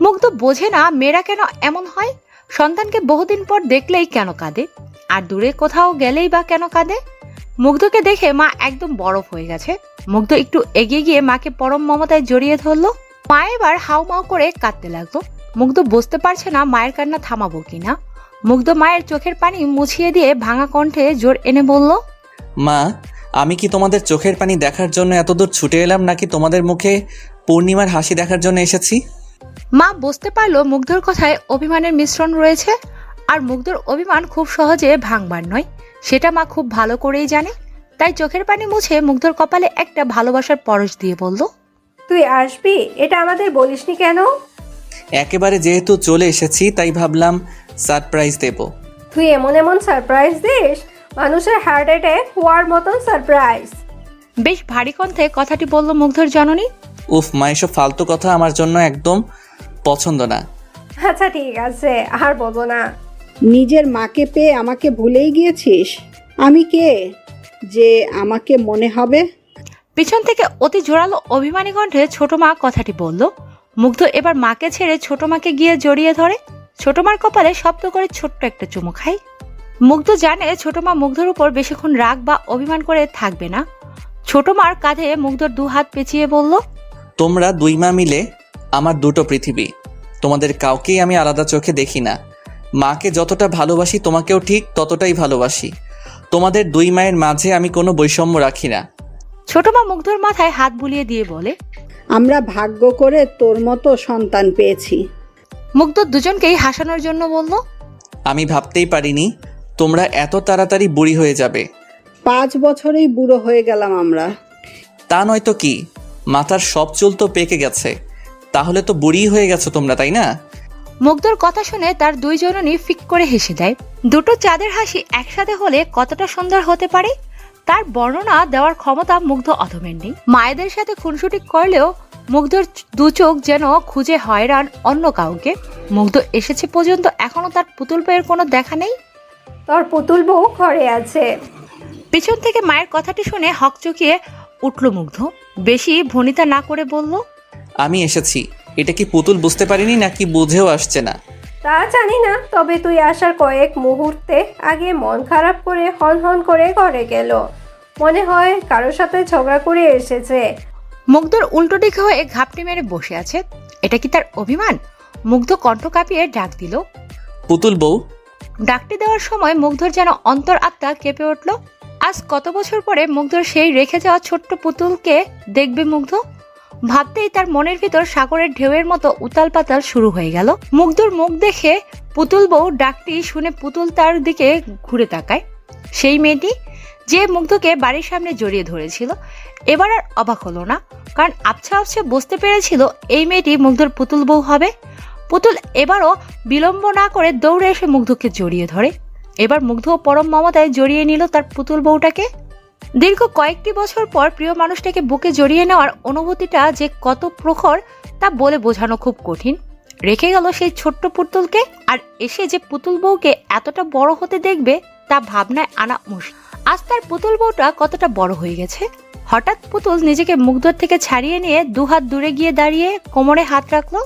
মুগ্ধ বোঝে না মেয়েরা কেন এমন হয়। সন্তানকে বহুদিন পর দেখলেই কেন কাঁদে, আর দূরে কোথাও গেলেই বা কেন কাঁদে। মুগ্ধকে দেখে মা একদম বরফ হয়ে গেছে। মুগ্ধ একটু এগিয়ে গিয়ে মাকে পরম মমতায় জড়িয়ে ধরলো। মা এবার হাউমাউ করে কাঁদতে লাগলো। মুগ্ধ বুঝতে পারছে না মায়ের কান্না থামাবো কিনা। মুগ্ধ মায়ের চোখের পানি মুছিয়ে দিয়ে ভাঙা কণ্ঠে জোর এনে বলল, মা, আমি কি তোমাদের চোখের পানি দেখার জন্য এতদূর ছুটে এলাম, নাকি তোমাদের মুখে পূর্ণিমার হাসি দেখার জন্য এসেছি? মা বুঝতে পারলো মুগ্ধর কথায় অভিমানের মিশ্রণ রয়েছে, আর মুগ্ধর অভিমান খুব সহজে ভাঙবার নয়, সেটা মা খুব ভালো করেই জানে। তাই চোখের পানি মুছে মুগ্ধর কপালে একটা ভালোবাসার পরশ দিয়ে বলল, তুই আসবি, এটা আমাদের বলিসনি কেন? একেবারে যেহেতু চলে এসেছি তাই ভাবলাম সারপ্রাইজ দেব। তুই এমন এমন সারপ্রাইজ দিস, মানুষের হার্ট অ্যাটাক হওয়ার মতন সারপ্রাইজ। বেশ ভারী কণ্ঠে কথাটি বলল মুগ্ধর জননী। উফ মা, এসব ফালতু কথা আমার জন্য একদম পছন্দ না। আচ্ছা ঠিক আছে, আর বলবো না। নিজের মাকে পেয়ে আমাকে ভুলেই গিয়েছিস? আমি কে যে আমাকে মনে হবে? পিছন থেকে অতি জোরালো অভিমানী কণ্ঠে ছোট মা কথাটি বলল। মুগ্ধ এবার মাকে ছেড়ে ছোট মাকে গিয়ে জড়িয়ে ধরে। ছোট মার কপালে শব্দ করে ছোট্ট একটা চুমু খায়। মুগ্ধ জানে ছোট মা মুগ্ধর উপর বেশিক্ষণ রাগ বা অভিমান করে থাকবে না। ছোট মার কাঁধে মুগ্ধর 2 হাত পেঁচিয়ে বলল, তোমরা 2 মা মিলে আমার 2টো পৃথিবী। তোমাদের কাউকেই আমি আলাদা চোখে দেখি না। মাকে যতটা ভালোবাসি তোমাকেও ঠিক ততটাই ভালোবাসি। তোমাদের 2 মায়ের মাঝে আমি কোনো বৈষম্য রাখি না। ছোট মা মুগ্ধর মাথায় হাত বুলিয়ে দিয়ে বলে, আমরা ভাগ্য করে তোর মতো সন্তান পেয়েছি। মুগ্ধ দুজনকেই হাসানোর জন্য বলল, আমি ভাবতেই পারিনি তোমরা এত তাড়াতাড়ি বুড়ি হয়ে যাবে। 5 বছরেই বুড়ো হয়ে গেলাম আমরা। তা নয়তো কি, মাথার সব চুল তো পেকে গেছে, তাহলে তো বুড়ি হয়ে গেছো তোমরা, তাই না? মুগ্ধর কথা শুনে তার দুই জননী ফিক করে হেসে দেয়। দুটো চাঁদের হাসি একসাথে হলে কতটা সুন্দর হতে পারে তার বর্ণনা দেওয়ার ক্ষমতা মুগ্ধ অধমের নেই। মায়েদের সাথে খুনসুটি করলেও মুগ্ধর দু চোখ যেন খুঁজে হয়রান অন্য কাউকে। মুগ্ধ এসেছে পর্যন্ত এখনো তার পুতুল বউয়ের কোনো দেখা নেই। তোর পুতুল বউ ঘরে আছে। পিছন থেকে মায়ের কথাটি শুনে হকচকিয়ে উঠল মুগ্ধ। বেশি ভনিতা না করে বলল, আমি এসেছি। এটা কি পুতুল বুঝতে পারিনি নাকি বুঝেও আসছে না? তা জানি না, তবে তুই আসার কয়েক মুহূর্তে আগে মন খারাপ করে হন হন করে ঘরে গেল। মনে হয় কারোর সাথে ঝগড়া করে এসেছে। মুগ্ধর উল্টো দিকে হয়ে ঘাপটি মেরে বসে আছে। এটা কি তার অভিমান? মুগ্ধ কণ্ঠ কাঁপিয়ে ডাক দিল, পুতুল বউ। ডাকটি দেওয়ার সময় মুগ্ধর যেন অন্তর আত্মা কেঁপে উঠল। আজ কত বছর পরে মুগ্ধর সেই রেখে যাওয়া ছোট্ট পুতুলকে দেখবে মুগ্ধ। ভাবতেই তার মনের ভিতর সাগরের ঢেউয়ের মতো উতাল পাতাল শুরু হয়ে গেল। মুগ্ধর মুখ দেখে পুতুল বউ ডাকটি শুনে পুতুল তার দিকে ঘুরে তাকায়। সেই মেয়েটি যে মুগ্ধকে বাড়ির সামনে জড়িয়ে ধরেছিল এবার আর অবাক হলো না, কারণ আবছা আবছা বুঝতে পেরেছিল এই মেয়েটি মুগ্ধর পুতুল বউ হবে। পুতুল এবারও বিলম্ব না করে দৌড়ে এসে মুগ্ধকে জড়িয়ে ধরে। এবার মুগ্ধ পরম মমতায় জড়িয়ে নিল তার পুতুল বউটাকে। দীর্ঘ কয়েকটি বছর পর প্রিয় মানুষটাকে বুকে জড়িয়ে নেওয়ার অনুভূতিটা যে কত প্রখর তা বলে বোঝানো খুব কঠিন। রেখে গেল সেই ছোট্ট পুতুলকে, আর এসে যে পুতুল বউকে এতটা বড় হতে দেখবে তা ভাবনায় আনা মুশকিল। আজ তার পুতুল বউটা কতটা বড় হয়ে গেছে। হঠাৎ পুতুল নিজেকে মুগ্ধর থেকে ছাড়িয়ে নিয়ে দুহাত দূরে গিয়ে দাঁড়িয়ে কোমরে হাত রাখলো।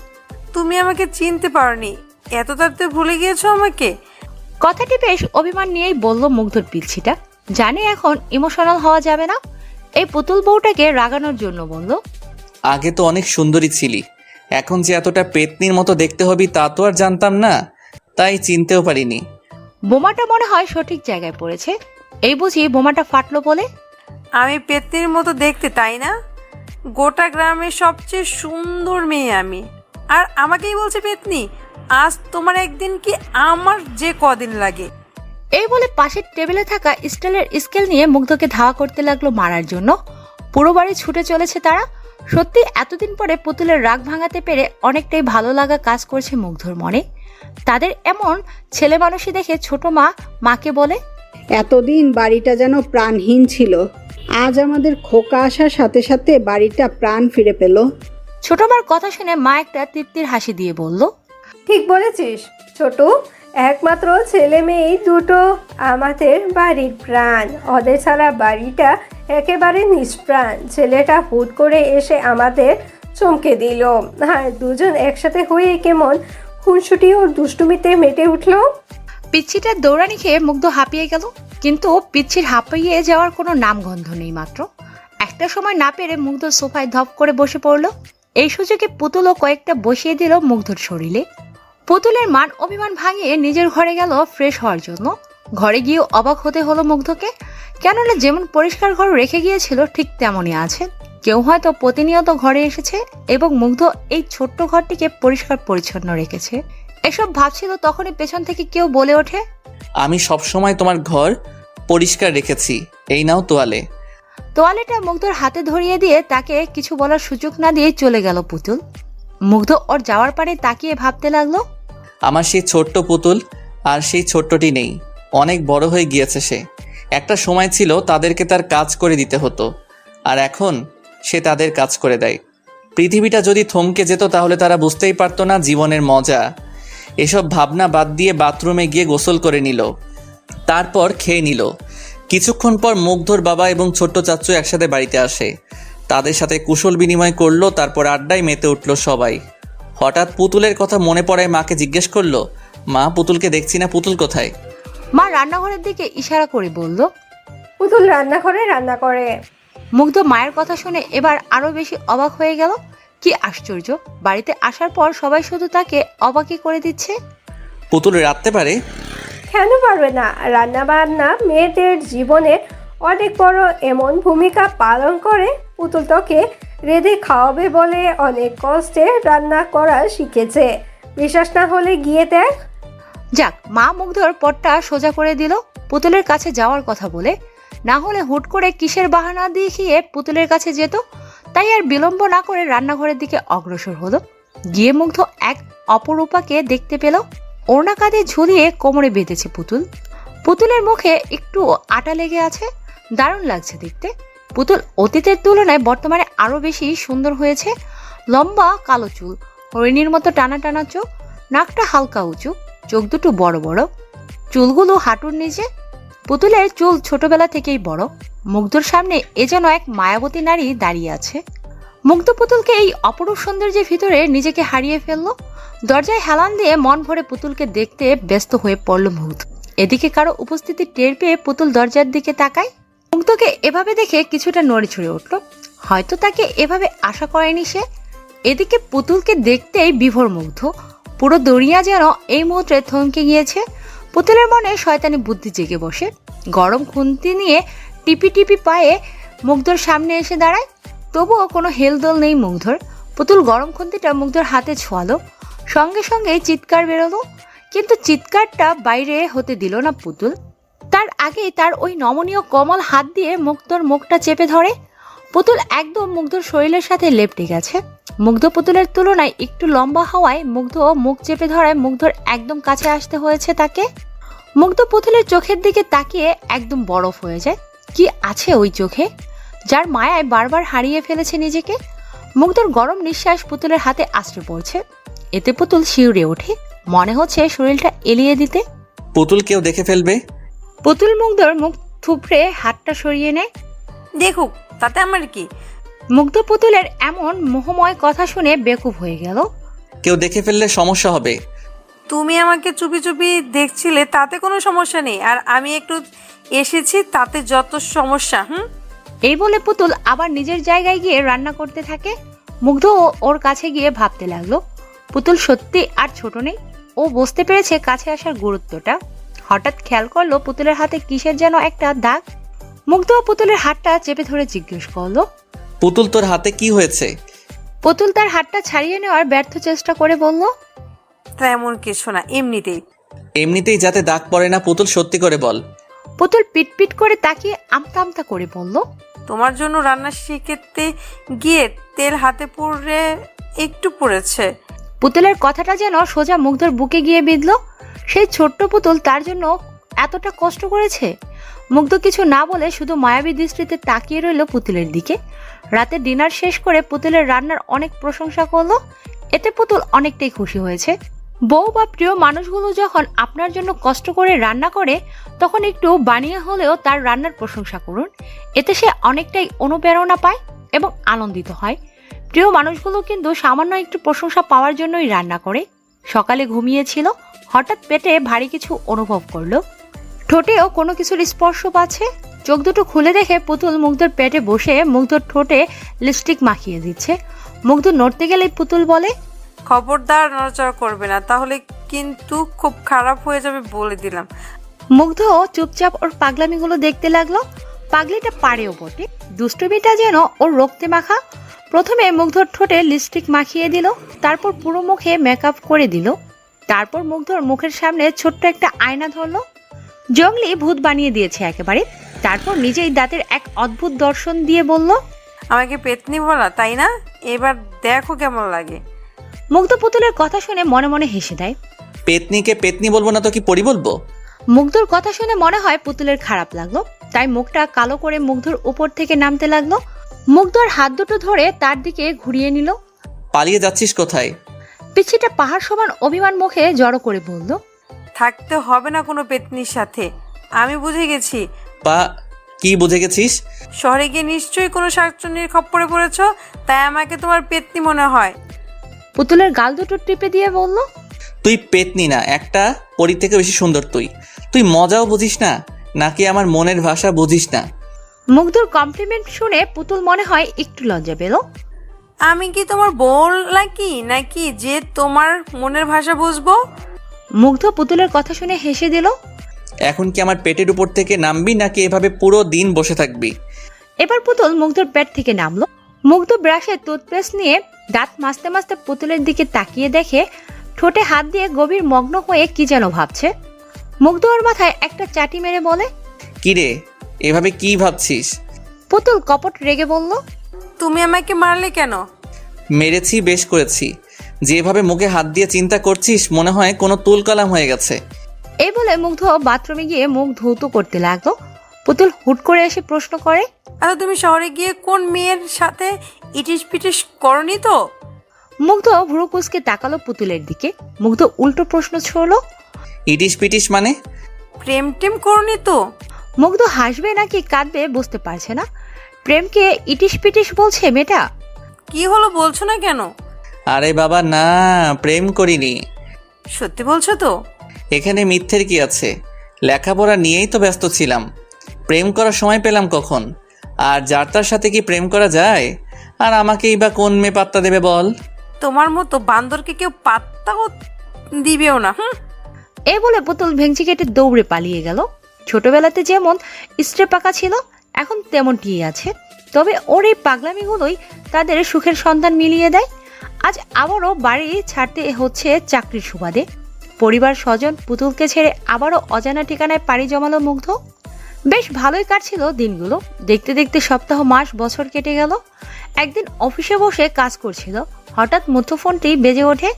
তুমি আমাকে চিনতে পারোনি, এত তাড়াতাড়ি ভুলে গিয়েছো আমাকে? কথাটি বেশ অভিমান নিয়েই বলল মুগ্ধর পিচ্ছিটা। জানে এখন ইমোশনাল হওয়া যাবে না, এই পুতুল বউটাকে রাগানোর জন্য বলল, আগে তো অনেক সুন্দরী ছিলি, এখন যে এতটা পেতনির মতো দেখতে হবি তা তো আর জানতাম না, তাই চিনতেও পারিনি। বোমাটা মনে হয় সঠিক জায়গায় পড়েছে। এই বুঝি বোমাটা ফাটলো বলে? আমি পেতনির মতো দেখতে, তাই না? গোটা গ্রামের সবচেয়ে সুন্দর মেয়ে আমি, আর আমাকেই বলছে পেতনি? আজ তোমার একদিন কি আমার যে কদিন লাগে। এই বলে পাশের টেবিলে থাকা স্টিলের স্কেল নিয়ে মুগ্ধকে ধাওয়া করতে লাগলো মারার জন্য। পুরো বাড়ি ছুটে চলেছে তারা। সত্যি এতদিন পরে পুতুলের রাগ ভাঙাতে পেরে অনেকটাই ভালো লাগা কাজ করছে মুগ্ধর মনে। তাদের এমন ছেলে মানুষই দেখে ছোট মা মাকে বলে, এতদিন বাড়িটা যেন প্রাণহীন ছিল, আজ আমাদের খোকা আসার সাথে সাথে বাড়িটা প্রাণ ফিরে পেল। ছোট মার কথা শুনে মা একটা তৃপ্তির হাসি দিয়ে বলল, ঠিক বলেছিস ছোট, একমাত্র ছেলে মেয়ে দুটো আমাদের বাড়ির প্রাণ। ওদের ছাড়া বাড়িটা একেবারে নিষ্প্রাণ। ছেলেটা হুট করে এসে আমাদের চমকে দিল, আর দুজন একসাথে হয়ে কেমন খুনসুটি ও দুষ্টুমিতে মেতে উঠলো। পিচ্ছিটার দৌড়ানি খেয়ে মুগ্ধ হাঁপিয়ে গেল, কিন্তু পিচ্ছির হাঁপিয়ে যাওয়ার কোনো নামগন্ধ নেই। মাত্র একটা সময় না পেরে মুগ্ধ সোফায় ধপ করে বসে পড়ল। এই সুযোগে পুতুলও কয়েকটা বসিয়ে দিল মুগ্ধর শরীরে। পুতুলের মান অভিমান ভাঙিয়ে নিজের ঘরে গেল ফ্রেশ হওয়ার জন্য। ঘরে গিয়ে অবাক হতে হলো মুগ্ধকে, কেননা যেমন পরিষ্কার ঘর রেখে গিয়েছিল ঠিক তেমনই আছে। কেউ হয়তো প্রতিনিয়ত ঘরে এসেছে এবং মুগ্ধ এই ছোট্ট ঘরটিকে পরিষ্কার পরিচ্ছন্ন রেখেছে। এসব ভাবছিল তখনই পেছন থেকে কেউ বলে ওঠে, আমি সবসময় তোমার ঘর পরিষ্কার রেখেছি, এই নাও তোয়ালে। তোয়ালেটা মুগ্ধর হাতে ধরিয়ে দিয়ে তাকে কিছু বলার সুযোগ না দিয়ে চলে গেল পুতুল। মুগ্ধ ওর যাওয়ার পানে তাকিয়ে ভাবতে লাগলো, আমার সেই ছোট্ট পুতুল আর সেই ছোট্টটি নেই, অনেক বড় হয়ে গিয়েছে সে। একটা সময় ছিল তাদেরকে তার কাজ করে দিতে হতো, আর এখন সে তাদের কাজ করে দেয়। পৃথিবীটা যদি থমকে যেত তাহলে তারা বুঝতেই পারতো না জীবনের মজা। এসব ভাবনা বাদ দিয়ে বাথরুমে গিয়ে গোসল করে নিল, তারপর খেয়ে নিল। কিছুক্ষণ পর মুগ্ধর বাবা এবং ছোট্ট চাচ্চু একসাথে বাড়িতে আসে। তাদের সাথে কুশল বিনিময় করলো, তারপর আড্ডায় মেতে উঠল সবাই। হঠাৎ পুতুলের কথা মনে পড়ায় মাকে জিজ্ঞেস করলো, মা পুতুলকে দেখছি না, পুতুল কোথায়? মা রান্নাঘরের দিকে ইশারা করে বলল, পুতুল রান্নাঘরে রান্না করে। মুগ্ধ মায়ের কথা শুনে এবার আরো বেশি অবাক হয়ে গেল। কি আশ্চর্য, বাড়িতে আসার পর সবাই শুধু তাকে অবাকই করে দিচ্ছে। পুতুল রাঁধতে পারে? কেন পারবে না? রান্না বান্না মেয়েদের জীবনের অনেক বড় এমন ভূমিকা পালন করে। পুতুল তোকে রেঁধে খাওয়াবে বলে অনেক কষ্টে রান্না করা শিখেছে। বিশ্বাস না হলে গিয়ে দেখ। যাক, মা মুগ্ধর পটটা সোজা করে দিল পুতুলের কাছে যাওয়ার কথা বলে। না হলে হুট করে কিসের বাহানা দেখিয়ে পুতুলের কাছে যেত। তাই আর বিলম্ব না করে রান্নাঘরের দিকে অগ্রসর হলো। গিয়ে মুগ্ধ এক অপরূপাকে দেখতে পেল। ওড়না কাঁধে ঝুলিয়ে কোমরে বেঁধেছে পুতুল। পুতুলের মুখে একটু আটা লেগে আছে। দারুণ লাগছে দেখতে। পুতুল অতীতের তুলনায় বর্তমানে আরো বেশি সুন্দর হয়েছে। লম্বা কালো চুল, হরিণীর মতো টানা টানা চোখ, নাকটা হালকা উঁচু, চোখ দুটো বড় বড়, চুলগুলো হাঁটুর নিচে। পুতুলের চুল ছোটবেলা থেকেই বড়। মুগ্ধর সামনে এ যেন এক মায়াবতী নারী দাঁড়িয়ে আছে। মুগ্ধ পুতুলকে এই অপরূপ সৌন্দর্যের ভিতরে নিজেকে হারিয়ে ফেললো। দরজায় হেলান দিয়ে মন ভরে পুতুলকে দেখতে ব্যস্ত হয়ে পড়ল মুগ্ধ। এদিকে কারো উপস্থিতি টের পেয়ে পুতুল দরজার দিকে তাকায়। মুগ্ধকে এভাবে দেখে কিছুটা নড়ে চড়ে উঠল। হয়তো তাকে এভাবে আশা করেনি সে। এদিকে পুতুলকে দেখতেই বিভোর মুগ্ধ। পুরো দুনিয়া যেন এই মুহূর্তে থমকে গিয়েছে। পুতুলের মনে শয়তানি বুদ্ধি জেগে বসে। গরম খুন্তি নিয়ে টিপি টিপি পায়ে মুগ্ধর সামনে এসে দাঁড়ায়। তবুও কোনো হেলদোল নেই মুগ্ধর। পুতুল গরম খুন্তিটা মুগ্ধর হাতে ছোঁয়ালো। সঙ্গে সঙ্গে চিৎকার বেরোলো। কিন্তু চিৎকারটা বাইরে হতে দিল না পুতুল। তার আগে তার ওই নমনীয় কোমল হাত দিয়ে মুগ্ধর মুখটা চেপে ধরে। পুতুল একদম মুগ্ধর শরীরের সাথে লেপটে গেছে। মুগ্ধ পুতুলের তুলনায় একটু লম্বা হওয়ায় মুগ্ধ মুখ চেপে ধরায় মুগ্ধর একদম কাছে আসতে হয়েছে তাকে। মুগ্ধ পুতুলের চোখের দিকে তাকিয়ে একদম বরফ হয়ে যায়। কি আছে ওই চোখে, যার মায়ায় বারবার হারিয়ে ফেলেছে নিজেকে। মুগ্ধর গরম নিঃশ্বাস পুতুলের হাতে আশ্রে পড়ছে। এতে পুতুল শিউরে ওঠে। মনে হচ্ছে শরীরটা এলিয়ে দিতে। পুতুল কেউ দেখে ফেলবে। পুতুল মুগ্ধর মুখ থুপড়ে হাতটা সরিয়ে নেয়। দেখুক, তাতে আমার কি। মুগ্ধ পুতুলের এমন মোহময় কথা শুনে বেকুব হয়ে গেল। কেউ দেখে ফেললে সমস্যা হবে। তুমি আমাকে চুপি চুপি দেখছিলে, তাতে কোনো সমস্যা নেই। আর আমি একটু এসেছি, তাতে যত সমস্যা। এই বলে পুতুল আবার নিজের জায়গায় গিয়ে রান্না করতে থাকে। মুগ্ধ ওর কাছে গিয়ে ভাবতে লাগলো, পুতুল সত্যি আর ছোট নেই। ও বুঝতে পেরেছে কাছে আসার গুরুত্বটা। হঠাৎ খেয়াল করলো পুতুলের হাতে কিসের যেন একটা দাগ। মুগ্ধ পুতুলের হাতটা চেপে ধরে জিজ্ঞেস করলো, পুতুল তোর হাতে কি হয়েছে? পুতুল তার হাতটা ছাড়িয়ে নেওয়ার ব্যর্থ চেষ্টা করে বলল, তেমন কিছু না, এমনিতেই। এমনিতেই যাতে দাগ পড়ে না, পুতুল সত্যি করে বল। পুতুল পিটপিট করে তাকিয়ে আমতা আমতা করে বলল, তোমার জন্য রান্না শিখতে গিয়ে তেল হাতে পড়ে একটু পড়েছে। পুতুলের কথাটা যেন সোজা মুগ্ধর বুকে গিয়ে বিঁধল। সেই ছোট্ট পুতুল তার জন্য এতটা কষ্ট করেছে। মুগ্ধ কিছু না বলে শুধু মায়াবী দৃষ্টিতে তাকিয়ে রইল পুতুলের দিকে। রাতে ডিনার শেষ করে পুতুলের রান্নার অনেক প্রশংসা করলো। এতে পুতুল অনেকটাই খুশি হয়েছে। বউ বা প্রিয় মানুষগুলো যখন আপনার জন্য কষ্ট করে রান্না করে, তখন একটু বানিয়ে হলেও তার রান্নার প্রশংসা করুন। এতে সে অনেকটাই অনুপ্রেরণা পায় এবং আনন্দিত হয়। প্রিয় মানুষগুলো কিন্তু সামান্য একটু প্রশংসা পাওয়ার জন্যই রান্না করে। সকালে ঘুমিয়েছিল, হঠাৎ পেটে ভারী কিছু অনুভব করলো। ঠোঁটেও কোনো কিছুর স্পর্শ পাচ্ছে। চোখ দুটো খুলে দেখে পুতুল মুগ্ধর পেটে বসে মুগ্ধর ঠোঁটে লিপস্টিক মাখিয়ে দিচ্ছে। মুগ্ধ নড়তে গেলেই পুতুল বলে, খবরদার নড়াচড়া করবে না, তাহলে কিন্তু খুব খারাপ হয়ে যাবে বলে দিলাম। মুগ্ধ চুপচাপ ওর পাগলামিগুলো দেখতে লাগলো। পাগলিটা পারেও বটে, দুষ্টুমিটা যেন ওর রক্তে মাখা। প্রথমে মুগ্ধর ঠোঁটে লিপস্টিক মাখিয়ে দিল, তারপর পুরো মুখে মেকআপ করে দিল। তারপর মুগ্ধর মুখের সামনে ছোট্ট একটা আয়না ধরলো। জঙ্গলি ভূত বানিয়ে দিয়েছে একেবারে। তারপর নিজেই দাঁতের এক অদ্ভুত দর্শন দিয়ে বলল, আমাকে পেতনি বলা, তাই না? এবার দেখো কেমন লাগে। মুগ্ধ পুতুলের কথা শুনে মনে মনে হেসে দেয়। পেতনিকে পেতনি বলবো না তো কি পরি বলবো? মুগ্ধর কথা শুনে মনে হয় পুতুলের খারাপ লাগলো, তাই মুখটা কালো করে মুগ্ধর উপর থেকে নামতে লাগলো। মুগ্ধর হাত দুটো ধরে তার দিকে ঘুরিয়ে নিল। পালিয়ে যাচ্ছিস কোথায়? পিছিটা পাহাড় সমান অভিমান মুখে জড়ো করে বলল, থাকতে হবে না কোনো পেতনির সাথে, আমি বুঝে গেছি। কি বুঝে গেছিস? শহরে গিয়ে নিশ্চয়ই কোনো শাকচুন্নির খপ্পরে পড়েছ, তাই আমাকে তোমার পেতনি মনে হয়। পুতুলের গাল দুটো টিপে দিয়ে বলল, তুই পেতনি না, একটা পরি থেকে বেশি সুন্দর তুই। তুই মজাও বুঝিস না, নাকি আমার মনের ভাষা বুঝিস না? মুগ্ধর কমপ্লিমেন্ট শুনে পুতুল মনে হয় একটু লজ্জা পেল। আমি কি তোমার বোন নাকি যে তোমার মনের ভাষা বুঝবো? মুগ্ধ পুতুলের কথা শুনে হেসে দিল। এখন কি আমার পেটের উপর থেকে নামবি নাকি এভাবে পুরো দিন বসে থাকবি? এবার পুতুল মুগ্ধর পেট থেকে নামলো। মুগ্ধ ব্রাশে টুথপেস্ট নিয়ে দাঁত মাজতে মাজতে পুতুলের দিকে তাকিয়ে দেখে ঠোঁটে হাত দিয়ে গভীর মগ্ন হয়ে কি যেন ভাবছে। মুগ্ধ ওর মাথায় একটা চাটি মেরে বলে, কিরে এভাবে কি ভাবছিস? পুতুল কপট রেগে বলল, তুমি আমাকে মারলে কেন? মেরেছি, বেশ করেছি। যেভাবে মুখে হাত দিয়ে চিন্তা করছিস মনে হয় কোনো তুলকালাম হয়ে গেছে। এই বলে মুগ্ধ বাথরুমে গিয়ে মুখ ধৌত করতে লাগলো। পুতুল হুট করে এসে প্রশ্ন করে, আচ্ছা তুমি শহরে গিয়ে কোন মেয়ের সাথে ইটিস পিটিস করনি তো? মুগ্ধ ভ্রু কুঁচকে তাকালো পুতুলের দিকে। মুগ্ধ উল্টো প্রশ্ন ছড়লো, ইটিস পিটিস মানে? প্রেম টেম করনি তো? মুগ্ধ হাসবে নাকি কাঁদবে বুঝতে পারছে না। প্রেমকে ইটিস পিটিস বলছে মেয়েটা। কি হলো বলছো না কেন? আরে বাবা না, প্রেম করিনি। সত্যি বলছো তো? এখানে মিথ্যের কি আছে? লেখাপড়া নিয়েই তো ব্যস্ত ছিলাম। প্রেম করার সময় পেলাম কখন? আর যার তার সাথে কি প্রেম করা যায়? আর আমাকেই বা কোন মেয়ে পাত্তা দেবে বল? তোমার মতো বান্দরকে কেউ পাত্তাও দিবেও না। এই বলে পুতুল ভেঙচি কেটে দৌড়ে পালিয়ে গেল। ছোটবেলাতে যেমন স্ট্রে পাকা ছিল এখন তেমনটিই আছে। তবে ওর এই পাগলামিগুলোই তাদের সুখের সন্ধান মিলিয়ে দেয়। আজ আবারও বাড়ি ছাড়তে হচ্ছে চাকরির সুবাদে। পরিবার স্বজন পুতুলকে ছেড়ে আবারও অজানা ঠিকানায় পাড়ি জমালো মুগ্ধ। বেশ ভালোই কাটছিল দিনগুলো। দেখতে দেখতে সপ্তাহ মাস বছর কেটে গেল। একদিন অফিসে বসে কাজ করছিল, হঠাৎ মুঠোফোনটি বেজে ওঠে।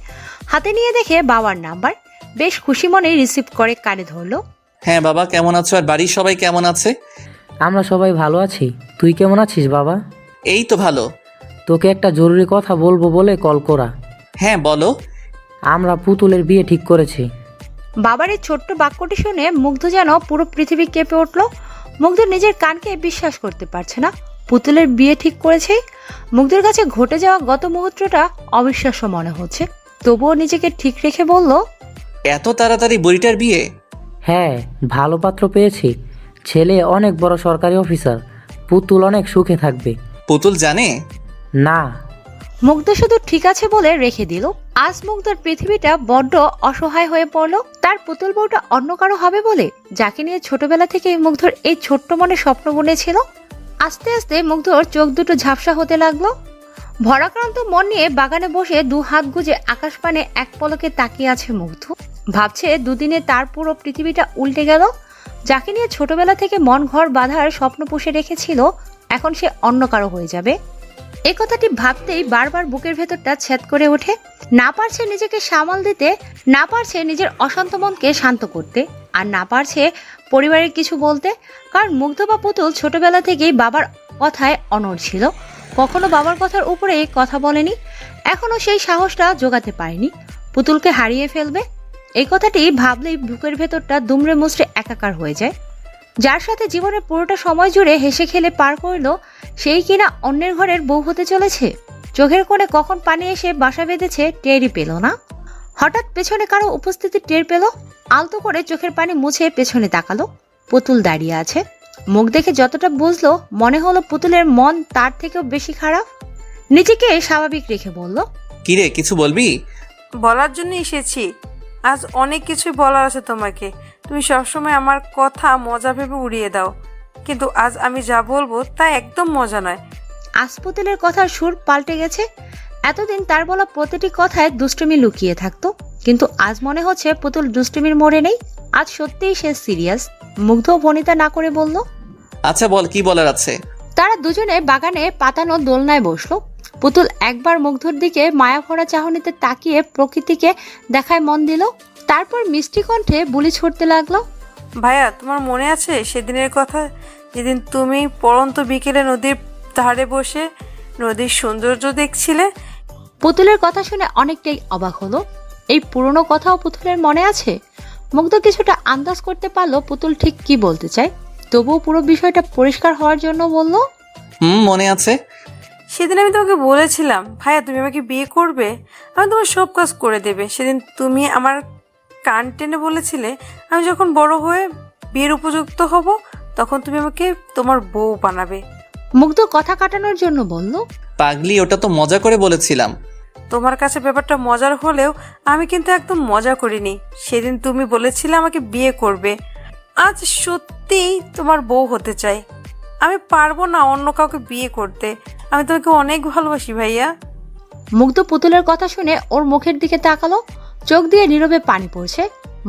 হাতে নিয়ে দেখে বাবার নাম্বার। বেশ খুশি মনে রিসিভ করে কানে ধরলো। হ্যাঁ বাবা, কেমন আছো? আর বাড়ির সবাই কেমন আছে? আমরা সবাই ভালো আছি। তুই কেমন আছিস বাবা? এই তো ভালো। তোকে একটা জরুরি কথা বলবো বলে কল করা। হ্যাঁ বলো। আমরা পুতুলের বিয়ে ঠিক করেছি। বাবার এই ছোট্ট বাক্যটি শুনে মুগ্ধ যেন পুরো পৃথিবী কেঁপে উঠল। মুগ্ধ নিজের কানকে বিশ্বাস করতে পারছে না। পুতুলের বিয়ে ঠিক করেছে। মুগ্ধের কাছে ঘটে যাওয়া গত মুহূর্তটা অবিশ্বাস্য মনে হচ্ছে। তবুও নিজেকে ঠিক রেখে বলল, এত তাড়াতাড়ি বুড়িটার বিয়ে? হ্যাঁ, ভালো পাত্র পেয়েছি। ছেলে অনেক বড় সরকারি অফিসার। পুতুল অনেক সুখে থাকবে। পুতুল জানে? না। মুগ্ধ শুধু ঠিক আছে বলে রেখে দিল। আজ মুগ্ধর পৃথিবীটা বড্ড অসহায় হয়ে পড়ল। তার পুতুল বউটা অন্য কারো হবে বলে, যাকে নিয়ে ছোটবেলা থেকে মুগ্ধর এই ছোট্ট মনে স্বপ্ন বুনেছিল। আস্তে আস্তে মুগ্ধর চোখ দুটো ঝাপসা হতে লাগলো। ভরাক্রান্ত মন নিয়ে বাগানে বসে দু হাত গুজে আকাশপানে এক পলকে তাকিয়ে আছে মুগ্ধ। ভাবছে দুদিনে তার পুরো পৃথিবীটা উল্টে গেল। যাকে নিয়ে ছোটবেলা থেকে মন ঘর বাঁধার স্বপ্ন পুষে রেখেছিল, এখন সে অন্য কারো হয়ে যাবে। এই কথাটি ভাবতেই বারবার বুকের ভেতরটা ছেদ করে ওঠে। না পারছে নিজেকে সামাল দিতে, না পারছে নিজের অশান্ত মনকে শান্ত করতে, আর না পারছে পরিবারের কিছু বলতে। কারণ মুগ্ধ বা পুতুল ছোটবেলা থেকেই বাবার কথায় অনড় ছিল। কখনো বাবার কথার উপরে কথা বলেনি। এখনো সেই সাহসটা জোগাতে পারেনি পুতুলকে হারিয়ে ফেলবে। এই কথাটি ভাবলেই বুকের ভেতরটা দুমড়ে মুচড়ে একাকার হয়ে যায়। যার সাথে জীবনের পুরোটা সময় জুড়ে হেসে খেলে পার করলো, সেই কিনা অন্যের ঘরের বউ হতে চলেছে। চোখের কোণে কখন পানি এসে বাসা বেঁধেছে টেরই পেল না। হঠাৎ পেছনে কারো উপস্থিতি টের পেল। আলতো করে চোখের পানি মুছে পেছনে তাকালো। পুতুল দাঁড়িয়ে আছে। মুখ দেখে যতটা বুঝলো, মনে হলো পুতুলের মন তার থেকেও বেশি খারাপ। নিজেকে স্বাভাবিক রেখে বলল, কিরে কিছু বলবি? বলার জন্য এসেছি। আজ অনেক কিছুই বলার আছে তোমাকে। তুমি সবসময় আমার কথা মজা ভেবে উড়িয়ে দাও, কিন্তু আজ আমি যা বলবো তা একদম মজা নয়। আজ পুতুলের কথার সুর পাল্টে গেছে। এতদিন তার বলা প্রতিটি কথায় দুষ্টুমি লুকিয়ে থাকতো, কিন্তু আজ মনে হচ্ছে পুতুল দুষ্টুমির মোড়ে নেই। আজ সত্যিই সে সিরিয়াস। মুগ্ধ বনিতা না করে বলল, আচ্ছা বল, কি বলার আছে? তারা দুজনে বাগানে পাতানো দোলনায় বসলো। পুতুল একবার মুগ্ধর দিকে মায়া ভরা চাহনিতে তাকিয়ে প্রকৃতিকে দেখায় মন দিল। তারপর মিষ্টি কণ্ঠে বুলি ছুটতে লাগলো, ভাইয়া তোমার মনে আছে সেদিনের কথা, যেদিন তুমি পড়ন্ত বিকেলে নদীর ধারে বসে নদীর সৌন্দর্য দেখছিলে? পুতুলের কথা শুনে অনেকটাই অবাক হলো। এই পুরনো কথাও পুতুলের মনে আছে। মুগ্ধ কিছুটা আন্দাজ করতে পারলো পুতুল ঠিক কি বলতে চায়। তবুও পুরো বিষয়টা পরিষ্কার হওয়ার জন্য বলল, মনে আছে। সেদিন আমি তোমাকে বলেছিলাম ভাইয়া তুমি আমাকে বিয়ে করবে, আমি তোমার সব কাজ করে দেবে। সেদিন তুমি আমার কান টেনে বলেছিলে আমি যখন বড় হয়ে বিয়ের উপযুক্ত হব তখন তুমি আমাকে তোমার বউ বানাবে। মুগ্ধ কথা কাটানোর জন্য বলল, পাগলি, ওটা তো মজা করে বলেছিলাম। তোমার কাছে ব্যাপারটা মজার হলেও আমি কিন্তু একদম মজা করিনি। সেদিন তুমি বলেছিলে আমাকে বিয়ে করবে, আজ সত্যিই তোমার বউ হতে চাই। আমি পারবো না অন্য কাউকে বিয়ে করতে। আমি তোমাকে অনেক ভালোবাসি ভাইয়া। মুগ্ধ পুতুলের কথা শুনে ওর মুখের দিকে তাকালো, চোখ দিয়ে নীরবে পানি পড়ছে।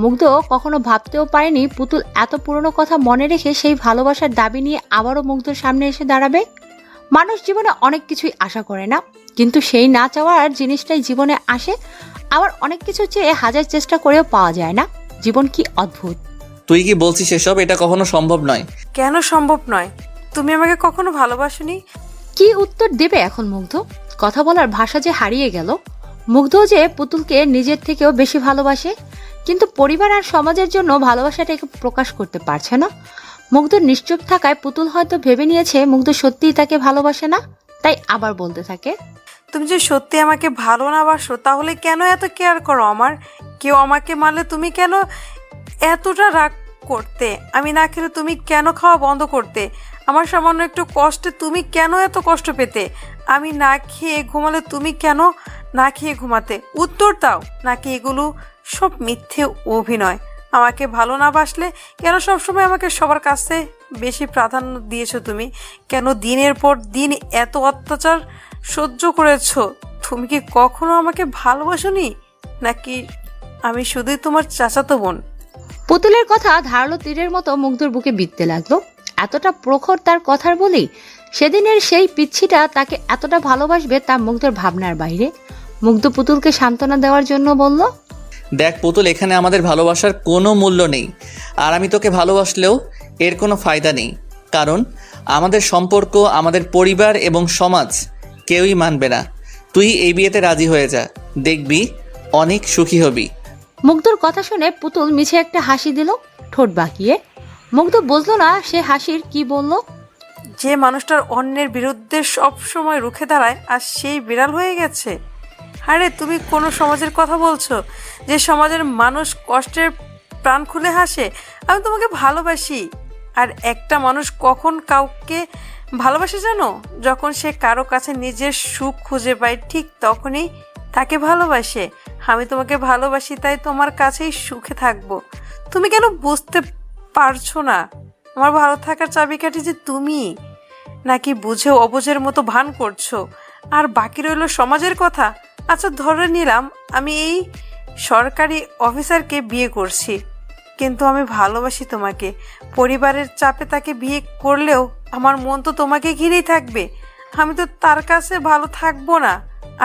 মুগ্ধ কখনো ভাবতেও পারেনি পুতুল এত পুরনো কথা মনে রেখে সেই ভালোবাসার দাবি নিয়ে আবারও মুগ্ধর সামনে এসে দাঁড়াবে। মানুষ জীবনে অনেক কিছুই আশা করে না, কিন্তু সেই না চাওয়ার জিনিসটাই জীবনে আসে। আবার অনেক কিছু চেয়ে হাজার চেষ্টা করেও পাওয়া যায় না। জীবন কি অদ্ভুত। তুই কি বলছিস এসব? এটা কখনো সম্ভব নয়। কেন সম্ভব নয়? তুমি আমাকে কখনো ভালোবাসোনি। কি উত্তর দেবে এখন মুগ্ধ? কথা বলার ভাষা যে হারিয়ে গেল। মুগ্ধ যে পুতুলকে নিজের থেকেও বেশি ভালোবাসে, কিন্তু পরিবার আর সমাজের জন্য ভালোবাসাটাকে প্রকাশ করতে পারছে না। মুগ্ধ নিশ্চুপ থাকায় পুতুল হয়তো ভেবে নিয়েছে মুগ্ধ সত্যিই তাকে ভালোবাসে না, তাই আবার বলতে থাকে, তুমি যে সত্যি আমাকে ভালো না বাসো তাহলে কেন এত কেয়ার করো আমার? কেউ আমাকে মারলে তুমি কেন এতটা রাগ করতে? আমি না খেলে তুমি কেন খাওয়া বন্ধ করতে? আমার সামান্য একটু কষ্টে তুমি কেন এত কষ্ট পেতে? আমি না খেয়ে ঘুমালে তুমি কেন না খেয়ে ঘুমাতে? উত্তর দাও। নাকি এগুলো সব মিথ্যে অভিনয়? আমাকে ভালো না বাসলে কেন সবসময় আমাকে সবার কাছে বেশি প্রাধান্য দিয়েছো তুমি? কেন দিনের পর দিন এত অত্যাচার সহ্য করেছো? তুমি কি কখনো আমাকে ভালোবাসোনি? নাকি আমি শুধুই তোমার চাচাতো বোন? পুতুলের কথা ধারালো তীরের মতো মুগ্ধর বুকে বিঁধতে লাগলো। এতটা প্রখর তার কথার বলেই সেদিনের সেই পিচ্ছিটা তাকে এতটা ভালোবাসবে তা মুগ্ধর ভাবনার বাইরে। মুগ্ধ পুতুলকে সান্ত্বনা দেওয়ার জন্য বলল, দেখ পুতুল, এখানে আমাদের ভালোবাসার কোনো মূল্য নেই। আর আমি তোকে ভালোবাসলেও এর কোনো ফায়দা নেই, কারণ আমাদের সম্পর্ক, আমাদের পরিবার এবং সমাজ কেউই মানবে না। তুই এই বিয়েতে রাজি হয়ে যা, দেখবি অনেক সুখী হবি। মুগ্ধর কথা শুনে পুতুল মিছে একটা হাসি দিল, ঠোঁট বাঁকিয়ে। মুগ্ধ বুঝলো না সে হাসির কি বলল। যে মানুষটার অন্যের বিরুদ্ধে সব সময় রুখে দাঁড়ায় আর সেই বিড়াল হয়ে গেছে। আরে তুমি কোন সমাজের কথা বলছো? যে সমাজের মানুষ কষ্টের প্রাণ খুলে হাসে। আমি তোমাকে ভালোবাসি। আর একটা মানুষ কখন কাউকে ভালোবাসে জানো? যখন সে কারো কাছে নিজের সুখ খুঁজে পায়, ঠিক তখনই তাকে ভালোবাসে। আমি তোমাকে ভালোবাসি, তাই তোমার কাছেই সুখে থাকবো। তুমি কেন বুঝতে পারছো না? আমার ভালো থাকার চাবিকাঠি যে তুমি। নাকি বুঝেও অবুঝের মতো ভান করছো? আর বাকি রইল সমাজের কথা। আচ্ছা ধরে নিলাম আমি এই সরকারি অফিসারকে বিয়ে করছি, কিন্তু আমি ভালোবাসি তোমাকে। পরিবারের চাপে তাকে বিয়ে করলেও আমার মন তো তোমাকে ঘিরেই থাকবে। আমি তো তার কাছে ভালো থাকবো না।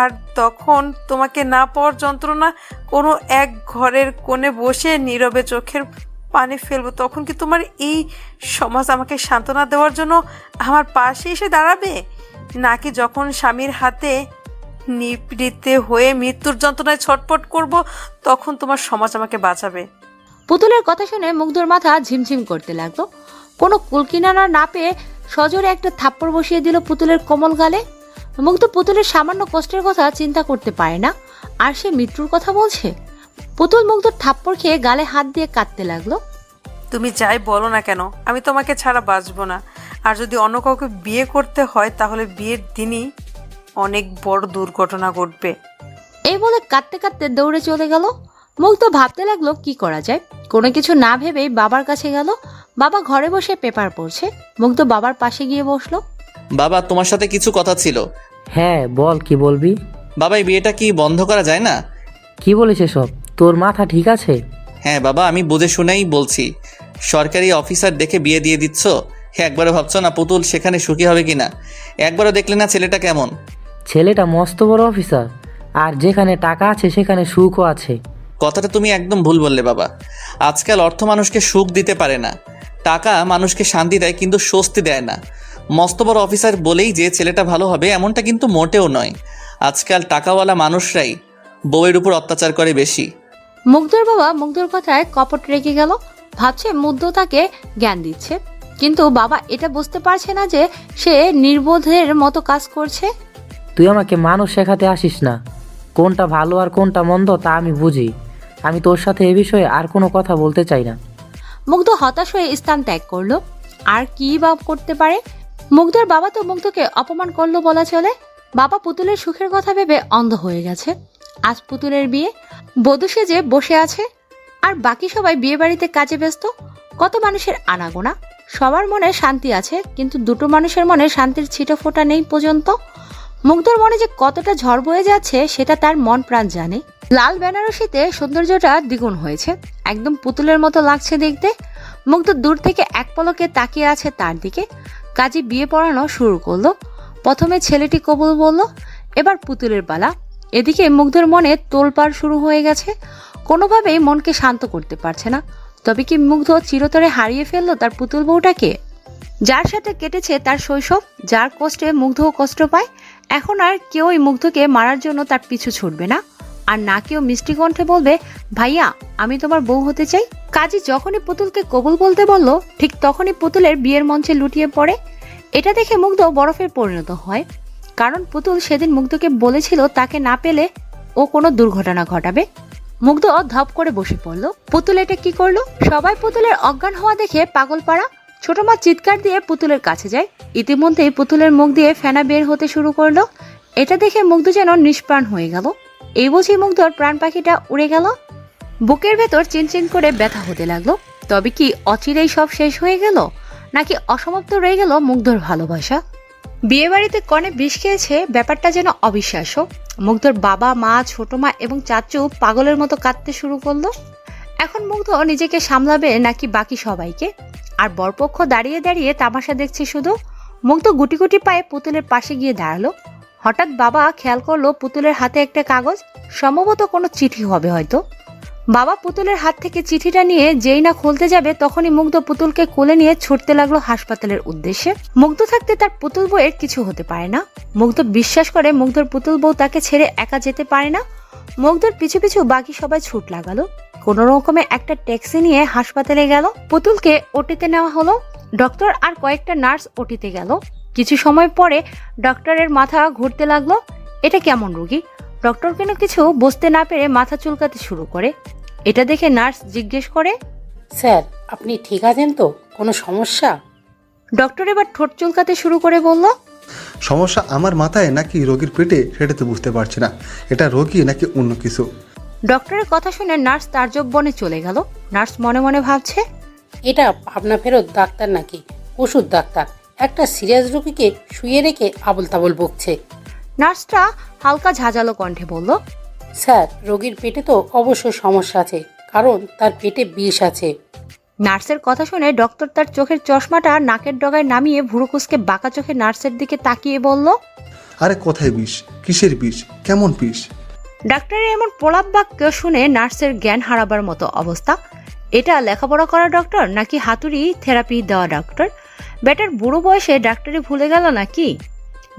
আর তখন তোমাকে না পাওয়ার যন্ত্রণা কোনো এক ঘরের কোণে বসে নীরবে চোখের পানি ফেলবো। তখন কি তোমার এই সমাজ আমাকে সান্ত্বনা দেওয়ার জন্য আমার পাশে এসে দাঁড়াবে? নাকি যখন স্বামীর হাতে নিপীড়িত হয়ে মৃত্যুর যন্ত্রণায় ছটফট করব, তখন তোমার সমাজ আমাকে বাঁচাবে? পুতুলের কথা শুনে মুগ্ধর মাথা ঝিমঝিম করতে লাগলো। কোনো কুলকিনারা না পেয়ে সজোরে একটা থাপ্পড় বসিয়ে দিল পুতুলের কোমল গালে। মুগ্ধ পুতুলের সামান্য কষ্টের কথা চিন্তা করতে পারে না, আর সে মৃত্যুর কথা বলছে। পুতুল মুগ্ধর থাপ্পড় খেয়ে গালে হাত দিয়ে কাঁদতে লাগলো। তুমি যাই বলো না কেন, আমি তোমাকে ছাড়া বাঁচবো না। আর যদি অন্য কাউকে বিয়ে করতে হয় তাহলে বিয়ের দিনই অনেক বড় দুর্ঘটনা ঘটবে। এই বলে কাঁদতে কাঁদতে দৌড়ে চলে গেল। মুগ্ধ ভাবতে লাগলো কি করা যায়। কোনো কিছু না ভেবেই বাবার কাছে গেল। বাবা ঘরে বসে পেপার পড়ছে। মুগ্ধ বাবার পাশে গিয়ে বসলো। বাবা, তোমার সাথে কিছু কথা ছিল। হ্যাঁ বল, কি বলবি? বাবা, এই বিয়েটা কি বন্ধ করা যায় না? কি বলিস সব? তোর মাথা ঠিক আছে? হ্যাঁ বাবা, আমি বুঝে শুনেই বলছি। সরকারি অফিসার দেখে বিয়ে দিয়ে দিচ্ছ? হ্যাঁ, একবারও ভাবছো না পুতুল সেখানে সুখী হবে কিনা? একবারও দেখলে না ছেলেটা কেমন? ছেলেটা মস্ত বড় অফিসার, আর যেখানে টাকা আছে সেখানে সুখও আছে। কথাটা তুমি একদম ভুল বললে বাবা। আজকাল অর্থ মানুষকে সুখ দিতে পারে না। টাকা মানুষকে শান্তি দেয় কিন্তু স্বস্তি দেয় না। মস্ত বড় অফিসার বলেই যে ছেলেটা ভালো হবে এমনটা কিন্তু মোটেও নয়। আজকাল টাকাওয়ালা মানুষরাই বউয়ের উপর অত্যাচার করে বেশি। মুগ্ধর বাবা মুগ্ধর কথায় কপট রেগে গেল। ভাবছে মুগ্ধ তাকে জ্ঞান দিচ্ছে, কিন্তু বাবা এটা বুঝতে পারছে না যে সে নির্বোধের মতো কাজ করছে। তুই আমাকে মানুষ শেখাতে আসিস না। কোনটা ভালো আর কোনটা মন্দ তা আমি বুঝি। আমি তোর সাথে এ বিষয়ে আর কোনো কথা বলতে চাই না। মুগ্ধ হতাশ হয়ে স্থান ত্যাগ করলো। আর কি বা করতে পারে? মুগ্ধর বাবা তো মুগ্ধকে অপমান করলো বলা চলে। বাবা পুতুলের সুখের কথা ভেবে অন্ধ হয়ে গেছে। আজ পুতুলের বিয়ে, বধূ সেজে বসে আছে, আর বাকি সবাই বিয়ে বাড়িতে কাজে ব্যস্ত। কত মানুষের আনাগোনা, সবার মনে শান্তি আছে, কিন্তু দুটো মানুষের মনে শান্তির ছিটা ফোটা নেই পর্যন্ত। মুগ্ধর মনে যে কতটা ঝড় বয়ে যাচ্ছে সেটা তার মন প্রাণ জানে। লাল বেনারসিতে সৌন্দর্যটা দ্বিগুণ হয়েছে, একদম পুতুলের মতো লাগছে দেখতে। মুগ্ধ দূর থেকে এক পলকে তাকিয়ে আছে তার দিকে। কাজী বিয়ে পড়ানো শুরু করলো। প্রথমে ছেলেটি কবুল বলল, এবার পুতুলের পালা। এদিকে মুগ্ধর মনে তোলপাড় শুরু হয়ে গেছে, কোনোভাবেই মনকে শান্ত করতে পারছে না। তবে কি মুগ্ধ চিরতরে হারিয়ে ফেললো তার পুতুল বউটাকে, যার সাথে কেটেছে তার শৈশব, যার কষ্টে মুগ্ধও কষ্ট পায়। এখন আর কেউই মুগ্ধকে মারার জন্য তার পিছু ছুটবে না, আর না কেউ মিষ্টি কণ্ঠে বলবে, ভাইয়া আমি তোমার বউ হতে চাই। কাজী যখনই পুতুলকে কবুল বলতে বলল, ঠিক তখনই পুতুলের বিয়ের মঞ্চে লুটিয়ে পড়ে। এটা দেখে মুগ্ধ বরফে পরিণত হয়, কারণ পুতুল সেদিন মুগ্ধকে বলেছিল তাকে না পেলে ও কোনো দুর্ঘটনা ঘটাবে। মুগ্ধ ধপ করে বসে পড়লো। পুতুল এটা কি করলো? সবাই পুতুলের অজ্ঞান হওয়া দেখে পাগল পাড়া। ছোট মা চিৎকার দিয়ে পুতুলের কাছে যায়। ইতিমধ্যেই পুতুলের মুখ দিয়ে ফেনা বের হতে শুরু করলো। এটা দেখে মুগ্ধ যেন নিষ্প্রাণ হয়ে গেল। এই বুঝি মুগ্ধর প্রাণ পাখিটা উড়ে গেল। বুকের ভেতর চিনচিন করে ব্যথা হতে লাগলো। তবে কি অচিরেই সব শেষ হয়ে গেল, নাকি অসমাপ্ত রয়ে গেল মুগ্ধর ভালোবাসা? বিয়ে বাড়িতে কনে বিষ খেয়েছে, ব্যাপারটা যেন অবিশ্বাস্য। মুগ্ধর বাবা, মা, ছোট মা এবং চাচু পাগলের মতো কাঁদতে শুরু করলো। এখন মুগ্ধ নিজেকে সামলাবে নাকি বাকি সবাইকে? আর বরপক্ষ দাঁড়িয়ে দাঁড়িয়ে তামাশা দেখছে শুধু। মুগ্ধ গুটি গুটি পায়ে পুতুলের পাশে গিয়ে দাঁড়ালো। হঠাৎ বাবা খেয়াল করলো পুতুলের হাতে একটা কাগজ, সম্ভবত কোনো চিঠি হবে হয়তো। বাবা পুতুলের হাত থেকে চিঠিটা নিয়ে যেই না খুলতে যাবে, তখনই মুগ্ধ পুতুলকে কোলে নিয়ে ছুটতে লাগলো হাসপাতালের উদ্দেশ্যে। মুগ্ধ থাকতে তার পুতুল বউয়ের কিছু হতে পারে না। মুগ্ধ বিশ্বাস করে মুগ্ধর পুতুল বউ তাকে ছেড়ে একা যেতে পারে না। মুগ্ধর পিছু পিছু বাকি সবাই ছুট লাগালো। কোন রকমে একটা ট্যাক্সি নিয়ে হাসপাতালে গেল। পুতুলকে ওটিতে নেওয়া হলো। ডক্টর আর কয়েকটা নার্স ওটিতে গেল। কিছু সময় পরে ডক্টরের মাথা ঘুরতে লাগলো। এটা কেমন রোগী? ডক্টর কেন কিছু বুঝতে না পেরে মাথা চুলকাতে শুরু করে। এটা দেখে নার্স জিজ্ঞেস করে, স্যার আপনি ঠিক আছেন তো? কোনো সমস্যা? ডক্টর এবার ঠোঁট চুলকাতে শুরু করে বলল, সমস্যা আমার মাথায় নাকি রোগীর পেটে সেটা তো বুঝতে পারছি না। এটা রোগী নাকি অন্য কিছু। ডক্টরের কথা শুনে নার্স তাজ্জব বনে চলে গেল। নার্স মনে মনে ভাবছে, এটা ভাবনা ফেরত ডাক্তার নাকি ওষুধ ডাক্তার? একটা সিরিয়াস রোগীকে শুয়ে রেখে আবল তাবল বকছে। নার্সটা হালকা ঝাঁঝালো কণ্ঠে বলল, স্যার রোগীর পেটে তো অবশ্যই সমস্যা আছে, কারণ তার পেটে বিষ আছে। নার্সের কথা শুনে ডক্টর তার চোখের চশমাটা নাকের ডগায় নামিয়ে ভুরু কুঁচকে বাঁকা চোখে নার্সের দিকে তাকিয়ে বলল, আরে কোথায় বিষ? কিসের বিষ? কেমন বিষ? ডাক্তারের এমন প্রলাপ বাক্য শুনে নার্সের জ্ঞান হারাবার মতো অবস্থা। এটা লেখাপড়া করা ডক্টর নাকি হাতুড়ি থেরাপি দেওয়া ডক্টর? বেটার বুড়ো বয়সে ডাক্তারি ভুলে গেল নাকি?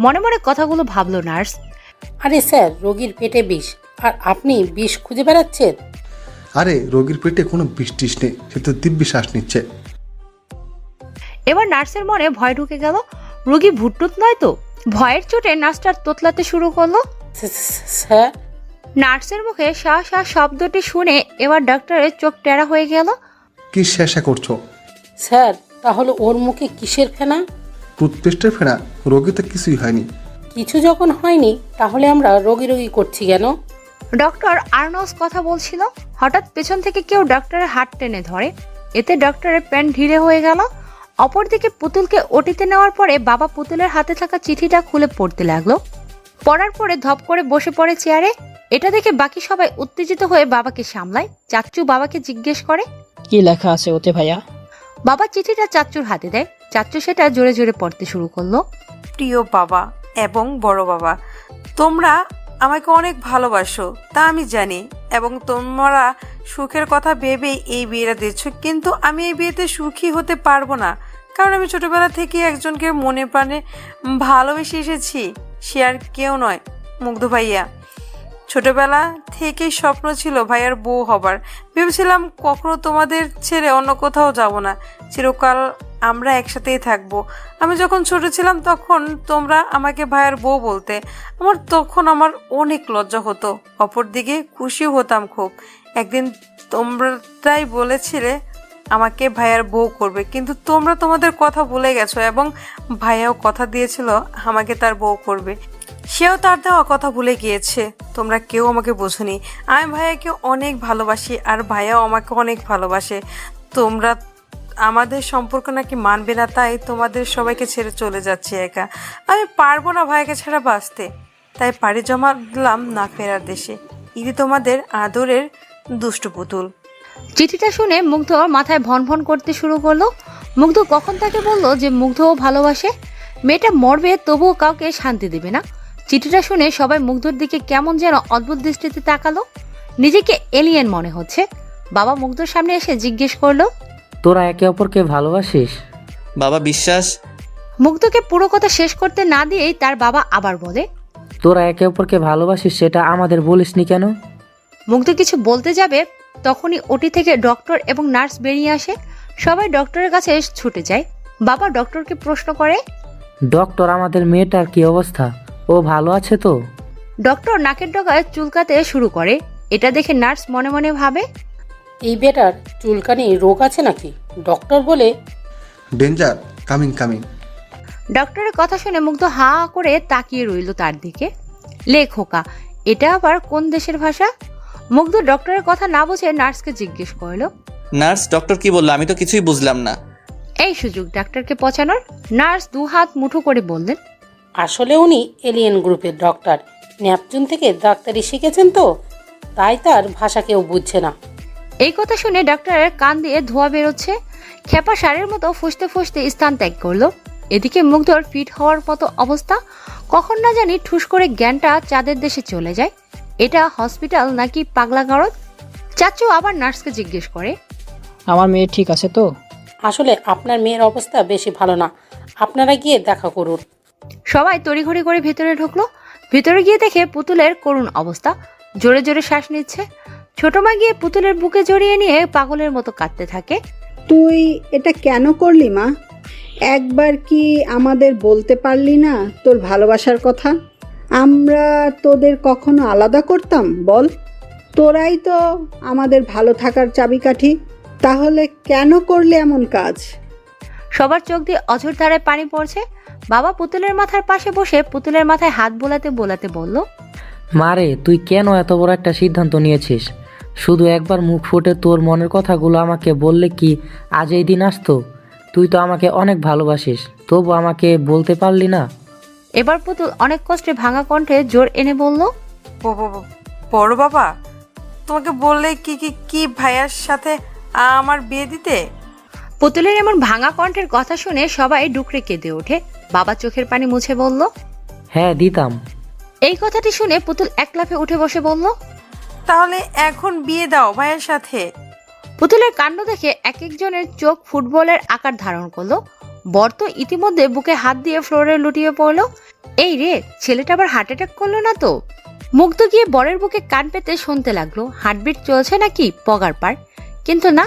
মনে মনে কথাগুলো ভাবলো নার্স। আরে স্যার রোগীর পেটে বিষ, আর আপনি বিষ খুঁজে বেড়াচ্ছেন? আরে রোগীর পেটে কোনো বিষ টিস নেই, সে তো দিব্যি শ্বাস নিচ্ছে। এবার নার্সের মনে ভয় ঢুকে গেল। রোগী ভুট্টুত নয় তো? ভয়ের চোটে নার্সটার তোতলাতে শুরু করলো। স্যার? নার্সের মুখে শাহ শাহ শব্দটি শুনে এবার ডাক্তারের চোখ টেরা হয়ে গেল। কি শেষা করছো? স্যার তাহলে ওর মুখে কিসের ফেনা? টুথপেস্টের ফেনা। রোগী তো কিছুই হয়নি। কিছু যখন হয়নি তাহলে আমরা রোগী রোগী করছি কেন? ডক্টর আর্নস কথা বলছিল। হঠাৎ পেছন থেকে কেউ ডক্টরের হাত টেনে ধরে। এতে ডক্টরের প্যান্ট ঢিলে হয়ে গেল। অপরদিকে পুতুলকে ওটিতে নেওয়ার পরে বাবা পুতুলের হাতে থাকা চিঠিটা খুলে পড়তে লাগলো। পড়ার পরে ধপ করে বসে পড়ে চেয়ারে। এটা দেখে বাকি সবাই উত্তেজিত হয়ে বাবাকে সামলায়। চাচ্চু বাবাকে জিজ্ঞেস করে, কি লেখা আছে ওতে ভাইয়া? বাবা চিঠিটা চাচ্চুর হাতে দেয়। চাচ্চু সেটা জোরে জোরে পড়তে শুরু করলো। প্রিয় বাবা এবং বড় বাবা, তোমরা আমাকে অনেক ভালোবাসো তা আমি জানি, এবং তোমরা সুখের কথা ভেবে এই বিয়েটা দিচ্ছ, কিন্তু আমি এই বিয়েতে সুখী হতে পারবো না, কারণ আমি ছোটবেলা থেকে একজনকে মনে প্রাণে ভালোবেসে এসেছি। সে আর কেউ নয়, মুগ্ধ ভাইয়া। ছোটবেলা থেকেই স্বপ্ন ছিল ভাইয়ার বউ হবার। ভেবেছিলাম কখনো তোমাদের ছেড়ে অন্য কোথাও যাব না, চিরকাল আমরা একসাথেই থাকবো। আমি যখন ছোট ছিলাম তখন তোমরা আমাকে ভাইয়ার বউ বলতে, তখন আমার অনেক লজ্জা হতো, অপরদিকে খুশিও হতাম খুব। একদিন তোমরাই বলেছিলে আমাকে ভাইয়ার বউ করবে, কিন্তু তোমরা তোমাদের কথা ভুলে গেছো, এবং ভাইয়াও কথা দিয়েছিল আমাকে তার বউ করবে। সেও তার দেওয়া কথা ভুলে গিয়েছে। তোমরা কেউ আমাকে বোঝোনি। আমি ভাইয়াকে অনেক ভালোবাসি, আর ভাইয়াও আমাকে অনেক ভালোবাসে। তোমরা আমাদের সম্পর্ক নাকি মানবে না, তাই তোমাদের সবাইকে ছেড়ে চলে যাচ্ছে একা। আমি পারবো না ভাইকে ছাড়া বাঁচতে, তাই পাড়ি জমালাম না ফেরার দেশে। ইদি তোমাদের আদরের দুষ্টু পুতুল। চিঠিটা শুনে মুগ্ধ মাথায় ভন ভন করতে শুরু করলো। মুগ্ধ কখন তাকে বললো যে মুগ্ধও ভালোবাসে? মেয়েটা মরবে তবুও কাউকে শান্তি দেবে না। চিঠিটা শুনে সবাই মুগ্ধর দিকে কেমন যেন অদ্ভুত দৃষ্টিতে তাকালো। নিজেকে এলিয়েন মনে হচ্ছে। বাবা মুগ্ধর সামনে এসে জিজ্ঞেস করলো, তোরা একে অপরকে ভালোবাসিস? বাবা বিশ্বাস। মুগ্ধকে পুরো কথা শেষ করতে না দিয়েই তার বাবা আবার বলে, তোরা একে অপরকে ভালোবাসিস সেটা আমাদের বলিসনি কেন? মুগ্ধ কিছু বলতে যাবে তখনই ওটি থেকে ডক্টর এবং নার্স বেরিয়ে আসে। সবাই ডক্টরের কাছে ছুটে যায়। বাবা ডক্টরকে প্রশ্ন করে, ডক্টর, আমাদের মেয়েটার কি অবস্থা? ও ভালো আছে তো? ডক্টর নাকের ডগায় চুলকাতে শুরু করে। এটা দেখে নার্স মনে মনে ভাবে, এই বেটার চুলকানি রোগ আছে নাকি? ডক্টর বলে, ডেঞ্জার, কামিং কামিং। ডক্টরের কথা শুনে মুগ্ধ হা করে তাকিয়ে রইল তার দিকে। লে খোকা, এটা আবার কোন দেশের ভাষা? মুগ্ধ ডক্টরের কথা না বুঝে নার্সকে জিজ্ঞেস করলো, নার্স, ডক্টর কি বললো? আমি তো কিছুই বুঝলাম না। এই সুযোগ ডাক্তারকে পচানোর। নার্স 2 হাত মুঠো করে বললেন, আসলে উনি এলিয়েন গ্রুপের ডক্টর। নেপচুন থেকে ডাক্তারি শিখেছেন তো, তাই তার ভাষা কেউ বুঝছে না। এই কথা শুনে ডাক্তারের কান দিয়ে ধোঁয়া বেরোচ্ছে। খেপা সারের মতো ফুসতে ফুসতে স্থান ত্যাগ করলো। এদিকে মুগ্ধর ফিট হওয়ার মতো অবস্থা। কখন না জানি ঠুস করে জ্ঞানটা চাঁদের দেশে চলে যায়। এটা হসপিটাল নাকি পাগলা গারদ? চাচু আবার নার্সকে জিজ্ঞেস করে, আমার মেয়ে ঠিক আছে তো? আসলে আপনার মেয়ের অবস্থা বেশি ভালো না, আপনারা গিয়ে দেখা করুন। সবাই তড়িঘড়ি করে ভেতরে ঢুকলো। ভেতরে গিয়ে দেখে পুতুলের করুণ অবস্থা। জোরে জোরে শ্বাস নিচ্ছে। ছোট মা গিয়ে পুতুলের বুকে জড়িয়ে নিয়ে পাগলের মতো কাঁদতে থাকে। তুই এটা কেন করলি মা? একবার কি আমাদের বলতে পারলি না তোর ভালোবাসার কথা? আমরা তোদের কখনো আলাদা করতাম বল? তোরাই তো আমাদের ভালো থাকার চাবিকাঠি। তাহলে কেন করলি এমন কাজ? সবার চোখ দিয়ে অঝোর ধারায় পানি পড়ছে। বাবা পুতুলের মাথার পাশে বসে পুতুলের মাথায় হাত বোলাতে বোলাতে বলল, মারে, তুই কেন এত বড় একটা সিদ্ধান্ত নিয়েছিস? শুধু একবার মুখ ফুটে তোর মনের কথাগুলো আমাকে বললে কি আজ এই দিন আসতো? তুই তো আমাকে অনেক ভালোবাসিস, তবু আমাকে বলতে পারলি না। এবার পুতুল অনেক কষ্টে ভাঙা কণ্ঠে জোর এনে বলল, বড় বাবা, তোমাকে বললে কি কি কি ভাইয়ার সাথে আমার বিয়ে দিতে? পুতুলের এমন ভাঙা কণ্ঠের কথা শুনে সবাই ডুকরে কেঁদে ওঠে। বাবা চোখের পানি মুছে বলল, হ্যাঁ দিতাম। এই কথাটি শুনে পুতুল এক লাফে উঠে বসে বলল, তাহলে এখন বিয়ে দাও ভাইয়ের সাথে। পুতুলের কাণ্ড দেখে এক একজনের চোখ ফুটবলের আকার ধারণ করলো। বর তো ইতিমধ্যে বুকে হাত দিয়ে ফ্লোরে লুটিয়ে পড়লো। এই রে, ছেলেটা আবার হার্ট অ্যাটাক করলো না তো? মুগ্ধ গিয়ে বরের বুকে কান পেতে শুনতে লাগলো হার্টবিট চলছে নাকি পগার পার। কিন্তু না,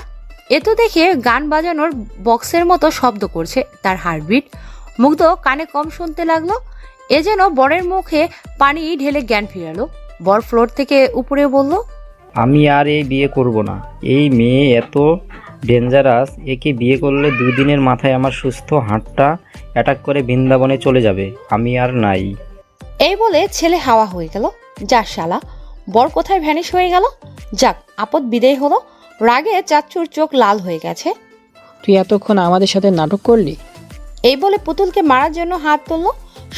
এ তো দেখে গান বাজানোর বক্সের মতো শব্দ করছে তার হার্টবিট। মুগ্ধ কানে কম শুনতে লাগলো। এ যেন বরের মুখে পানি ঢেলে জ্ঞান ফিরালো। বর ফ্লোর থেকে উপরে বলল, আমি আর এই বিয়ে করব না। এই মেয়ে এত ডেঞ্জারাস, একে বিয়ে করলে 2 দিনের মাথায় আমার সুস্থ হার্টটা অ্যাটাক করে বৃন্দাবনে চলে যাবে। আমি আর নাই। এই বলে ছেলে হাওয়া হয়ে গেল। যা শালা, বর কোথায় ভ্যানিশ হয়ে গেল। যাক, আপদ বিদায় হলো। রাগে চাচ্চুর চোখ লাল হয়ে গেছে। তুই এতক্ষণ আমাদের সাথে নাটক করলি? এই বলে পুতুলকে মারার জন্য হাত তুললো।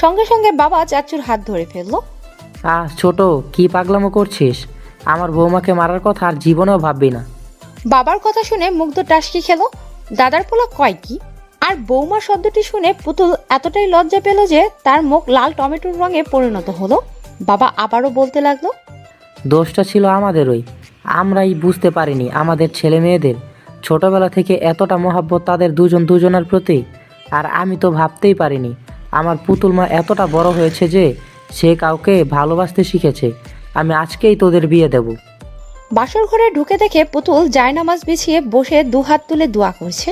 সঙ্গে সঙ্গে বাবা চাচ্চুর হাত ধরে ফেললো। ছোট, কি পাগলামো করছিস? আমার বৌমাকে মারার কথা আর জীবনেও ভাববি না। বাবার কথা শুনে মুগ্ধ টাসকি খেলো। দাদার পোলা কয় কি? আর বৌমা শব্দটি শুনে পুতুল এতটাই লজ্জা পেল যে তার মুখ লাল টমেটোর রঙে পরিণত হলো। বাবা আবারও বলতে লাগলো, দোষটা ছিল আমাদেরই। আমরাই বুঝতে পারিনি আমাদের ছেলে মেয়েদের ছোটবেলা থেকে এতটা মহাব্বত তাদের দুজনের প্রতি। আর আমি তো ভাবতেই পারিনি আমার পুতুল মা এতটা বড় হয়েছে যে সে কাউকে ভালোবাসতে শিখেছে। আমি আজকেই তোদের বিয়ে দেব। বাসর ঘরে ঢুকে দেখে পুতুল জায়নামাজ বিছিয়ে বসে 2 হাত তুলে দোয়া করছে।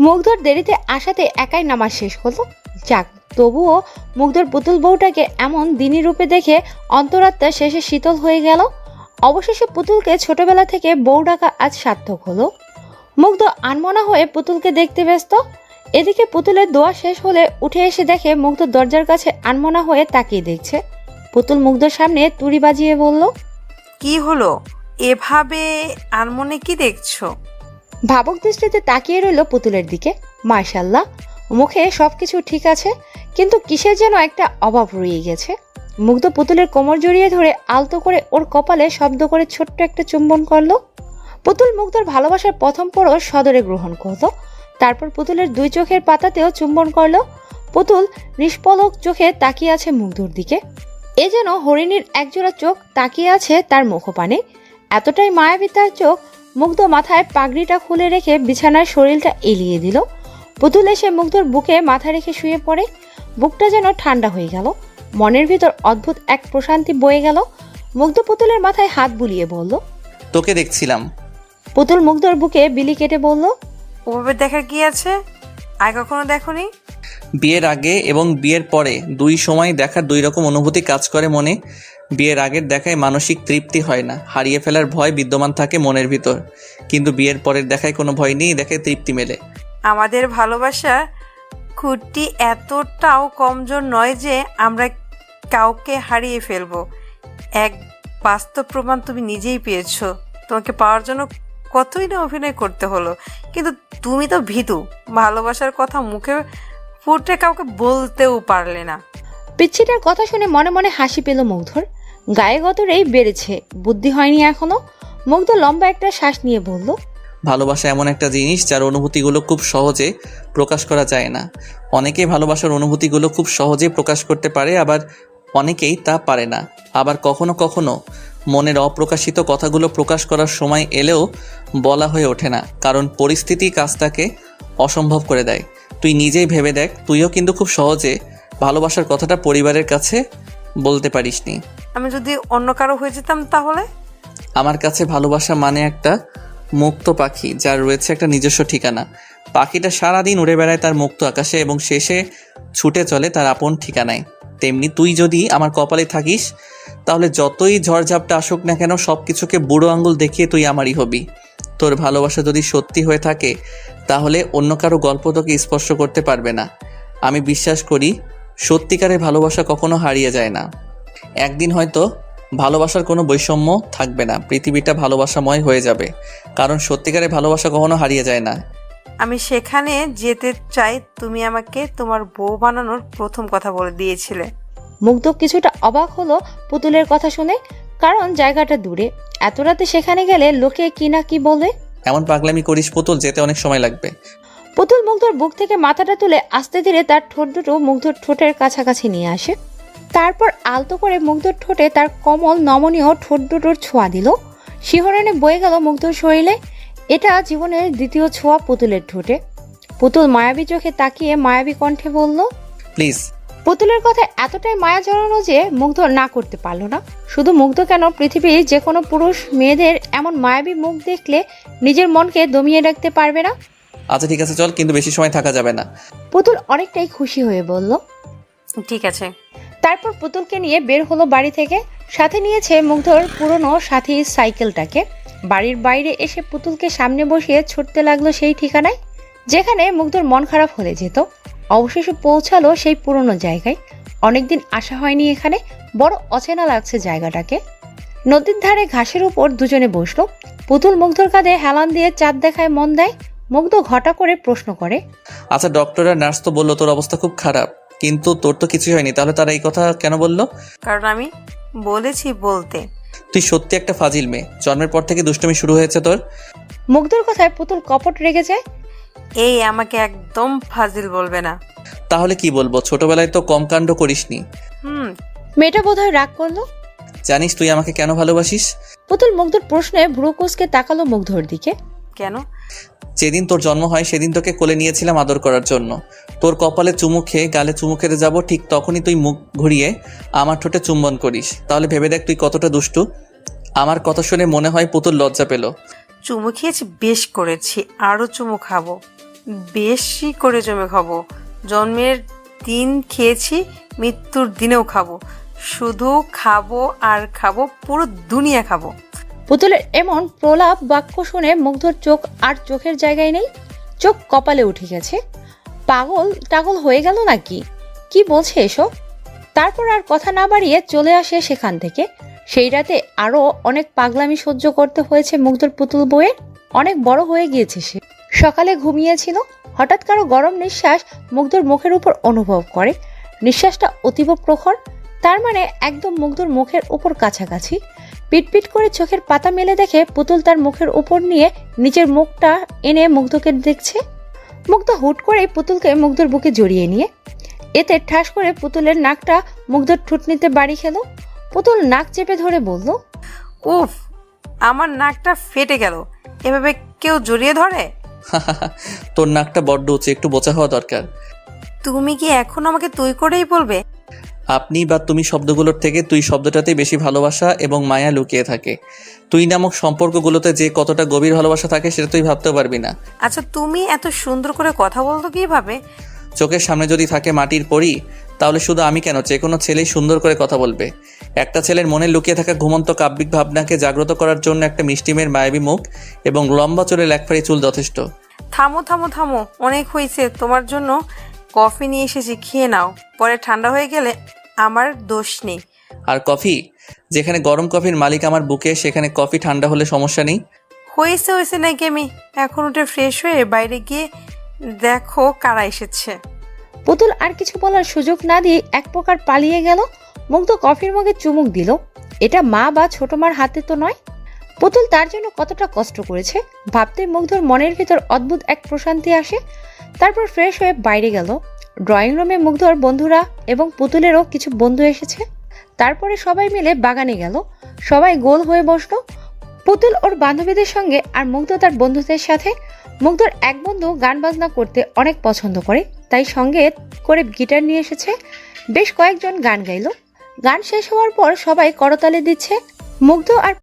মুগ্ধর দেরিতে আসাতে একাই নামাজ শেষ হলো। যাক, তবুও মুগ্ধর পুতুল বউটাকে এমন দিনী রূপে দেখে অন্তরাত্মা শেষে শীতল হয়ে গেল। অবশেষে পুতুলকে ছোটবেলা থেকে বউ ডাকা আজ সার্থক হলো। মুগ্ধ আনমনা হয়ে পুতুলকে দেখতে ব্যস্ত। এদিকে পুতুলের দোয়া শেষ হলে উঠে এসে দেখে মুগ্ধ দরজার কাছে আনমনা হয়ে তাকিয়ে দেখছে। পুতুল মুগ্ধর সামনে তুড়ি বাজিয়ে বলল, কি হলো এভাবে? আর মনে কি দেখছো? ভাবুক দৃষ্টিতে তাকিয়ে রইল পুতুলের দিকে। মাশাল্লাহ, মুখে সবকিছু ঠিক আছে, কিন্তু কিসের যেন একটা অভাব রয়ে গেছে। মুগ্ধ পুতুলের কোমর জড়িয়ে ধরে আলতো করে ওর কপালে শব্দ করে ছোট্ট একটা চুম্বন করলো। পুতুল মুগ্ধর ভালোবাসার প্রথম পরশ সদরে গ্রহণ করলো। তারপর পুতুলের দুই চোখের পাতাতেও চুম্বন করলো। পুতুল নিষ্পলক চোখে তাকিয়ে আছে মুগ্ধর দিকে। এ যেন হরিণীর একজোড়া চোখ তাকিয়ে আছে তার মুখপানে। এতটাই মায়াবী তার চোখ। মুগ্ধ মাথায় পাগড়িটা খুলে রেখে বিছানায় শরীরটা এলিয়ে দিল। পুতুল এসে মুগ্ধর বুকে মাথা রেখে শুয়ে পড়ে। বুকটা যেন ঠান্ডা হয়ে গেল। মনের ভিতর অদ্ভুত এক প্রশান্তি বয়ে গেল। মুগ্ধ পুতুলের মাথায় হাত বুলিয়ে বলল, তোকে দেখছিলাম। পুতুল মুগ্ধর বুকে বিলি কেটে বলল, ওভাবে দেখার কি আছে? আগে কখনো দেখোনি? বিয়ের আগে এবং বিয়ের পরে দুই সময় দেখার দুই রকম অনুভূতি কাজ করে মনে। বিয়ের আগের দেখায় মানসিক তৃপ্তি হয় না, হারিয়ে ফেলার ভয় বিদ্যমান থাকে মনের ভিতর। কিন্তু বিয়ের পরের দেখায় কোনো ভয় নেই, দেখায় তৃপ্তি মেলে। আমাদের ভালোবাসা খুঁটি এতটাও কমজোর নয় যে আমরা কাউকে হারিয়ে ফেলবো। এক বাস্তব প্রমাণ তুমি নিজেই পেয়েছো। তোমাকে পাওয়ার জন্য কতই না অভিনয় করতে হলো, কিন্তু তুমি তো ভীতু। ভালোবাসার কথা মুখে ফুটে কাউকে বলতেও পারলে না। পিচ্ছিটার কথা শুনে মনে মনে হাসি পেল মুগ্ধর। গায়ে গতরেই বেড়েছে, বুদ্ধি হয়নি এখনো। মুগ্ধ লম্বা একটা শ্বাস নিয়ে বলল, ভালোবাসা এমন একটা জিনিস যার অনুভূতিগুলো খুব সহজে প্রকাশ করা যায় না। অনেকেই ভালোবাসার অনুভূতিগুলো খুব সহজে প্রকাশ করতে পারে, আবার অনেকেই তা পারে না। আবার কখনো কখনো মনের অপ্রকাশিত কথাগুলো প্রকাশ করার সময় এলেও বলা হয়ে ওঠে না, কারণ পরিস্থিতি কাজটাকে অসম্ভব করে দেয়। তুই নিজেই ভেবে দেখ, তুইও কিন্তু খুব সহজে ভালোবাসার কথাটা পরিবারের কাছে বলতে পারিসনি। আমি যদি অন্য কারো হয়ে যেতাম তাহলে? আমার কাছে ভালোবাসা মানে একটা মুক্ত পাখি যার রয়েছে একটা নিজস্ব ঠিকানা। পাখিটা সারাদিন উড়ে বেড়ায় তার মুক্ত আকাশে এবং শেষে ছুটে চলে তার আপন ঠিকানায়। তেমনি তুই যদি আমার কপালে থাকিস, তাহলে যতই ঝড়ঝাপটা আসুক না কেন সব কিছুকে বুড়ো আঙ্গুল দেখিয়ে তুই আমারই হবি। তোর ভালোবাসা যদি সত্যি হয়ে থাকে, তাহলে অন্য কারো গল্প তোকে স্পর্শ করতে পারবে না। আমি বিশ্বাস করি সত্যিকারের ভালোবাসা কখনো হারিয়ে যায় না। একদিন হয়তো ভালোবাসার কোনো বৈষম্য থাকবে না, পৃথিবীটা ভালোবাসাময় হয়ে যাবে, কারণ সত্যিকারের ভালোবাসা কখনো হারিয়ে যায় না। আমি সেখানে যেতে চাই। তুমি আমাকে তোমার বউ বানানোর প্রথম কথা বলে দিয়েছিলে। মুগ্ধ কিছুটা অবাক হলো পুতুলের কথা শুনে, কারণ জায়গাটা দূরে। এত রাতে সেখানে গেলে লোকে কি না কি বলবে। এমন পাগলামি করিস পুতুল, যেতে অনেক সময় লাগবে। পুতুল মুগ্ধর বুক থেকে মাথাটা তুলে আস্তে ধীরে তার ঠোঁট দুটো মুগ্ধর ঠোঁটের কাছাকাছি নিয়ে আসে। তারপর আলতো করে মুগ্ধর ঠোঁটে তার কোমল নমনীয় ঠোঁট দুটোর ছোঁয়া দিল। শিহরণে বয়ে গেল মুগ্ধর শরীরে। এটা জীবনের দ্বিতীয় ছোঁয়া পুতুলের ঠোঁটে। পুতুল মায়াবী চোখে তাকিয়ে মায়াবী কণ্ঠে বলল, প্লিজ। পুতুলের কথা এতটাই মায়া জড়ানো যে মুগ্ধ না করতে পারল না। শুধু মুগ্ধ কেন, পৃথিবীর যে কোনো পুরুষ মেয়েদের এমন মায়াবী মুখ দেখলে নিজের মনকে দমিয়ে রাখতে পারবে না। আচ্ছা ঠিক আছে চল, কিন্তু বেশি সময় থাকা যাবে না। পুতুল অনেকটাই খুশি হয়ে বলল, ঠিক আছে। তারপর পুতুলকে নিয়ে বের হলো বাড়ি থেকে। সাথে নিয়েছে মুগ্ধর পুরনো সাথী সাইকেলটাকে। বাড়ির বাইরে এসে পুতুলকে সামনে বসিয়ে ছুটতে লাগলো সেই ঠিকানায় যেখানে মুগ্ধর মন খারাপ হয়ে যেত। অবশেষে পৌঁছালো সেই পুরনো জায়গায়। অনেকদিন আসা হয়নি এখানে, বড় অচেনা লাগছে জায়গাটাকে। নদীর ধারে ঘাসের উপর দুজনে বসলো। পুতুল মুগ্ধর কাঁধে হেলান দিয়ে চাঁদ দেখায় মন দেয়। মুগ্ধ ঘটা করে প্রশ্ন করে, আচ্ছা ডক্টর আর নার্স তো বললো তোর অবস্থা খুব খারাপ, কিন্তু তোর তো কিছুই হয়নি, তাহলে তারা এই কথা কেন বললো? কারণ আমি বলেছি বলতে। তুই সত্যি একটা ফাজিল মেয়ে, জন্মের পর থেকে দুষ্টুমি শুরু হয়েছে তোর। মুগ্ধর কথায় পুতুল কপট রেগে যায়। এই আমাকে একদম ফাজিল বলবে না। তাহলে কি বলবো? ছোটবেলায় তো কম কাণ্ড করিসনি। মেয়েটা বোধহয় রাগ করলো। জানিস তুই আমাকে কেন ভালোবাসিস? পুতুল মুগ্ধর প্রশ্নে ভ্রু কুঁচকে তাকালো মুগ্ধর দিকে। কেন? যেদিন তোর জন্ম হয় সেদিন তোকে কোলে নিয়েছিলাম আদর করার জন্য। তোর কপালে চুমু খেয়ে গালে চুমু খেতে যাবো, ঠিক তখনই তুই মুখ ঘুরিয়ে আমার ঠোঁটে চুম্বন করিস। তাহলে ভেবে দেখ তুই কতটা দুষ্টু। আমার কথা শুনে মনে হয় পুতুল লজ্জা পেল। চুমু খেয়েছি, বেশ করেছি, আরো চুমু খাবো, বেশি করে জমে খাবো। জন্মের দিন খেয়েছি, মৃত্যুর দিনেও খাবো। শুধু খাবো আর খাবো, পুরো দুনিয়া খাবো। পুতুলের এমন প্রলাপ বাক্য শুনে মুগ্ধর চোখ আর চোখের জায়গায় নেই, চোখ কপালে উঠে গেছে। পাগল টাগল হয়ে গেল নাকি? কি বলছে এসব? তারপর আর কথা না বাড়িয়ে চলে আসে সেখান থেকে। সেই রাতে আরো অনেক পাগলামি সহ্য করতে হয়েছে মুগ্ধর পুতুল বউয়ের। অনেক বড় হয়ে গিয়েছে সে। সকালে ঘুমিয়েছিল, হঠাৎ কারো গরম নিঃশ্বাস মুগ্ধর মুখের উপর অনুভব করে। নিঃশ্বাসটা অতীব প্রখর, তার মানে একদম মুগ্ধর মুখের উপর কাছাকাছি। পিটপিট করে চোখের পাতা মেলে দেখে পুতুল তার মুখের উপর নিয়ে নিচের মুখটা এনে মুগ্ধকে দেখছে। মুগ্ধ হুট করে পুতুলকে মুগ্ধর বুকে জড়িয়ে নিয়ে এতে ঠাস করে পুতুলের নাকটা মুগ্ধর ঠুটনিতে বাড়ি খেল। পুতুল নাক চেপে ধরে বলল, উফ, আমার নাকটা ফেটে গেল। এভাবে কেউ জড়িয়ে ধরে? তোর নাকটা বড্ড উঁচু, একটু বোচা হওয়া দরকার। তুমি কি এখন আমাকে তুই করেই বলবে? আপনি বা তুমি শব্দগুলোর থেকে তুই শব্দটাতেই বেশি ভালোবাসা এবং মায়া লুকিয়ে থাকে। তুই নামক সম্পর্কগুলোতে যে কতটা গভীর ভালোবাসা থাকে সেটা তুই ভাবতেও পারবি না। আচ্ছা, তুমি এত সুন্দর করে কথা বলতো কিভাবে? চোখের সামনে যদি থাকে মাটির পরি, তাহলে শুধু আমি কেন, যে কোনো ছেলেই সুন্দর করে কথা বলবে। একটা ছেলের মনে লুকিয়ে থাকা ঘুমন্ত কাব্যিক ভাবনাকে জাগ্রত করার জন্য একটা মিষ্টি মেয়ের মায়াবী মুখ এবং লম্বা চুলের একফারি চুল যথেষ্ট। থামো থামো থামো, অনেক হয়েছে। তোমার জন্য কফি নিয়ে এসেছি, খেয়ে নাও। পরে ঠান্ডা হয়ে গেলে আমার দোষ নেই। আর কফি? যেখানে গরম কফির মালিক আমার বুকে, সেখানে কফি ঠান্ডা হলে সমস্যা নেই। হয়েছে নাকি? আমি এখন উঠে ফ্রেশ হয়ে বাইরে গিয়ে দেখো কারা এসেছে। পুতুল আর কিছু বলার সুযোগ না দিয়ে এক প্রকার পালিয়ে গেল। মুগ্ধ কফির মগে চুমুক দিল। এটা মা বা ছোট মার হাতে তো নয়। পুতুল তার জন্য কতটা কষ্ট করেছে ভাবতে মুগ্ধর মনের ভিতর অদ্ভুত এক প্রশান্তি আসে। তারপর ফ্রেশ হয়ে বাইরে গেল। ড্রয়িং রুমে মুগ্ধর বন্ধুরা এবং পুতুলেরও কিছু বন্ধু এসেছে। তারপরে সবাই মিলে বাগানে গেল। সবাই গোল হয়ে বসলো। পুতুল ওর বান্ধবীদের সঙ্গে আর মুগ্ধ তার বন্ধুদের সাথে। মুগ্ধর এক বন্ধু গান বাজনা করতে অনেক পছন্দ করে, তাই সঙ্গে করে গিটার নিয়ে এসেছে। বেশ কয়েকজন গান গাইলো। গান শেষ হওয়ার পর সবাই করতালি দিচ্ছে। মুগ্ধ আর